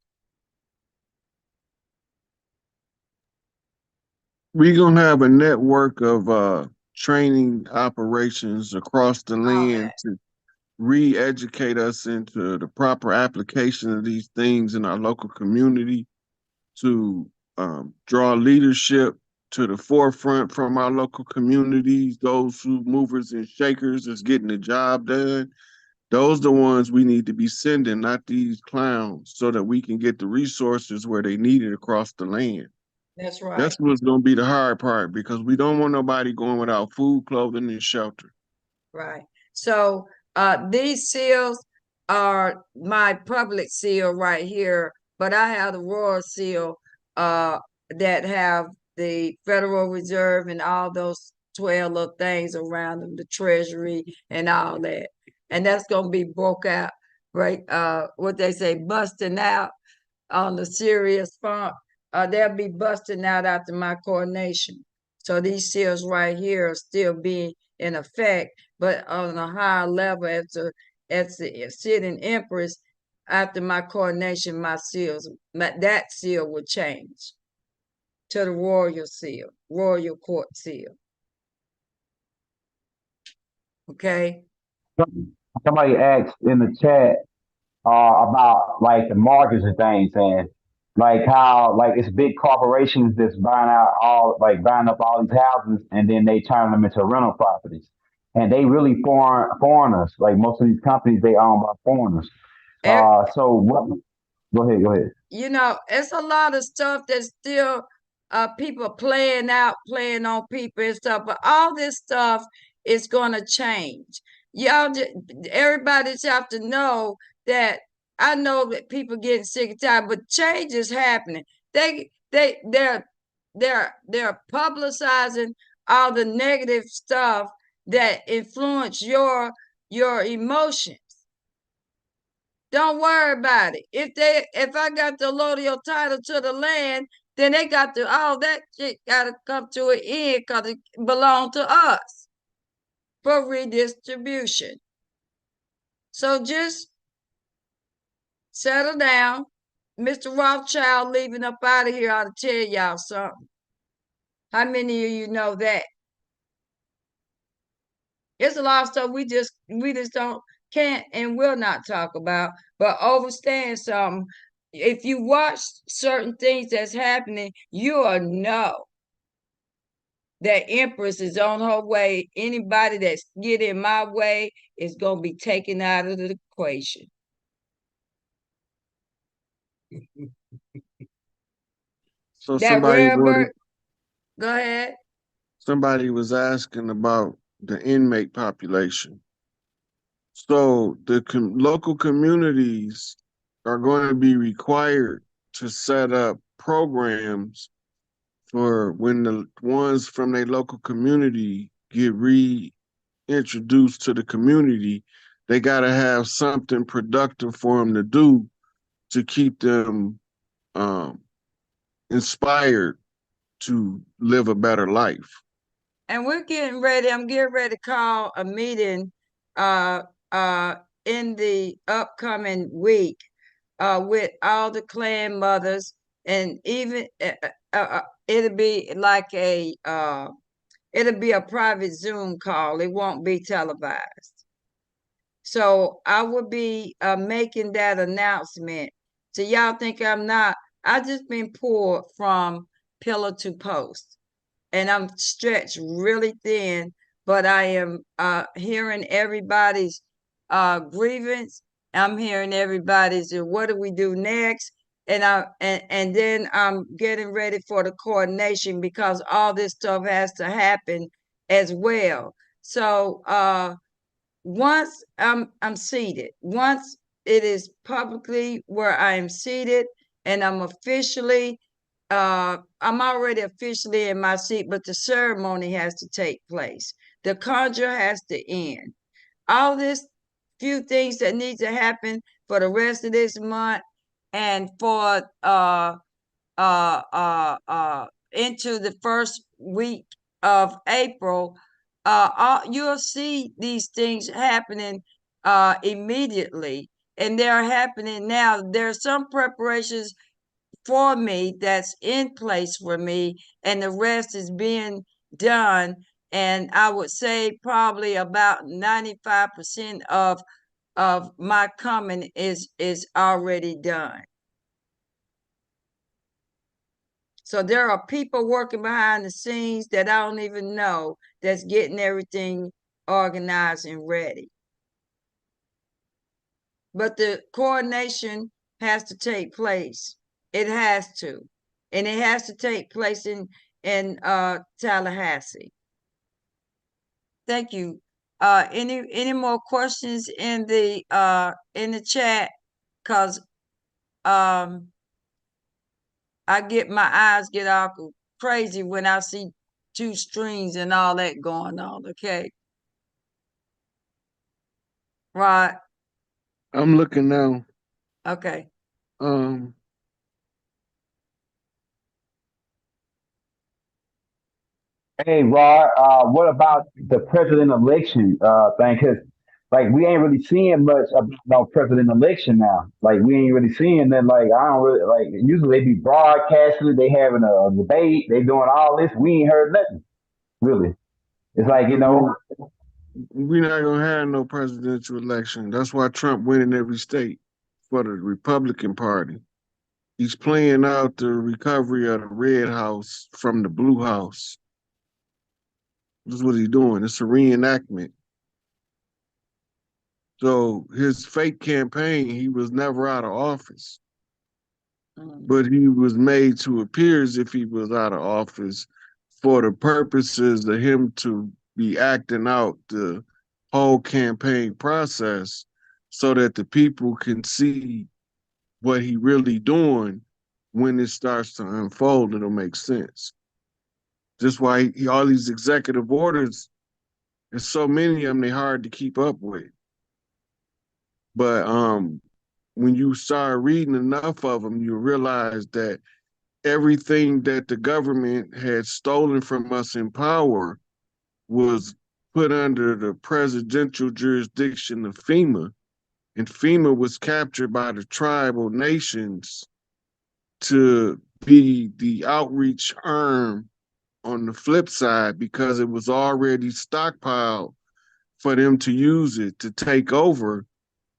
Speaker 3: We're gonna have a network of training operations across the
Speaker 1: All
Speaker 3: land
Speaker 1: that.
Speaker 3: to re-educate us into the proper application of these things in our local community, to draw leadership to the forefront from our local communities, those who movers and shakers that's getting the job done. Those are the ones we need to be sending, not these clowns, so that we can get the resources where they need it across the land.
Speaker 1: That's right.
Speaker 3: That's what's going to be the hard part, because we don't want nobody going without food, clothing, and shelter.
Speaker 1: Right. So these seals are my public seal right here, but I have the royal seal that have the Federal Reserve and all those 12 little things around them, the Treasury and all that. And that's gonna be broke out, right? What they say, busting out on the serious font. They'll be busting out after my coronation. So these seals right here are still being in effect, but on a higher level as the sitting empress. After my coronation, that seal will change to the royal seal, royal court seal. Okay.
Speaker 7: Somebody asked in the chat about like the mortgage and things, and like how like it's big corporations that's buying up all these houses, and then they turn them into rental properties, and they really foreigners. Like most of these companies, they own by foreigners. So what? Go ahead. Go ahead.
Speaker 1: You know, it's a lot of stuff that's still people playing on people and stuff, but all this stuff is gonna change. Everybody just have to know that. I know that people getting sick and tired, but change is happening. They're publicizing all the negative stuff that influence your emotions. Don't worry about it. If I got the allodial title to the land, then they got to all that shit gotta come to an end because it belong to us for redistribution. So just settle down. Mr. Rothschild leaving up out of here ought to tell y'all something. How many of you know that? There's a lot of stuff we just can't and will not talk about, but understand something. If you watch certain things that's happening, you'll know that Empress is on her way. Anybody that's get in my way is gonna be taken out of the equation.
Speaker 3: So
Speaker 1: That rare bird, go ahead.
Speaker 3: somebody was asking about the inmate population. So the local communities are going to be required to set up programs for when the ones from their local community get reintroduced to the community. They got to have something productive for them to do to keep them um, inspired to live a better life.
Speaker 1: And I'm getting ready to call a meeting uh uh in the upcoming week with all the clan mothers, and even it'll be like it'll be a private Zoom call. It won't be televised. So I will be making that announcement. So y'all think I'm not, I just been pulled from pillar to post, and I'm stretched really thin but I am hearing everybody's grievance. I'm hearing everybody's what do we do next? And then I'm getting ready for the coordination because all this stuff has to happen as well. So once I'm seated, once it is publicly where I am seated and I'm officially I'm already officially in my seat, but the ceremony has to take place. The conjure has to end. All this few things that need to happen for the rest of this month and for into the first week of April, you'll see these things happening immediately, and they're happening now. There are some preparations for me that's in place for me, and the rest is being done. And I would say probably about 95% of my coming is already done. So there are people working behind the scenes that I don't even know that's getting everything organized and ready. But the coordination has to take place. It has to. And it has to take place in Tallahassee. Thank you. Any more questions in the chat? Cause my eyes get all crazy when I see two strings and all that going on. Okay. Right.
Speaker 3: I'm looking now.
Speaker 1: Okay.
Speaker 3: Um,
Speaker 7: Hey, Rod, what about the president election thing? Because, like, we ain't really seeing much about president election now. Like, we ain't really seeing that. Like, I don't really, like, usually they be broadcasting it, they having a debate, they doing all this. We ain't heard nothing, really. It's like, you
Speaker 3: we-
Speaker 7: know,
Speaker 3: we're not gonna have no presidential election. That's why Trump win in every state for the Republican Party. He's playing out the recovery of the Red House from the Blue House. This is what he's doing. It's a reenactment. So his fake campaign, he was never out of office, but he was made to appear as if he was out of office for the purposes of him to be acting out the whole campaign process so that the people can see what he really doing when it starts to unfold. It'll make sense. Just why all these executive orders, there's so many of them, they're hard to keep up with. But when you start reading enough of them, you realize that everything that the government had stolen from us in power was put under the presidential jurisdiction of FEMA. And FEMA was captured by the tribal nations to be the outreach arm on the flip side because it was already stockpiled for them to use it to take over.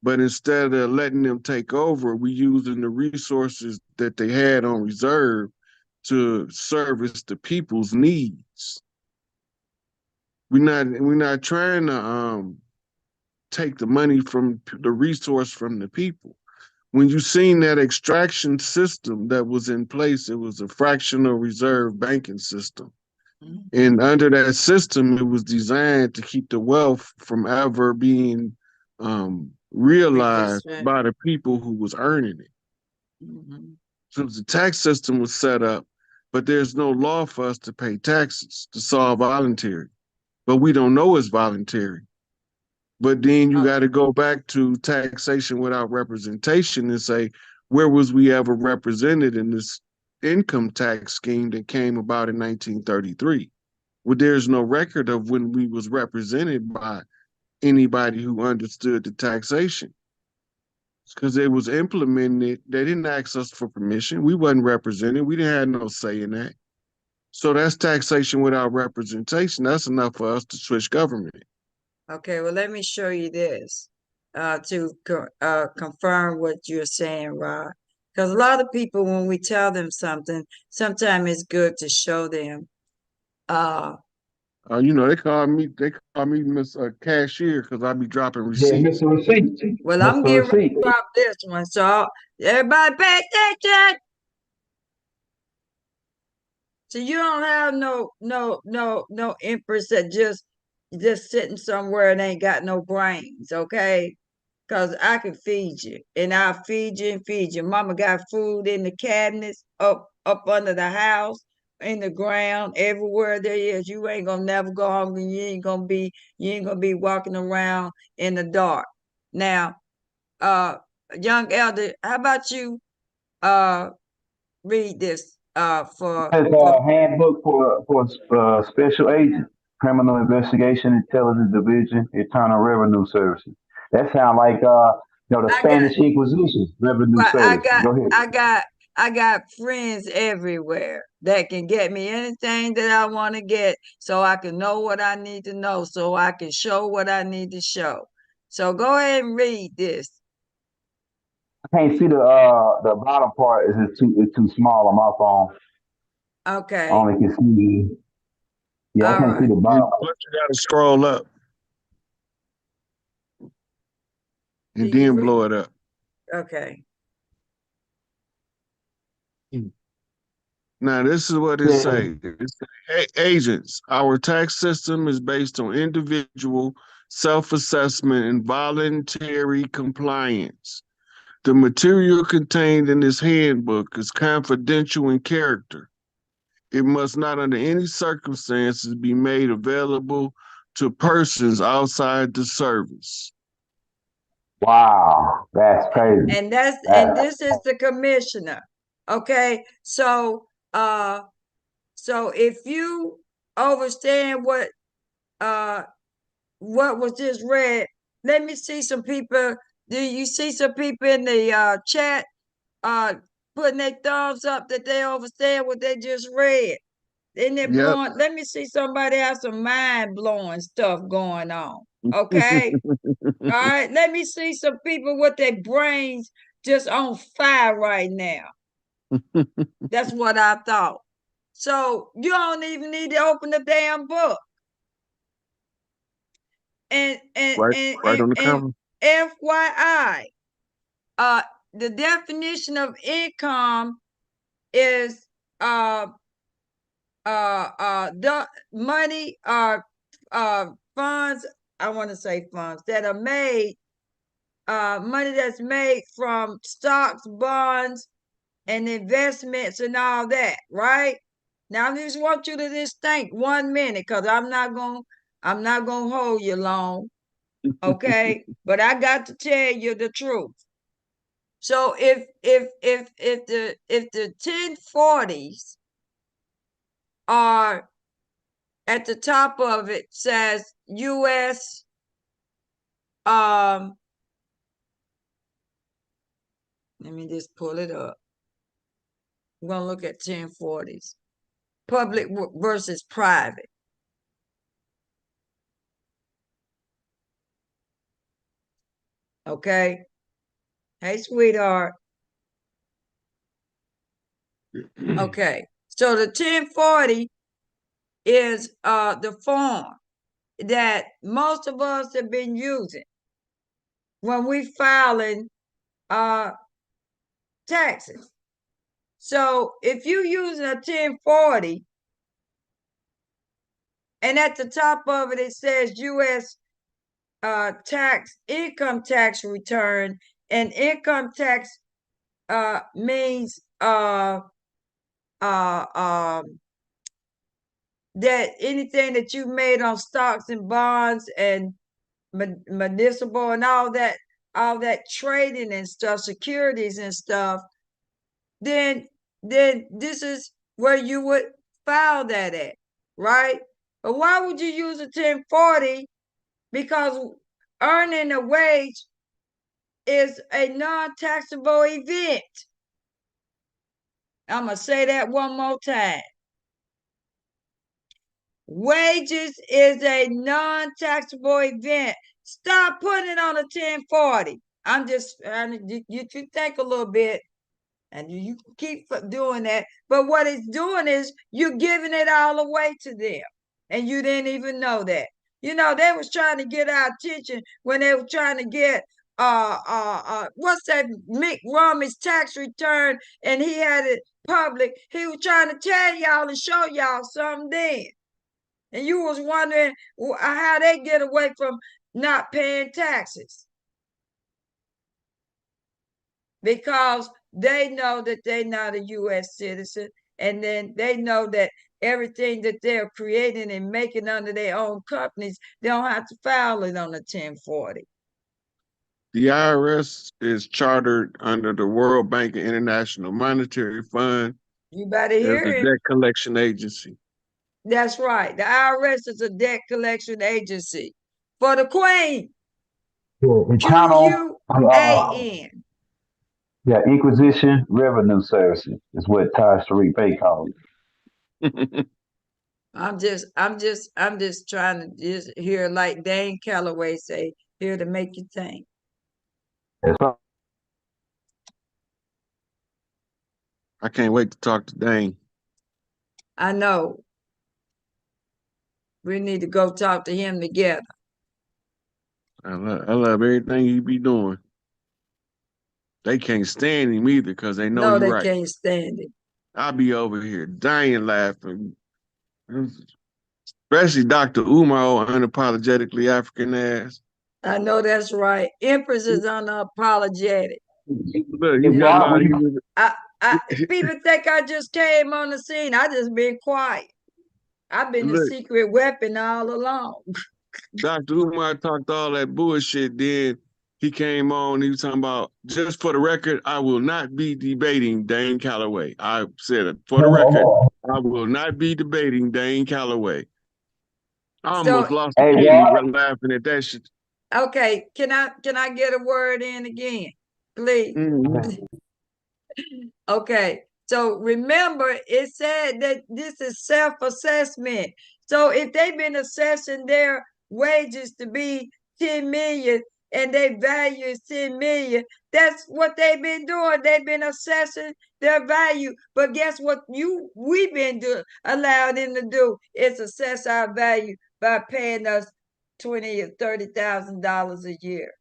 Speaker 3: But instead of letting them take over, we using the resources that they had on reserve to service the people's needs. We're not trying to take the money from the resource from the people. When you seen that extraction system that was in place, it was a fractional reserve banking system. And under that system, it was designed to keep the wealth from ever being realized by the people who was earning it. So the tax system was set up, but there's no law for us to pay taxes. It's all voluntary, but we don't know it's voluntary. But then you got to go back to taxation without representation and say, where was we ever represented in this income tax scheme that came about in 1933? Well, there's no record of when we was represented by anybody who understood the taxation because it was implemented. They didn't ask us for permission. We wasn't represented. We didn't have no say in that. So that's taxation without representation. That's enough for us to switch government.
Speaker 1: Okay, well, let me show you this to confirm what you're saying, Rod. Because a lot of people, when we tell them something, sometimes it's good to show them
Speaker 3: they call me Miss Cashier because I be dropping
Speaker 7: Yeah,
Speaker 3: receipts.
Speaker 7: Mr. Receipt.
Speaker 1: Well, I'm
Speaker 7: Mr.
Speaker 1: getting ready
Speaker 7: Receipt.
Speaker 1: to drop this one, so everybody pay attention. So you don't have no empress that just sitting somewhere and ain't got no brains, okay? Cause I can feed you, and I'll feed you and feed you. Mama got food in the cabinets, up under the house, in the ground, everywhere there is. You ain't gonna never go hungry. You ain't gonna be walking around in the dark. Now, uh, young elder, how about you uh read this
Speaker 7: It's
Speaker 1: for
Speaker 7: a handbook for special agent, criminal investigation, intelligence division, internal revenue services. That sound like the
Speaker 1: I got
Speaker 7: Spanish Inquisition, revenue
Speaker 1: but
Speaker 7: service. Go ahead.
Speaker 1: I got friends everywhere that can get me anything that I want to get, so I can know what I need to know, so I can show what I need to show. So go ahead and read this.
Speaker 7: I can't see the bottom part. Is it's too small on my phone. I
Speaker 1: Okay.
Speaker 7: only can see. Yeah, I
Speaker 1: All
Speaker 7: can't see
Speaker 1: right.
Speaker 7: the bottom.
Speaker 3: But you gotta scroll up
Speaker 1: Do
Speaker 3: and
Speaker 1: you
Speaker 3: then
Speaker 1: read?
Speaker 3: blow it up.
Speaker 1: Okay.
Speaker 3: Now this is what it
Speaker 7: Yeah.
Speaker 3: say. Agents, our tax system is based on individual self-assessment and voluntary compliance. The material contained in this handbook is confidential in character. It must not under any circumstances be made available to persons outside the service.
Speaker 7: Wow, that's crazy.
Speaker 1: And
Speaker 7: That,
Speaker 1: this is the commissioner. Okay. So if you understand what was just read, let me see some people. Do you see some people in the chat uh putting their thumbs up that they understand what they just read? Isn't it
Speaker 3: Yep.
Speaker 1: blowing? Let me see somebody have some mind blowing stuff going on. Okay. All right. Let me see some people with their brains just on fire right now. That's what I thought. So you don't even need to open the damn book. And and
Speaker 3: right,
Speaker 1: and
Speaker 3: right
Speaker 1: and,
Speaker 3: on the
Speaker 1: and
Speaker 3: cover.
Speaker 1: FYI, uh, the definition of income is the money or funds. I want to say funds that are made, money that's made from stocks, bonds, and investments and all that, right? Now I just want you to just think 1 minute, because I'm not gonna hold you long, okay? But I got to tell you the truth. So if the 1040s are at the top of it says US, um let me just pull it up. We're gonna look at 1040s. Public versus private. Okay. Hey, sweetheart. Okay. So the 1040 is the form that most of us have been using when we filing uh taxes. So if you using a 1040 and at the top of it says US income tax return, and income tax means uh um that anything that you made on stocks and bonds and municipal and all that trading and stuff, securities and stuff, then this is where you would file that at, right? But why would you use a 1040? Because earning a wage is a non-taxable event. I'm gonna say that one more time. Wages is a non-taxable event. Stop putting it on a 1040. I'm just you think a little bit, and you keep doing that. But what it's doing is you're giving it all away to them. and you didn't even know that. You know, they was trying to get our attention when they were trying to get what's that Mick Romney's tax return, and he had it public. He was trying to tell y'all and show y'all something then. And you was wondering how they get away from not paying taxes. Because they know that they're not a U.S. citizen, and then they know that everything that they're creating and making under their own companies, they don't have to file it on a 1040.
Speaker 3: The IRS is chartered under the World Bank and International Monetary Fund
Speaker 1: You better
Speaker 3: as
Speaker 1: hear
Speaker 3: a
Speaker 1: it.
Speaker 3: debt collection agency.
Speaker 1: That's right. The IRS is a debt collection agency for the Queen.
Speaker 7: Internal,
Speaker 1: QUAN.
Speaker 7: yeah, Inquisition Revenue Services is what H.R.I.M called it.
Speaker 1: I'm just trying to just hear like Dane Calloway say, here to make you think.
Speaker 7: That's right.
Speaker 3: I can't wait to talk to Dane.
Speaker 1: I know. We need to go talk to him together.
Speaker 3: I love everything he be doing. They can't stand him either because they know
Speaker 1: No,
Speaker 3: he
Speaker 1: they
Speaker 3: right.
Speaker 1: can't stand it.
Speaker 3: I'll be over here dying laughing. Especially Dr. Umar, unapologetically African ass.
Speaker 1: I know that's right. Empress is unapologetic.
Speaker 3: Look,
Speaker 7: Hey,
Speaker 3: he talking
Speaker 7: Mark,
Speaker 3: about
Speaker 7: when
Speaker 3: he
Speaker 7: you
Speaker 3: was
Speaker 1: I people think I just came on the scene. I just been quiet. I've been a
Speaker 3: look,
Speaker 1: secret weapon all along.
Speaker 3: Dr. Umar talked all that bullshit. Then he came on. He was talking about, just for the record, I will not be debating Dane Calloway. I said it for the record. I will not be debating Dane Calloway. I almost
Speaker 1: So
Speaker 3: lost a
Speaker 7: hey,
Speaker 3: kidney
Speaker 7: what?
Speaker 3: while laughing at that shit.
Speaker 1: okay, can I get a word in again, please?
Speaker 3: Mm-hmm.
Speaker 1: Okay, so remember it said that this is self-assessment. So if they've been assessing their wages to be 10 million and their value is 10 million, that's what they've been doing. They've been assessing their value. But guess what we've been allowed them to do is assess our value by paying us $20,000 or $30,000 a year.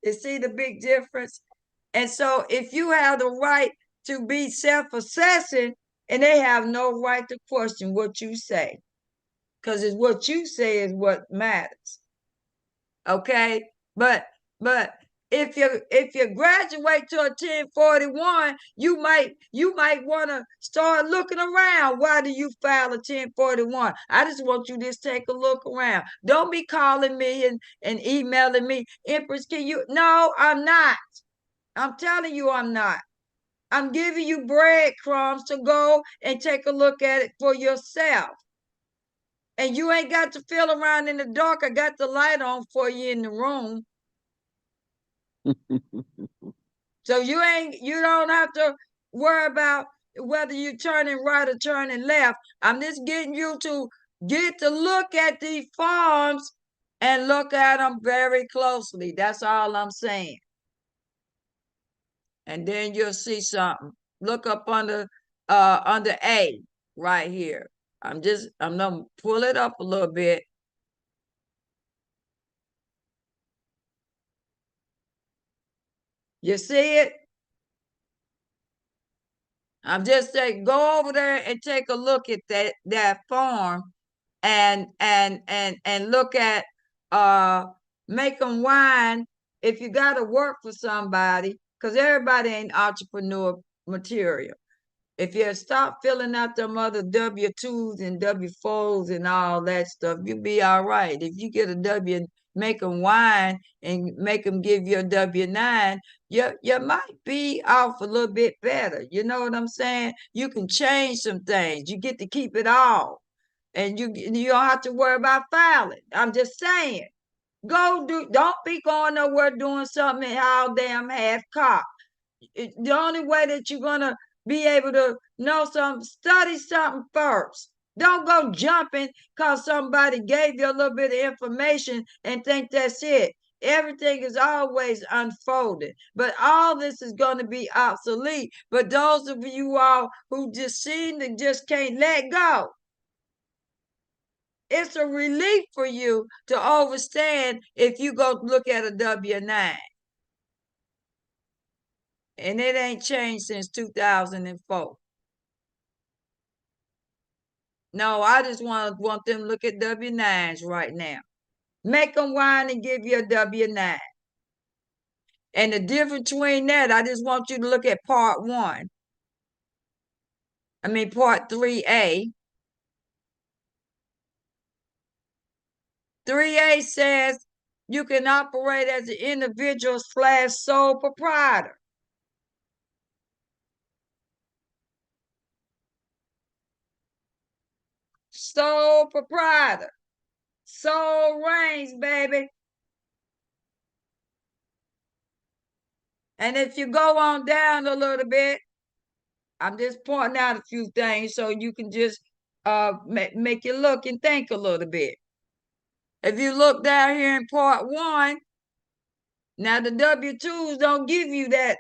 Speaker 1: You see the big difference? And so if you have the right to be self-assessing, and they have no right to question what you say, because it's what you say is what matters. Okay? But if you graduate to a 1041, you might want to start looking around. Why do you file a 1041? I just want you to just take a look around. Don't be calling me and emailing me, Empress, can you? No, I'm not. I'm telling you, I'm not. I'm giving you breadcrumbs to go and take a look at it for yourself. And you ain't got to feel around in the dark. I got the light on for you in the room. So you don't have to worry about whether you're turning right or turning left. I'm just getting you to get to look at these forms and look at them very closely. That's all I'm saying. And then you'll see something. Look up under A right here. I'm gonna pull it up a little bit. You see it? I'm just saying, go over there and take a look at that form and look at make them wine if you got to work for somebody, because everybody ain't entrepreneur material. If you stop filling out them other W-2s and W-4s and all that stuff, you'll be all right. If you get a W, make them whine and make them give you a W-9, you might be off a little bit better. You know what I'm saying? You can change some things. You get to keep it all. And you don't have to worry about filing. I'm just saying. Don't be going nowhere doing something all damn half cocked. The only way that you're gonna be able to know something, study something first. Don't go jumping because somebody gave you a little bit of information and think that's it. Everything is always unfolding, but all this is going to be obsolete. But those of you all who just seem to just can't let go, it's a relief for you to overstand if you go look at a W-9. And it ain't changed since 2004. No, I just want them to look at W-9s right now. Make them whine and give you a W-9. And the difference between that, I just want you to look at part 1. I mean, part 3A. 3A says you can operate as an individual / sole proprietor. Sole proprietor. Sole reigns, baby. And if you go on down a little bit, I'm just pointing out a few things so you can just make you look and think a little bit. If you look down here in part 1, now the W-2s don't give you that.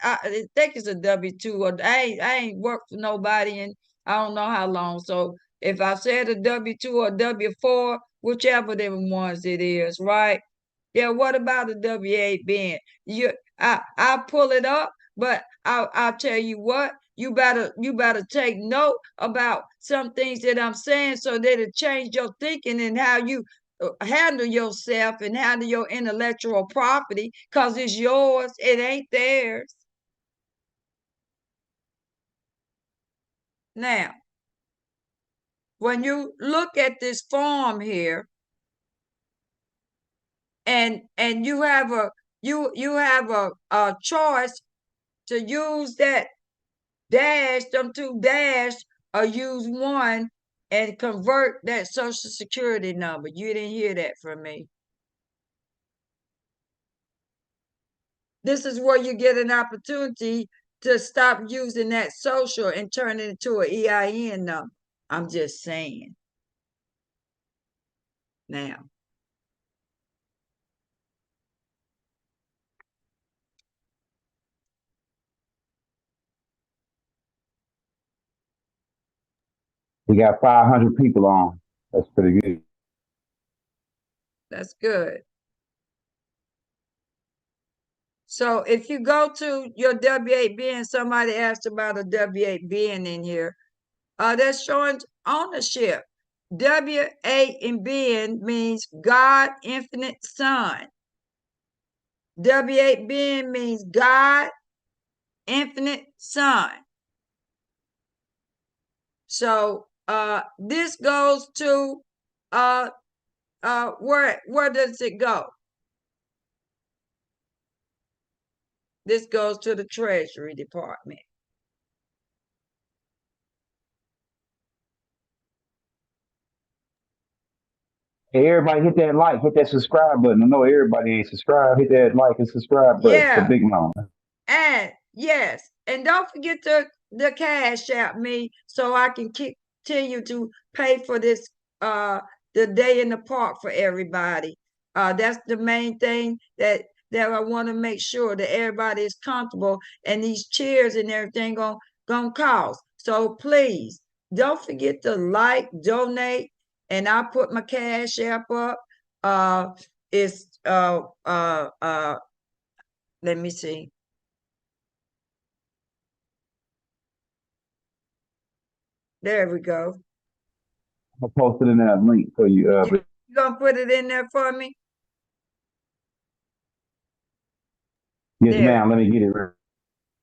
Speaker 1: I think it's a W-2, or I ain't worked for nobody in I don't know how long. So if I said a W-2 or W-4, whichever them ones it is, right? Yeah, what about a W-8 being? I'll pull it up, but I'll tell you what, you better take note about some things that I'm saying so that it change your thinking and how you handle yourself and handle your intellectual property, because it's yours, it ain't theirs. Now, when you look at this form here, and you have a choice to use that dash, them 2 dash, or use 1 and convert that social security number. You didn't hear that from me. This is where you get an opportunity to stop using that social and turn it into an EIN number. I'm just saying. Now,
Speaker 7: We got 500 people on. That's pretty good.
Speaker 1: that's good. So if you go to your W-8 being, somebody asked about a W-8 being in here, that's showing ownership. W-8 in being means God, infinite Son. W-8 being means God, infinite Son. So this goes to where does it go? This goes to the Treasury Department.
Speaker 7: Hey, everybody hit that like, hit that subscribe button. I know everybody ain't subscribed. Hit that like and subscribe button for
Speaker 1: Yeah,
Speaker 7: Big Mama.
Speaker 1: and yes, and don't forget to the cash out me so I can continue to pay for this the day in the park for everybody. That's the main thing that I want to make sure that everybody is comfortable, and these chairs and everything gonna cost. So please don't forget to like, donate, and I'll put my cash app up. It's let me see. There we go.
Speaker 7: I'll post it in that link for you.
Speaker 1: You gonna put it in there for me?
Speaker 7: Yes,
Speaker 1: There.
Speaker 7: ma'am. Let me get it.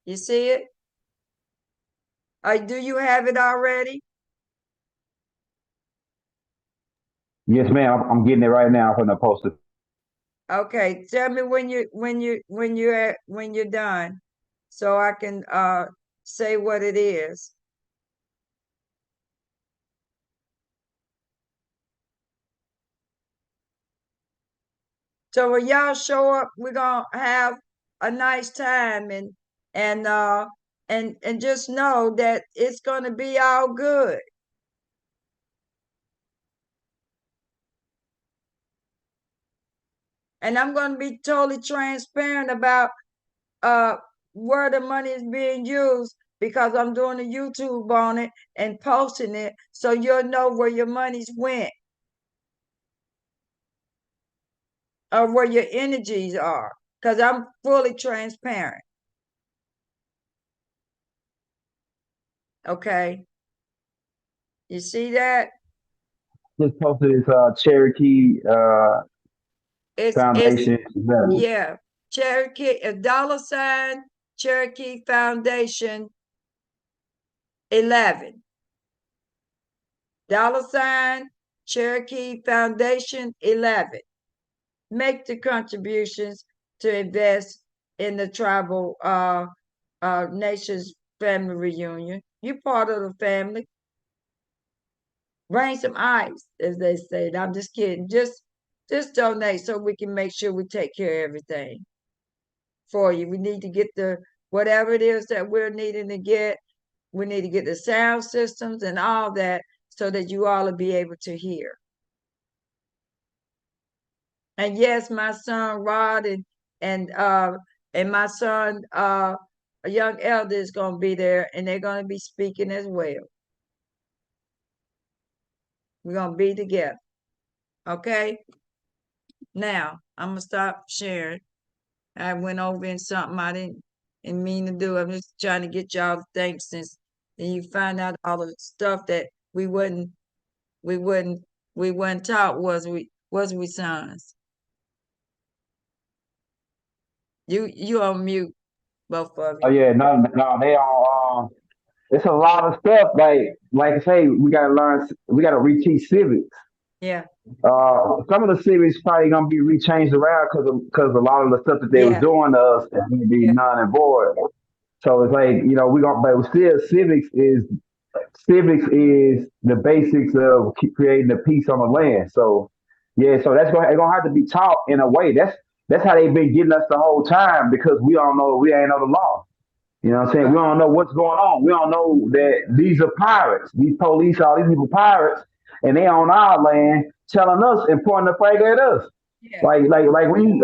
Speaker 1: You see it? Do you have it already?
Speaker 7: Yes, ma'am. I'm getting it right now from the poster.
Speaker 1: Okay. Tell me when you're done, so I can say what it is. So when y'all show up, we're gonna have a nice time, and just know that it's gonna be all good. And I'm gonna be totally transparent about where the money is being used, because I'm doing a YouTube on it and posting it, so you'll know where your money's went. of where your energies are, because I'm fully transparent. Okay. You see that?
Speaker 7: Just posted this Cherokee
Speaker 1: It's
Speaker 7: Foundation.
Speaker 1: yeah. Cherokee, a $ Cherokee Foundation 11. $ Cherokee Foundation 11. Make the contributions to invest in the tribal nations family reunion. You part of the family. Bring some ice, as they say. I'm just kidding. Just donate so we can make sure we take care of everything for you. We need to get the whatever it is that we're needing to get. We need to get the sound systems and all that so that you all will be able to hear. And yes, my son Rod and my son a young elder is gonna be there, and they're gonna be speaking as well. We're gonna be together. Okay. Now I'm gonna stop sharing. I went over in something I didn't mean to do. I'm just trying to get y'all to think, since then you find out all the stuff that we wouldn't taught. Was we sons? You on mute, both of
Speaker 7: Oh
Speaker 1: you.
Speaker 7: yeah, no, they all. It's a lot of stuff. Like I say, we gotta learn. We gotta reteach civics.
Speaker 1: Yeah,
Speaker 7: Some of the civics probably gonna be rechanged around because a lot of the stuff that they was
Speaker 1: yeah,
Speaker 7: doing to us is gonna be
Speaker 1: yeah,
Speaker 7: non and void. So it's like we gonna, but still civics is the basics of creating the peace on the land. So yeah, so it's gonna have to be taught in a way. That's how they've been getting us the whole time because we ain't know the law. You know what I'm saying? We
Speaker 1: right.
Speaker 7: don't know what's going on. We don't know that these are pirates. These police, all these people pirates, and they on our land telling us and pointing the flag at us.
Speaker 1: Yeah,
Speaker 7: Like we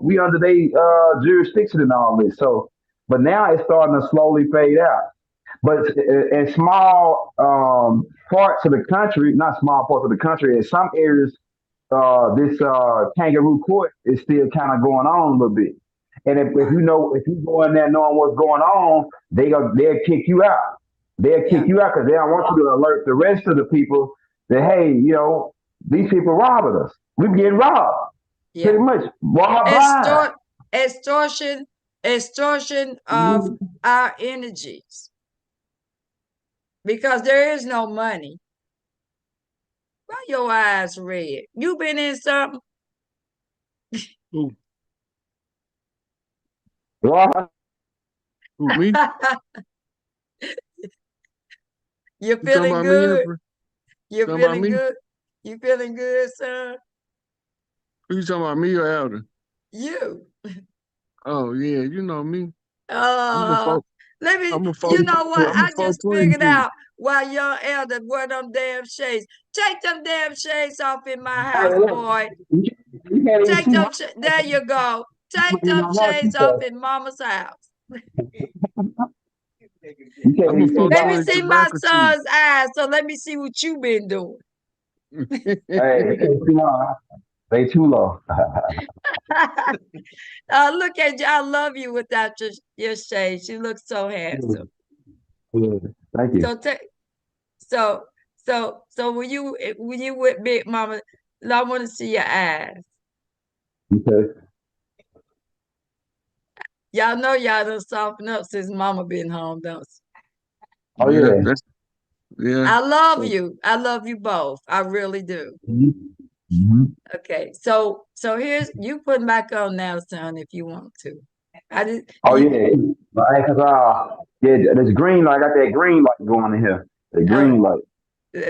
Speaker 7: we under their jurisdiction and all this. So but now it's starting to slowly fade out. But in small parts of the country, not small parts of the country, in some areas, this kangaroo court is still kind of going on a little bit. And
Speaker 1: right.
Speaker 7: if you go in there knowing what's going on, they'll kick you out. They'll kick
Speaker 1: Yeah,
Speaker 7: you out because they don't want you to alert the rest of the people that hey, these people robbing us. We're getting robbed, pretty
Speaker 1: yeah.
Speaker 7: much robbed blind.
Speaker 1: Extort, extortion of
Speaker 7: Mhm.
Speaker 1: our energies, because there is no money. Why your eyes red? You been in something?
Speaker 3: Who,
Speaker 7: Robbed.
Speaker 3: who, me?
Speaker 1: You
Speaker 3: You talking
Speaker 1: feeling
Speaker 3: about me,
Speaker 1: good?
Speaker 3: Emperor?
Speaker 1: You
Speaker 3: Talking about
Speaker 1: feeling
Speaker 3: me?
Speaker 1: good? You feeling good, son?
Speaker 3: Who you talking about, me or Elder?
Speaker 1: You.
Speaker 3: Oh yeah, you know me. I'm a
Speaker 1: Uh,
Speaker 3: four.
Speaker 1: let me,
Speaker 3: I'm a four.
Speaker 1: you know what?
Speaker 3: I'm a
Speaker 1: I
Speaker 3: four
Speaker 1: just
Speaker 3: three
Speaker 1: figured
Speaker 3: G.
Speaker 1: out why young elder wore them damn shades. Take them damn shades off in my house,
Speaker 7: Hey, look,
Speaker 1: boy.
Speaker 7: you can't even
Speaker 1: Take
Speaker 7: see.
Speaker 1: them, there you go. Take them shades off in mama's house.
Speaker 7: You can't
Speaker 3: I'm a
Speaker 7: even see
Speaker 3: four
Speaker 1: Let me
Speaker 3: twenty
Speaker 7: behind.
Speaker 1: see my
Speaker 3: tobacco chew.
Speaker 1: son's eyes, so let me see what you been doing.
Speaker 7: Hey, you can't see behind. They too low.
Speaker 1: Look at you. I love you without your shades. You look so handsome.
Speaker 7: Yeah, thank you.
Speaker 1: So take so so when you with Big Mama, I want to see your eyes.
Speaker 7: Okay.
Speaker 1: Y'all know y'all done soften up since Mama been home, don't you?
Speaker 7: Oh
Speaker 3: Yeah,
Speaker 7: yeah.
Speaker 3: that's yeah.
Speaker 1: I love you. I love you both. I really do.
Speaker 7: Mm-hmm.
Speaker 1: Okay, so here's you putting back on now, son, if you want to. I just
Speaker 7: Oh
Speaker 1: you
Speaker 7: yeah. Right, 'cause, yeah, there's green light. I got that green light going in here. The
Speaker 1: uh,
Speaker 7: green light.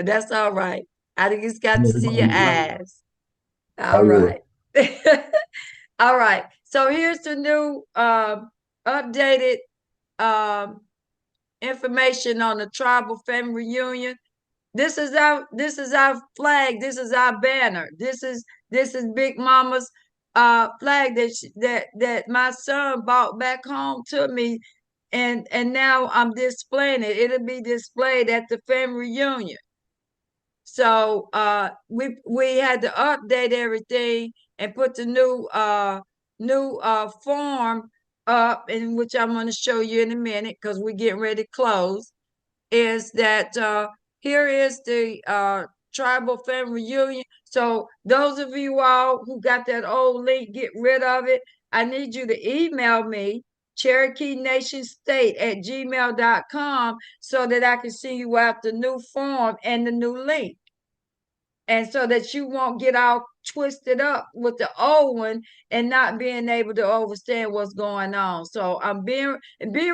Speaker 1: that's all right. I just got to see your eyes.
Speaker 7: Oh
Speaker 1: All
Speaker 7: yeah.
Speaker 1: right. All right. So here's the new updated um information on the tribal family reunion. This is our flag. This is our banner. This is Big Mama's flag that my son brought back home to me, and now I'm displaying it. It'll be displayed at the family reunion. So we had to update everything and put the new form up, in which I'm going to show you in a minute because we're getting ready to close, is that here is the tribal family reunion. So those of you all who got that old link, get rid of it. I need you to email me, Cherokee Nation State at gmail.com, so that I can send you out the new form and the new link. And so that you won't get all twisted up with the old one and not being able to understand what's going on. So I'm being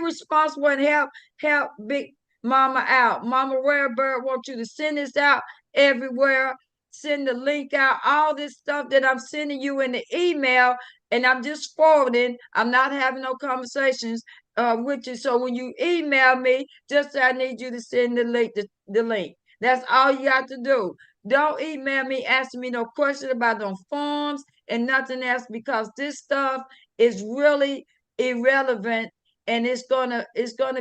Speaker 1: responsible and help Big Mama out. Mama Rarebird wants you to send this out everywhere. Send the link out. All this stuff that I'm sending you in the email, and I'm just forwarding. I'm not having no conversations with you. So when you email me, just say I need you to send the link. The link. That's all you got to do. Don't email me asking me no question about no forms and nothing else, because this stuff is really irrelevant, and it's gonna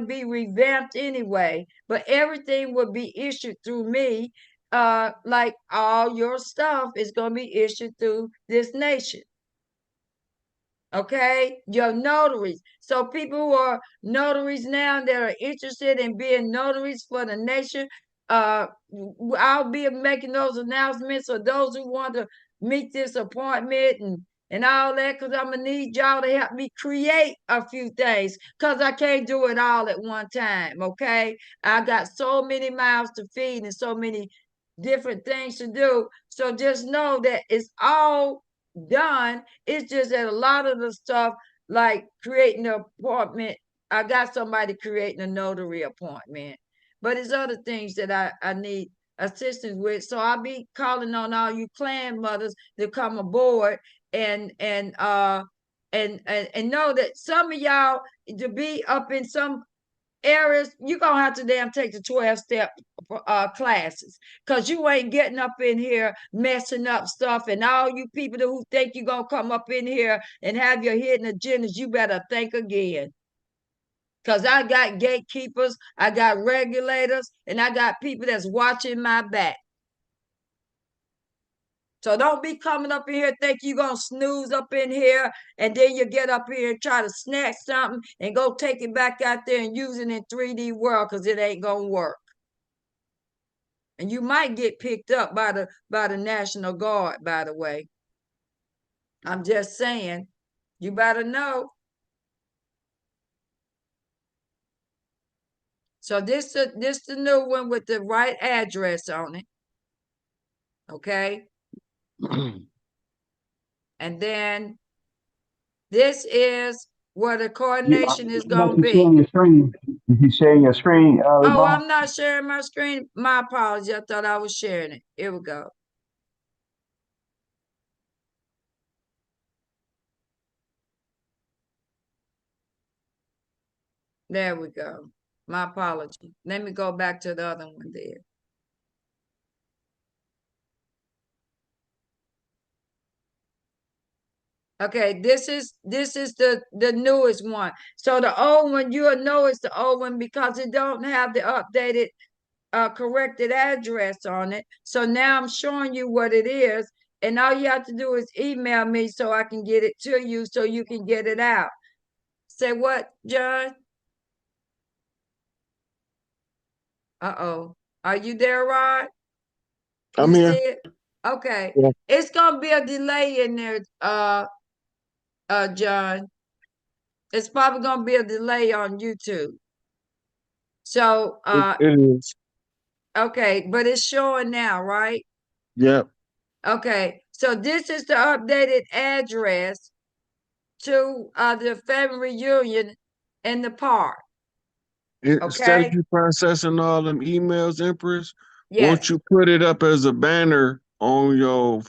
Speaker 1: be revamped anyway. But everything will be issued through me. Like all your stuff is gonna be issued through this nation. Okay, your notaries. So people who are notaries now that are interested in being notaries for the nation, I'll be making those announcements for those who want to meet this appointment and all that, because I'm gonna need y'all to help me create a few things, because I can't do it all at one time. Okay, I got so many mouths to feed and so many different things to do. So just know that it's all done. It's just that a lot of the stuff, like creating an appointment, I got somebody creating a notary appointment. But it's other things that I need assistance with. So I'll be calling on all you clan mothers to come aboard and know that some of y'all to be up in some areas, you're gonna have to damn take the 12-step classes, because you ain't getting up in here messing up stuff. And all you people who think you're gonna come up in here and have your hidden agendas, you better think again. Because I got gatekeepers, I got regulators, and I got people that's watching my back. So don't be coming up in here think you're gonna snooze up in here, and then you get up here and try to snatch something and go take it back out there and use it in 3D world, because it ain't gonna work. And you might get picked up by the National Guard, by the way. I'm just saying, you better know. So this the new one with the right address on it. Okay. And then this is where the coordination is
Speaker 7: But
Speaker 1: gonna
Speaker 7: you
Speaker 1: be.
Speaker 7: sharing your screen. You sharing your screen,
Speaker 1: Oh,
Speaker 7: Rebecca?
Speaker 1: I'm not sharing my screen. My apologies. I thought I was sharing it. Here we go. There we go. My apology. Let me go back to the other one there. Okay, this is the newest one. So the old one, you'll know it's the old one because it don't have the updated corrected address on it. So now I'm showing you what it is, and all you have to do is email me so I can get it to you so you can get it out. Say what, John? Uh-oh. Are you there, Rod?
Speaker 3: I'm
Speaker 1: You see
Speaker 3: here.
Speaker 1: it? Okay.
Speaker 3: Yeah.
Speaker 1: It's gonna be a delay in there, John. It's probably gonna be a delay on YouTube. So
Speaker 3: It is.
Speaker 1: okay, but it's showing now, right?
Speaker 3: Yep.
Speaker 1: Okay, so this is the updated address to the family reunion in the park.
Speaker 3: Instead of
Speaker 1: Okay.
Speaker 3: you processing all them emails, Empress, won't
Speaker 1: Yes.
Speaker 3: you put it up as a banner on your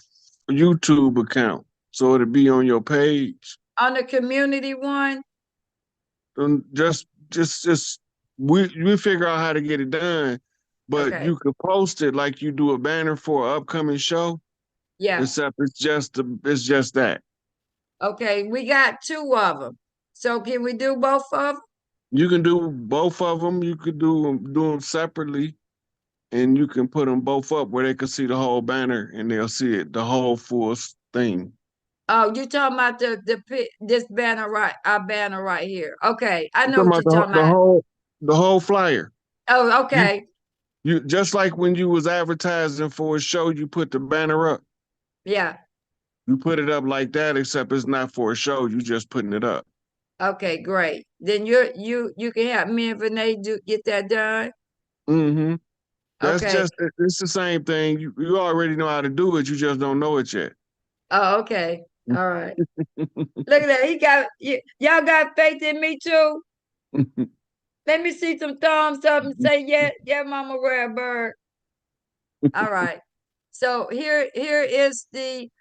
Speaker 3: YouTube account so it'll be on your page?
Speaker 1: On the community one.
Speaker 3: And just we figure out how to get it done, but
Speaker 1: Okay.
Speaker 3: you could post it like you do a banner for an upcoming show,
Speaker 1: Yeah.
Speaker 3: except it's just that.
Speaker 1: Okay. We got two of them. So can we do both of them?
Speaker 3: You can do both of them. You could do them separately, and you can put them both up where they can see the whole banner and they'll see it, the whole full thing.
Speaker 1: Oh, you talking about this banner right, our banner right here. Okay, I
Speaker 3: I'm
Speaker 1: know
Speaker 3: talking
Speaker 1: what
Speaker 3: about
Speaker 1: you're talking about.
Speaker 3: the whole flyer.
Speaker 1: Oh,
Speaker 3: You
Speaker 1: okay.
Speaker 3: you just like when you was advertising for a show, you put the banner up.
Speaker 1: Yeah.
Speaker 3: You put it up like that, except it's not for a show. You just putting it up.
Speaker 1: Okay, great. Then you can help me and Renee get that done.
Speaker 3: Mm-hmm. That's
Speaker 1: Okay.
Speaker 3: just it's the same thing. You already know how to do it. You just don't know it yet.
Speaker 1: Oh, okay. All right. Look at that. Y'all got faith in me too. Let me see some thumbs up and say, yeah, yeah, Mama Rare Bird. All right. So here is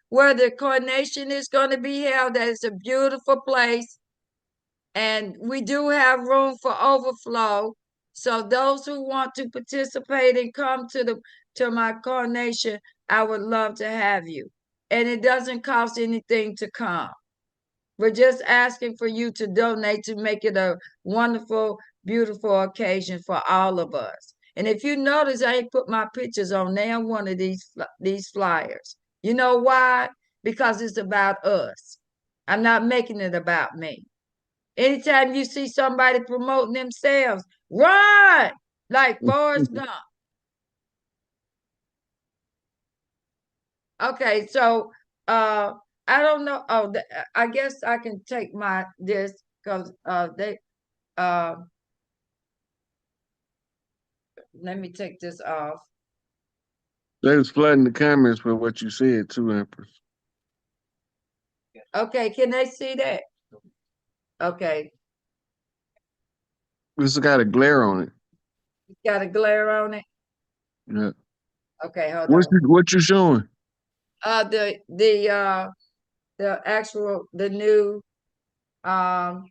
Speaker 1: where the coronation is going to be held. That is a beautiful place. And we do have room for overflow. So those who want to participate and come to my coronation, I would love to have you. And it doesn't cost anything to come. We're just asking for you to donate to make it a wonderful, beautiful occasion for all of us. And if you notice, I ain't put my pictures on there one of these flyers. You know why? Because it's about us. I'm not making it about me. Anytime you see somebody promoting themselves, run like Forrest Gump. Okay, so I don't know. Oh, I guess I can take this because they uh let me take this off.
Speaker 3: They was flooding the comments with what you said too, Empress.
Speaker 1: Okay, can they see that? Okay,
Speaker 3: It's got a glare on it.
Speaker 1: it's got a glare on it.
Speaker 3: Yeah.
Speaker 1: Okay, hold on.
Speaker 3: What you showing?
Speaker 1: The actual the new well,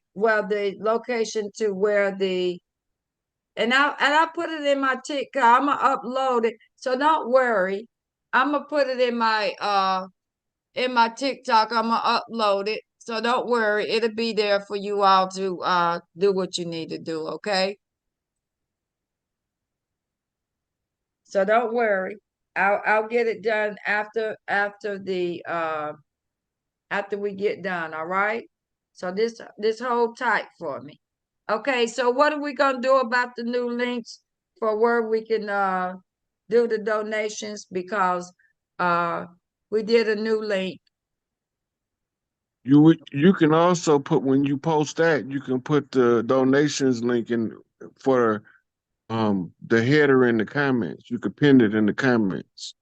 Speaker 1: the location to where the and I put it in my TikTok. I'm gonna upload it, so don't worry. I'm gonna put it in my TikTok. I'm gonna upload it, so don't worry. It'll be there for you all to do what you need to do. Okay, so don't worry. I'll get it done after we get done. All right. So this hold tight for me. Okay, so what are we gonna do about the new links for where we can do the donations? Because we did a new link.
Speaker 3: You can also put when you post that, you can put the donations link in for the header in the comments. You could pin it in the comments.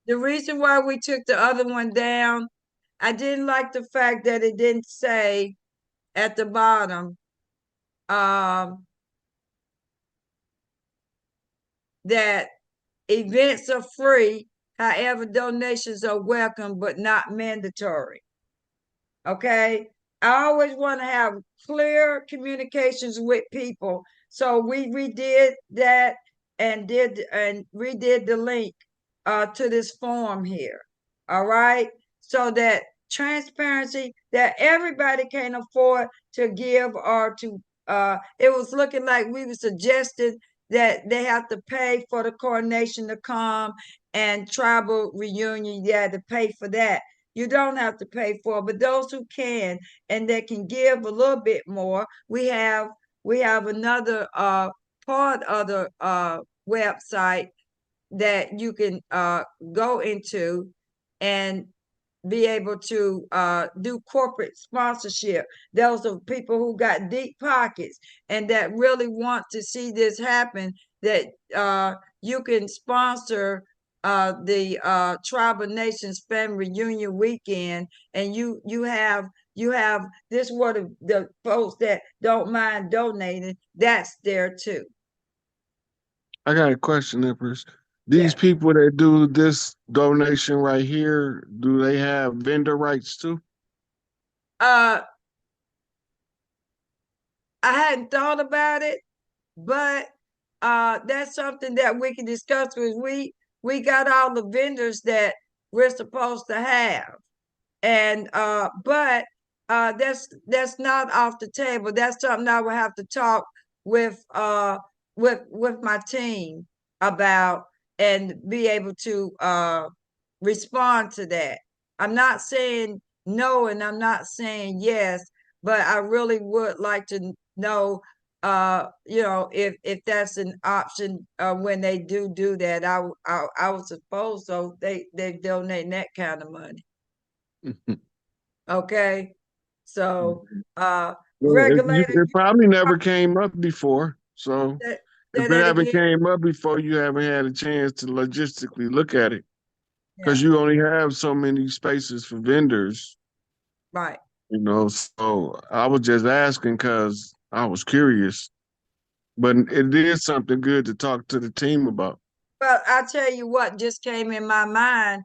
Speaker 1: The reason why we took the other one down, I didn't like the fact that it didn't say at the bottom um that events are free, however, donations are welcome but not mandatory. Okay. I always want to have clear communications with people. So we redid that and redid the link to this form here. All right. So that transparency that everybody can afford to give or to it was looking like we were suggesting that they have to pay for the coronation to come and tribal reunion, yeah, to pay for that. You don't have to pay for it, but those who can and that can give a little bit more, we have another part of the website that you can go into and be able to do corporate sponsorship. Those are people who got deep pockets and that really want to see this happen, that you can sponsor the Tribal Nations Family Reunion Weekend, and you have this what the folks that don't mind donating, that's there too.
Speaker 3: I got a question, Empress. These
Speaker 1: Yeah.
Speaker 3: people that do this donation right here, do they have vendor rights too?
Speaker 1: Uh I hadn't thought about it, but that's something that we can discuss because we got all the vendors that we're supposed to have. And but that's not off the table. That's something I will have to talk with with my team about and be able to respond to that. I'm not saying no and I'm not saying yes, but I really would like to know, if that's an option when they do that. I would suppose so. They donate that kind of money. Okay, so
Speaker 3: Well,
Speaker 1: regulator,
Speaker 3: it probably never came up before. So
Speaker 1: say
Speaker 3: if it
Speaker 1: that
Speaker 3: haven't
Speaker 1: again.
Speaker 3: came up before, you haven't had a chance to logistically look at it
Speaker 1: Yeah,
Speaker 3: because you only have so many spaces for vendors.
Speaker 1: right.
Speaker 3: So I was just asking because I was curious, but it is something good to talk to the team about.
Speaker 1: Well, I tell you what just came in my mind.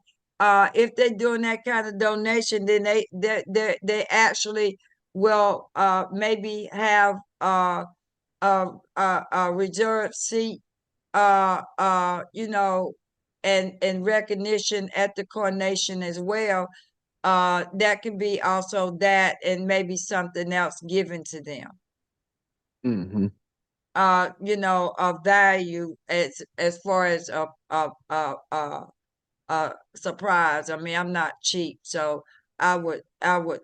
Speaker 1: If they're doing that kind of donation, then they actually will maybe have a reserved seat, and recognition at the coronation as well. That could be also that, and maybe something else given to them.
Speaker 3: Hmm.
Speaker 1: Of value as far as surprise. I mean, I'm not cheap, so I would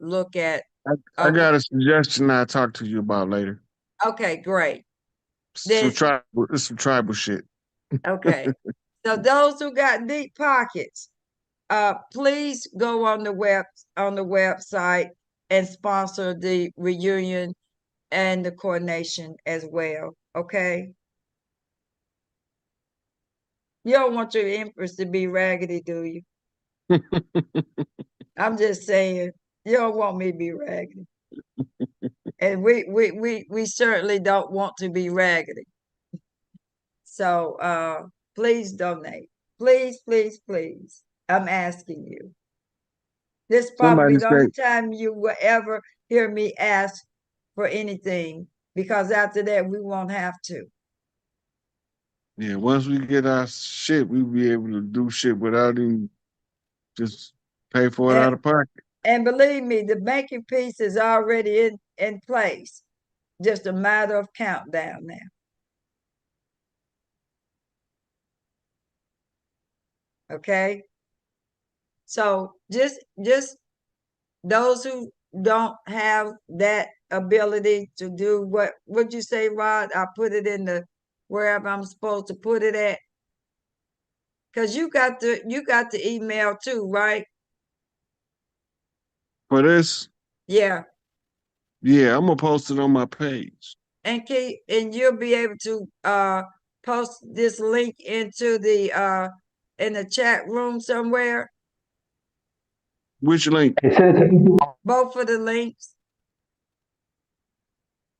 Speaker 1: look at.
Speaker 3: I
Speaker 1: Okay,
Speaker 3: got a suggestion I'll talk to you about later.
Speaker 1: okay, great.
Speaker 3: Some
Speaker 1: Then
Speaker 3: tribal, it's some tribal shit.
Speaker 1: okay. So those who got deep pockets, please go on the website and sponsor the reunion and the coronation as well. Okay. You don't want your empress to be raggedy, do you? I'm just saying, you don't want me to be raggedy. And we certainly don't want to be raggedy. So please donate. Please, please, please. I'm asking you. This probably
Speaker 3: Somebody
Speaker 1: the
Speaker 3: say,
Speaker 1: only time you will ever hear me ask for anything, because after that we won't have to.
Speaker 3: yeah, once we get our shit, we'll be able to do shit without even just pay for it
Speaker 1: And,
Speaker 3: out of pocket.
Speaker 1: and believe me, the banking piece is already in place. Just a matter of countdown now. Okay. So just those who don't have that ability to do what would you say, Rod? I put it in the wherever I'm supposed to put it at. Because you got the email too, right?
Speaker 3: For this,
Speaker 1: Yeah.
Speaker 3: yeah, I'm gonna post it on my page.
Speaker 1: And you'll be able to post this link into the in the chat room somewhere.
Speaker 3: Which link?
Speaker 7: Hey, send it to me.
Speaker 1: Both of the links.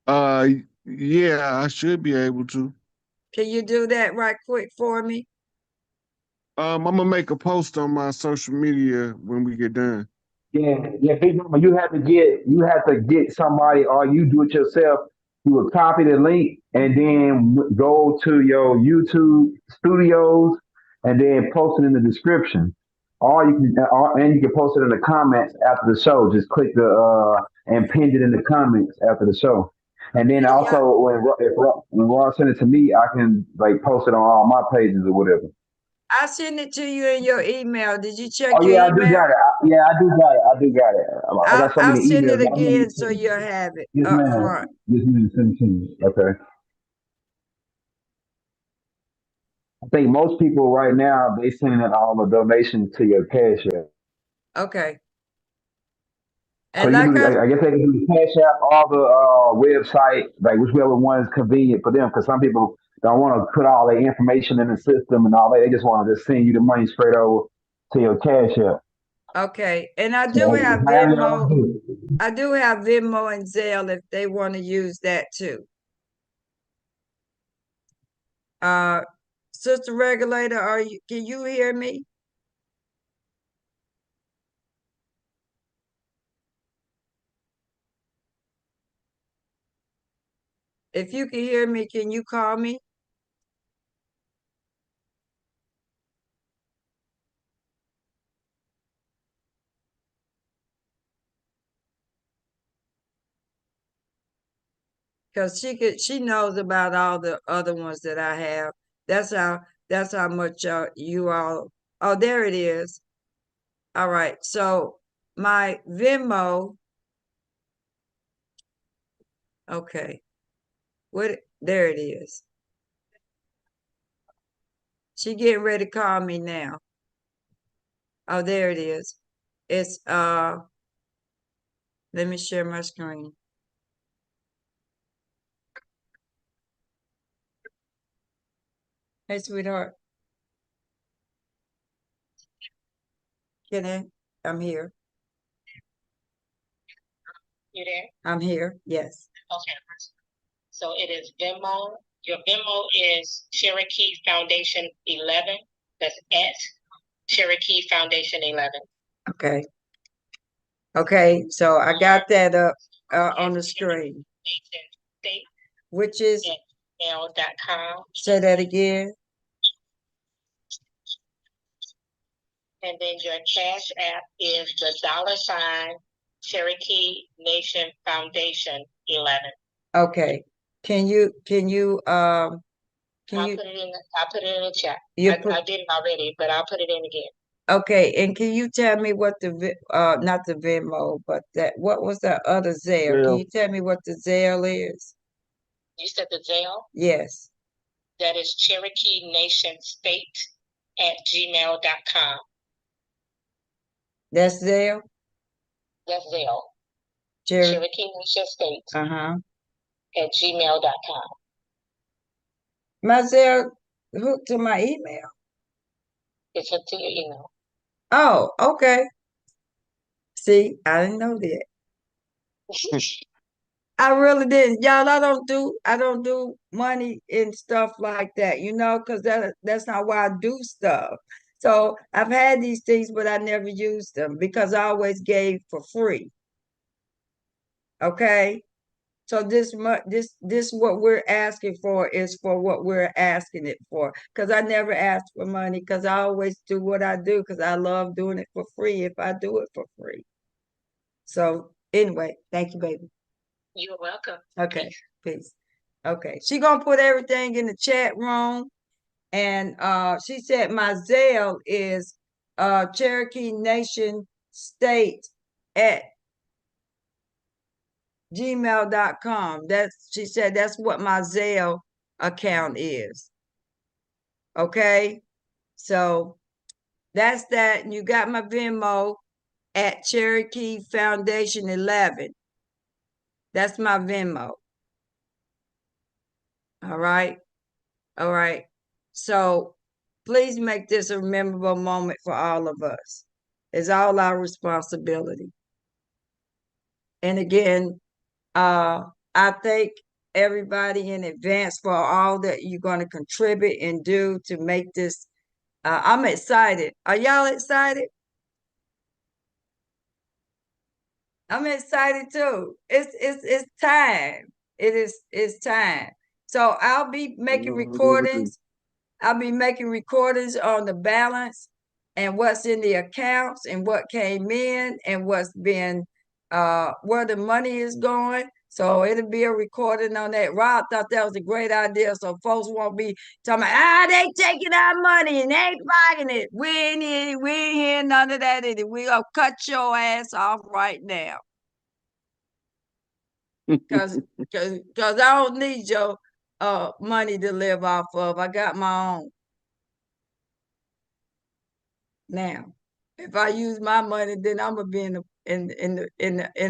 Speaker 3: Uh, yeah, I should be able to.
Speaker 1: Can you do that right quick for me?
Speaker 3: I'm gonna make a post on my social media when we get done.
Speaker 7: Yeah, yeah, Big Mama, you have to get somebody, or you do it yourself. You will copy the link and then go to your YouTube studios and then post it in the description. And you can post it in the comments after the show. Just click the and pin it in the comments after the show. And then
Speaker 1: Yeah,
Speaker 7: also when Ross send it to me, I can like post it on all my pages or whatever.
Speaker 1: I sent it to you in your email. Did you check
Speaker 7: Oh
Speaker 1: your
Speaker 7: yeah, I do
Speaker 1: email?
Speaker 7: got it. Yeah, I do got it. I do got it. I got so
Speaker 1: I'll
Speaker 7: many
Speaker 1: send it
Speaker 7: emails. I don't know.
Speaker 1: again so you'll have it
Speaker 7: Yes,
Speaker 1: up
Speaker 7: ma'am.
Speaker 1: front.
Speaker 7: Yes, ma'am. Send it to me. Okay. I think most people right now they sending all the donations to your cash app.
Speaker 1: Okay.
Speaker 7: So
Speaker 1: And
Speaker 7: you
Speaker 1: like
Speaker 7: do.
Speaker 1: I
Speaker 7: I guess they can do the cash app, all the website, like whichever one is convenient for them. Because some people don't want to put all their information in the system and all that. They just want to just send you the money straight over to your cash app.
Speaker 1: Okay. And I
Speaker 7: So
Speaker 1: do have
Speaker 7: however y'all
Speaker 1: Venmo.
Speaker 7: want to do it.
Speaker 1: I do have Venmo and Zelle if they want to use that too. Uh Sister Regulator, can you hear me? If you can hear me, can you call me? Because she knows about all the other ones that I have. That's how much you all. Oh, there it is. All right, so my Venmo, okay, there it is. She getting ready to call me now. Oh, there it is. It's let me share my screen. Hey, sweetheart. I'm here.
Speaker 2: You there?
Speaker 1: I'm here. Yes.
Speaker 2: Okay. So it is Venmo. Your Venmo is Cherokee Foundation 11. That's at Cherokee Foundation 11.
Speaker 1: Okay. Okay. So I got that up on the screen.
Speaker 2: State
Speaker 1: Which is
Speaker 2: at mail.com.
Speaker 1: Say that again.
Speaker 2: And then your Cash App is the $ Cherokee Nation Foundation 11.
Speaker 1: Okay. Can you
Speaker 2: I'll put it in the chat. I did it already, but I'll put it in again.
Speaker 1: Okay, and can you tell me what not the Venmo, but what was the other Zelle? Can you tell me what the Zelle is?
Speaker 2: You said the Zelle?
Speaker 1: Yes.
Speaker 2: That is Cherokee Nation State at gmail.com.
Speaker 1: That's Zelle?
Speaker 2: That's Zelle. Cherokee Nation State at gmail.com.
Speaker 1: My Zelle hooked to my email.
Speaker 2: It's hooked to your email.
Speaker 1: Oh, okay. See, I didn't know that. I really didn't. Y'all, I don't do money and stuff like that, because that's not why I do stuff. So I've had these things, but I never used them because I always gave for free. Okay. So this what we're asking for is for what we're asking it for. Because I never asked for money because I always do what I do because I love doing it for free if I do it for free. So anyway, thank you, baby.
Speaker 2: You're welcome.
Speaker 1: Okay, peace. Okay. She gonna put everything in the chat room. And she said my Zelle is Cherokee Nation State at gmail.com. She said that's what my Zelle account is. Okay. So that's that. And you got my Venmo at Cherokee Foundation 11. That's my Venmo. All right. All right. So please make this a memorable moment for all of us. It's all our responsibility. And again, I thank everybody in advance for all that you're going to contribute and do to make this. I'm excited. Are y'all excited? I'm excited too. It's time. It's time. So I'll be making recordings. I'll be making recordings on the balance and what's in the accounts and what came in and what's been where the money is going. So it'll be a recording on that. Rob thought that was a great idea. So folks won't be talking about, they taking our money and they ain't blocking it. We ain't hearing none of that. We gonna cut your ass off right now. Cause I don't need your money to live off of. I got my own. Now, if I use my money, then I'm gonna be in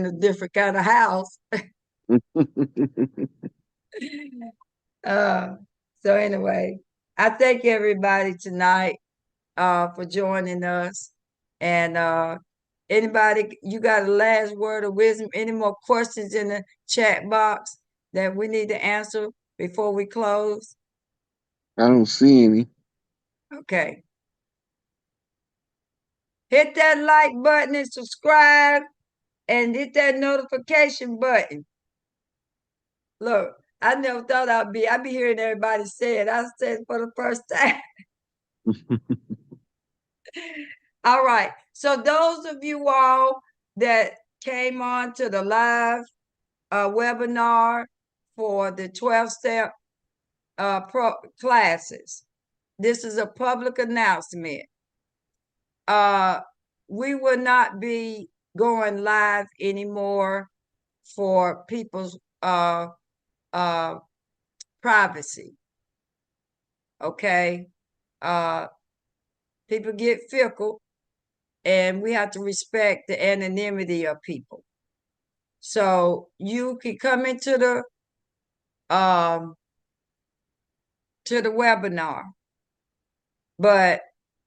Speaker 1: a different kind of house. So anyway, I thank everybody tonight for joining us. And anybody, you got a last word of wisdom? Any more questions in the chat box that we need to answer before we close?
Speaker 3: I don't see any.
Speaker 1: Okay. Hit that like button and subscribe and hit that notification button. Look, I never thought I'd be hearing everybody say it. I said it for the first time. All right. So those of you all that came on to the live webinar for the 12-step classes, this is a public announcement. we will not be going live anymore for people's privacy. Okay. People get fickle, and we have to respect the anonymity of people. So you can come into the webinar, but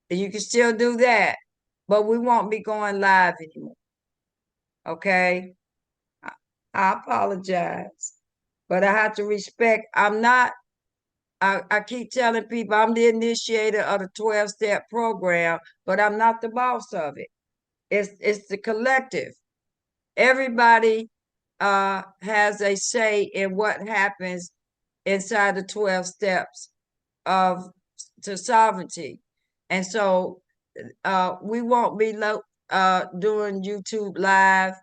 Speaker 1: you can still do that, but we won't be going live anymore. Okay. I apologize, but I have to respect. I keep telling people I'm the initiator of the 12-step program, but I'm not the boss of it. It's the collective. Everybody has a say in what happens inside the 12 steps to sovereignty. And so we won't be doing YouTube live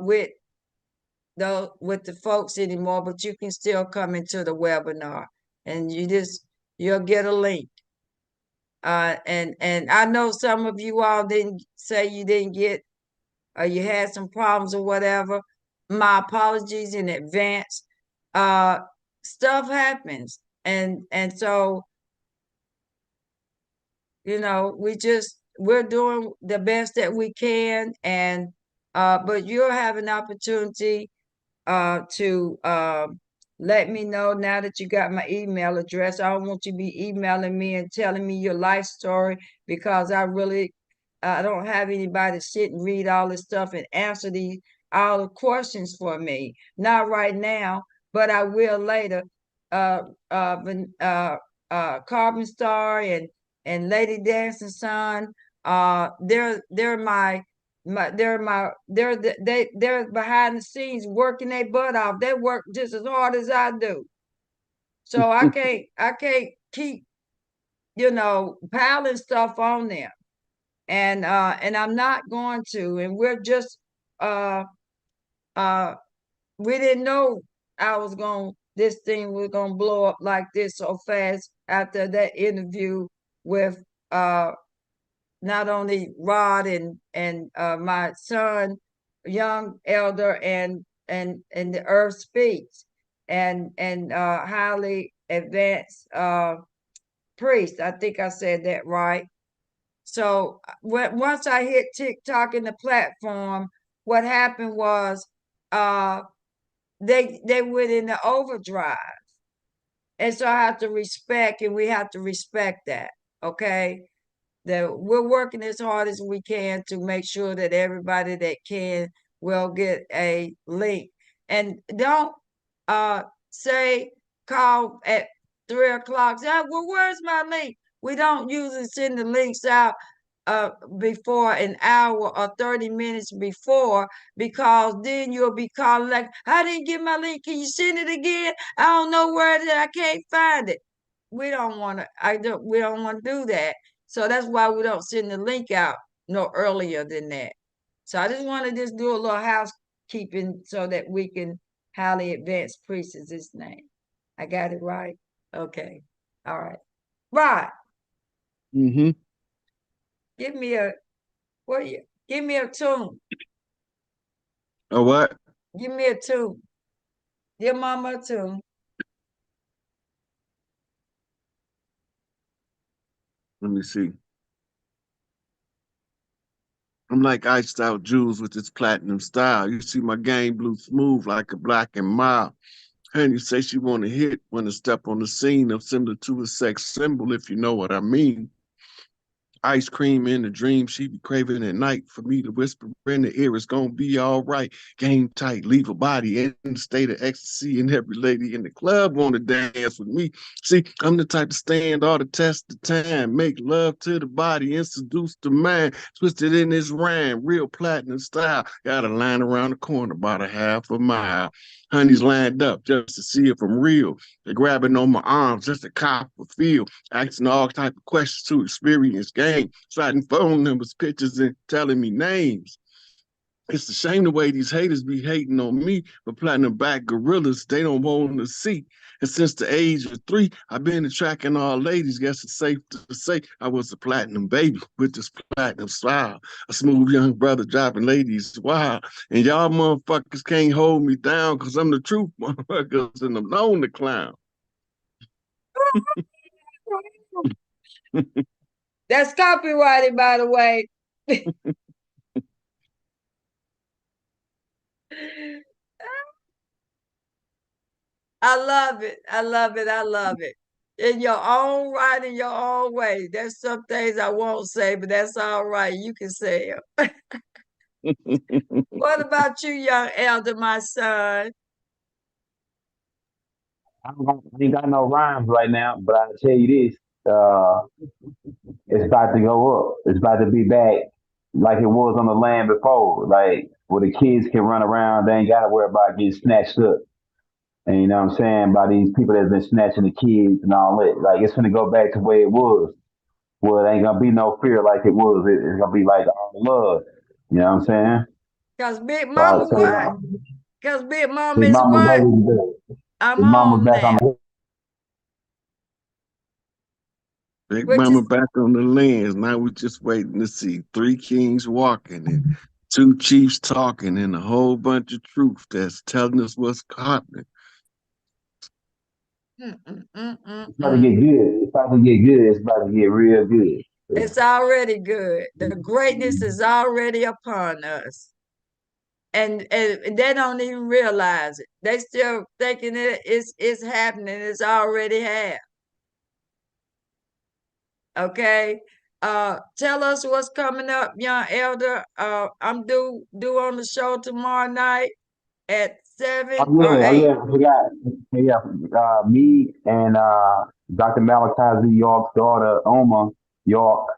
Speaker 1: with the folks anymore, but you can still come into the webinar, and you'll get a link. And I know some of you all didn't say you didn't get, or you had some problems or whatever. My apologies in advance. Stuff happens, and so we're doing the best that we can, and but you'll have an opportunity to let me know now that you got my email address. I don't want you to be emailing me and telling me your life story, because I don't have anybody to sit and read all this stuff and answer all the questions for me. Not right now, but I will later. Carbon Star and Lady Dancing Son, they're behind the scenes working their butt off. They work just as hard as I do. So I can't keep, piling stuff on them. And I'm not going to. And we're just we didn't know this thing was gonna blow up like this so fast after that interview with not only Rod and my son, young elder, and the Earth Speaks, and highly advanced priest. I think I said that right. So once I hit TikTok in the platform, what happened was they went into overdrive. And so I have to respect, and we have to respect that. Okay. That we're working as hard as we can to make sure that everybody that can will get a link. And don't say call at 3 o'clock. Say, well, where's my link? We don't usually send the links out before an hour or 30 minutes before, because then you'll be calling like, I didn't get my link. Can you send it again? I don't know where it is. I can't find it. We don't want to do that. So that's why we don't send the link out no earlier than that. So I just want to do a little housekeeping so that we can highly advance priest is his name. I got it right? Okay. All right. Right.
Speaker 3: Mm-hmm.
Speaker 1: Give me a tune.
Speaker 3: A what?
Speaker 1: Give me a tune. Give mama a tune.
Speaker 3: Let me see. I'm like iced out jewels with this platinum style. You see my game blue smooth like a black and mild. Honey say she want to hit when to step on the scene of similar to a sex symbol, if you know what I mean. Ice cream in the dream she be craving at night. For me to whisper in the ear, it's gonna be all right. Game tight, leave a body in the state of ecstasy, and every lady in the club wanna dance with me. See, I'm the type to stand all the test of time, make love to the body and seduce the mind. Twisted in this rhyme, real platinum style. Got a line around the corner, about a half a mile. Honey's lined up just to see if I'm real. They're grabbing on my arms just to cop a feel, asking all type of questions to experience game, citing phone numbers, pictures, and telling me names. It's a shame the way these haters be hating on me, but platinum back gorillas, they don't want to see. And since the age of 3, I've been attracting all ladies. Guess it's safe to say I was a platinum baby with this platinum smile. A smooth young brother driving ladies wild. And y'all motherfuckers can't hold me down because I'm the truth, motherfuckers, and I'm known to clown.
Speaker 1: That's copyrighted, by the way. I love it. I love it. I love it. In your own right, in your own way. There's some things I won't say, but that's all right. You can say them. What about you, young elder, my son?
Speaker 7: I ain't got no rhymes right now, but I'll tell you this. It's about to go up. It's about to be back like it was on the land before. Like where the kids can run around, they ain't gotta worry about getting snatched up. And you know what I'm saying? By these people that's been snatching the kids and all that. Like it's gonna go back to where it was. Well, it ain't gonna be no fear like it was. It's gonna be like all love. You know what I'm saying?
Speaker 1: Cause Big
Speaker 7: So I
Speaker 1: Mama
Speaker 7: say
Speaker 1: what? Cause Big Mama
Speaker 7: his
Speaker 1: is
Speaker 7: mama's
Speaker 1: what?
Speaker 7: always there.
Speaker 1: I'm
Speaker 7: His mama's
Speaker 1: home
Speaker 7: back on
Speaker 1: now.
Speaker 7: the
Speaker 3: Big
Speaker 1: Which
Speaker 3: Mama
Speaker 1: is
Speaker 3: back on the lands. Now we're just waiting to see 3 kings walking and 2 chiefs talking and a whole bunch of truth that's telling us what's happening.
Speaker 1: mm, mm, mm, mm,
Speaker 7: It's about to
Speaker 1: mm.
Speaker 7: get good. It's about to get good. It's about to get real good.
Speaker 1: It's already good. The greatness is already upon us. And they don't even realize it. They still thinking it's happening. It's already happened. Okay. Tell us what's coming up, young elder. I'm due on the show tomorrow night at 7 or
Speaker 7: Oh
Speaker 1: 8.
Speaker 7: yeah, I forgot. Yeah, me and Dr. Malachi Z. York's daughter, Oma York,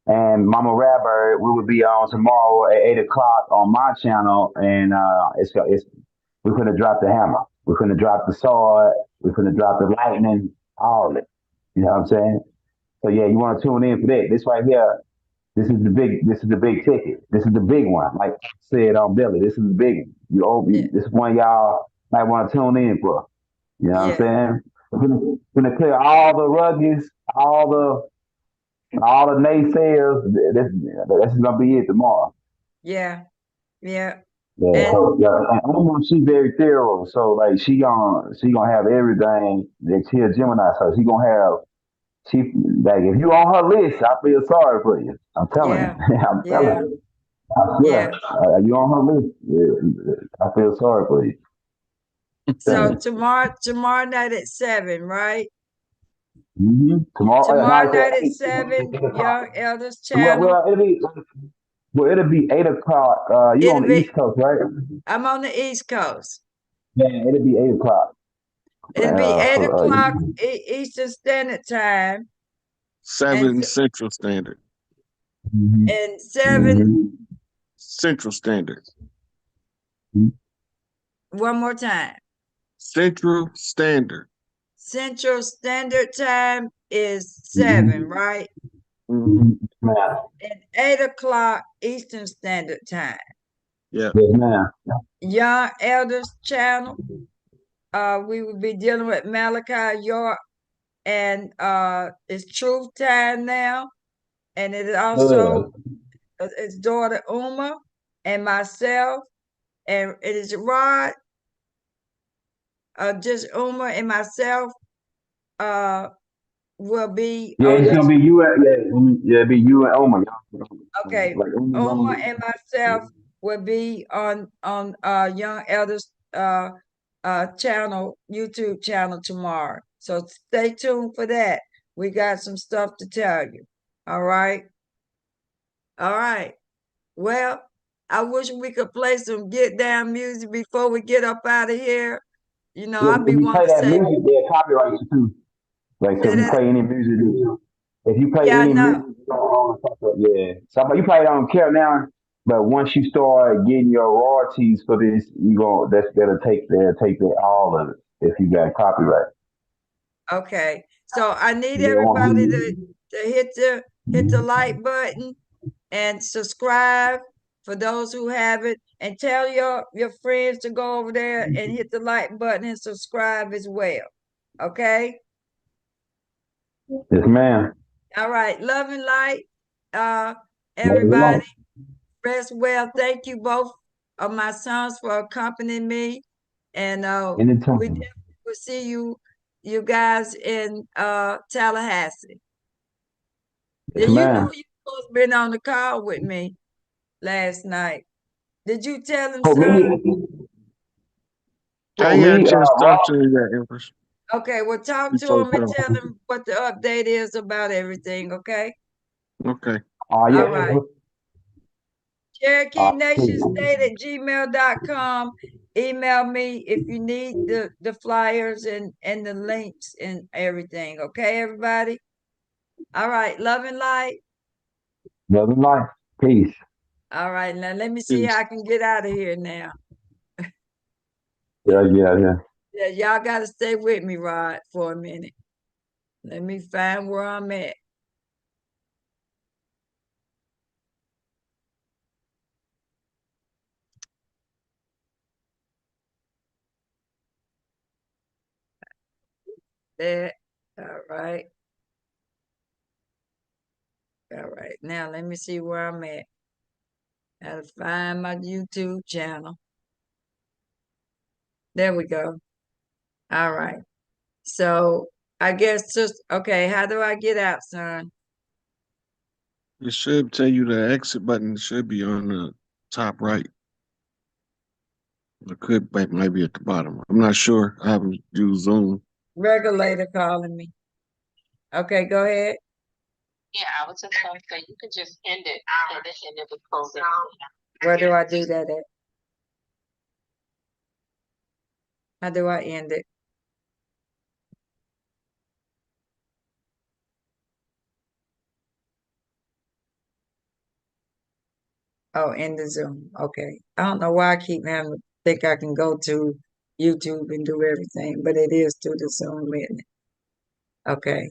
Speaker 7: and Mama Rabbit, we will be on tomorrow at 8 o'clock on my channel, and it's we're gonna drop the hammer, we're gonna drop the sword, we're gonna drop the lightning, all of it. You know what I'm saying? So yeah, you want to tune in for that. This right here, this is the big ticket. This is the big one. Like I said on Billy, this is the big one.
Speaker 1: Yeah,
Speaker 7: This is one y'all might want to tune in for. You know what I'm
Speaker 1: yeah,
Speaker 7: saying? We're gonna clear all the ruggies, all the naysayers. This is gonna be it tomorrow.
Speaker 1: yeah, yeah.
Speaker 7: Yeah,
Speaker 1: And
Speaker 7: so yeah, and Uma, she very thorough. So like she gonna have everything that she a Gemini, so she gonna have she like if you on her list, I feel sorry for you. I'm telling
Speaker 1: yeah,
Speaker 7: you. I'm telling
Speaker 1: yeah,
Speaker 7: you. I swear.
Speaker 1: yeah.
Speaker 7: You on her list? Yeah, I feel sorry for you.
Speaker 1: So
Speaker 7: Telling
Speaker 1: tomorrow night at 7, right?
Speaker 7: you. Tomorrow, no,
Speaker 1: Tomorrow
Speaker 7: it's at
Speaker 1: night at
Speaker 7: 8,
Speaker 1: 7,
Speaker 7: 8 o'clock.
Speaker 1: Young Elders
Speaker 7: Well,
Speaker 1: channel.
Speaker 7: it'll be 8 o'clock. You
Speaker 1: It'll
Speaker 7: on the
Speaker 1: be
Speaker 7: East Coast, right?
Speaker 1: I'm on the East Coast.
Speaker 7: Yeah, it'll be 8 o'clock.
Speaker 1: It'll be 8
Speaker 7: For
Speaker 1: o'clock Eastern Standard Time, and
Speaker 3: 7 Central Standard.
Speaker 7: mhm,
Speaker 1: and 7
Speaker 7: mhm,
Speaker 3: Central Standard.
Speaker 7: mhm.
Speaker 1: one more time.
Speaker 3: Central Standard.
Speaker 1: Central Standard Time is 7,
Speaker 7: Mhm.
Speaker 1: right?
Speaker 3: Mm-hmm.
Speaker 7: Mhm. Ma'am.
Speaker 1: And 8 o'clock Eastern Standard Time.
Speaker 3: Yeah.
Speaker 7: Yes, ma'am.
Speaker 1: Young Elders channel. We will be dealing with Malachi York, and it's Truth Time now. And it is also
Speaker 7: Good.
Speaker 1: his daughter Uma and myself. And it is Rod, just Uma and myself uh will be
Speaker 7: Yeah,
Speaker 1: on
Speaker 7: it's
Speaker 1: the
Speaker 7: gonna be you. Yeah, it'll be you and Oma.
Speaker 1: okay.
Speaker 7: Like
Speaker 1: Uma and myself will be on Young Elders channel, YouTube channel tomorrow. So stay tuned for that. We got some stuff to tell you. All right. All right. Well, I wish we could play some get down music before we get up out of here. You know, I
Speaker 7: If
Speaker 1: be
Speaker 7: you
Speaker 1: wanting
Speaker 7: play
Speaker 1: to
Speaker 7: that
Speaker 1: say
Speaker 7: music, they'll copyright you too. Like, so
Speaker 1: say
Speaker 7: if you
Speaker 1: that.
Speaker 7: play any music, if you play
Speaker 1: Yeah, I
Speaker 7: any
Speaker 1: know.
Speaker 7: music, yeah. So you probably don't care now, but once you start getting your royalties for this, you go they'll take all of it if you got copyright.
Speaker 1: Okay. So I need
Speaker 7: They won't
Speaker 1: everybody
Speaker 7: give
Speaker 1: to hit the like button and subscribe. for those who have it, and tell your friends to go over there and hit the like button and subscribe as well. Okay?
Speaker 7: Yes, ma'am.
Speaker 1: All right. Love and light.
Speaker 7: Love you
Speaker 1: Everybody,
Speaker 7: all.
Speaker 1: rest well. Thank you both of my sons for accompanying me. And we
Speaker 7: Anytime.
Speaker 1: definitely will see you guys in Tallahassee.
Speaker 7: Yes,
Speaker 1: You
Speaker 7: ma'am.
Speaker 1: know you supposed to been on the call with me last night. Did you tell him,
Speaker 7: For
Speaker 1: son?
Speaker 7: me,
Speaker 3: I
Speaker 7: for
Speaker 3: ain't had a
Speaker 7: me,
Speaker 3: chance to talk
Speaker 7: Rob,
Speaker 3: to you yet, Empress.
Speaker 1: Okay, well, talk to
Speaker 3: Before you
Speaker 1: him
Speaker 3: put
Speaker 1: and
Speaker 3: on.
Speaker 1: tell him what the update is about everything, okay?
Speaker 3: Okay.
Speaker 7: yeah,
Speaker 1: All right. Cherokee Nation
Speaker 7: please.
Speaker 1: State at gmail.com. Email me if you need the flyers and the links and everything, okay, everybody? All right, love and light.
Speaker 7: Love and life. Peace.
Speaker 1: All right, now let me see
Speaker 3: Peace.
Speaker 1: how I can get out of here now.
Speaker 7: Yeah, yeah, yeah.
Speaker 1: Yeah, y'all got to stay with me, Rod, for a minute. Let me find where I'm at. There. All right. All right. Now let me see where I'm at. Gotta find my YouTube channel. There we go. All right. So I guess just okay, how do I get out, son?
Speaker 3: It should tell you the exit button should be on the top right. It could might be at the bottom. I'm not sure. I haven't used Zoom.
Speaker 1: Regulator calling me. Okay, go ahead.
Speaker 2: Yeah, I was just gonna say, you could just end it and then end it with closing.
Speaker 1: Where do I do that at? How do I end it? Oh, in the Zoom. Okay. I don't know why I keep having to think I can go to YouTube and do everything, but it is through the Zoom, isn't it? Okay.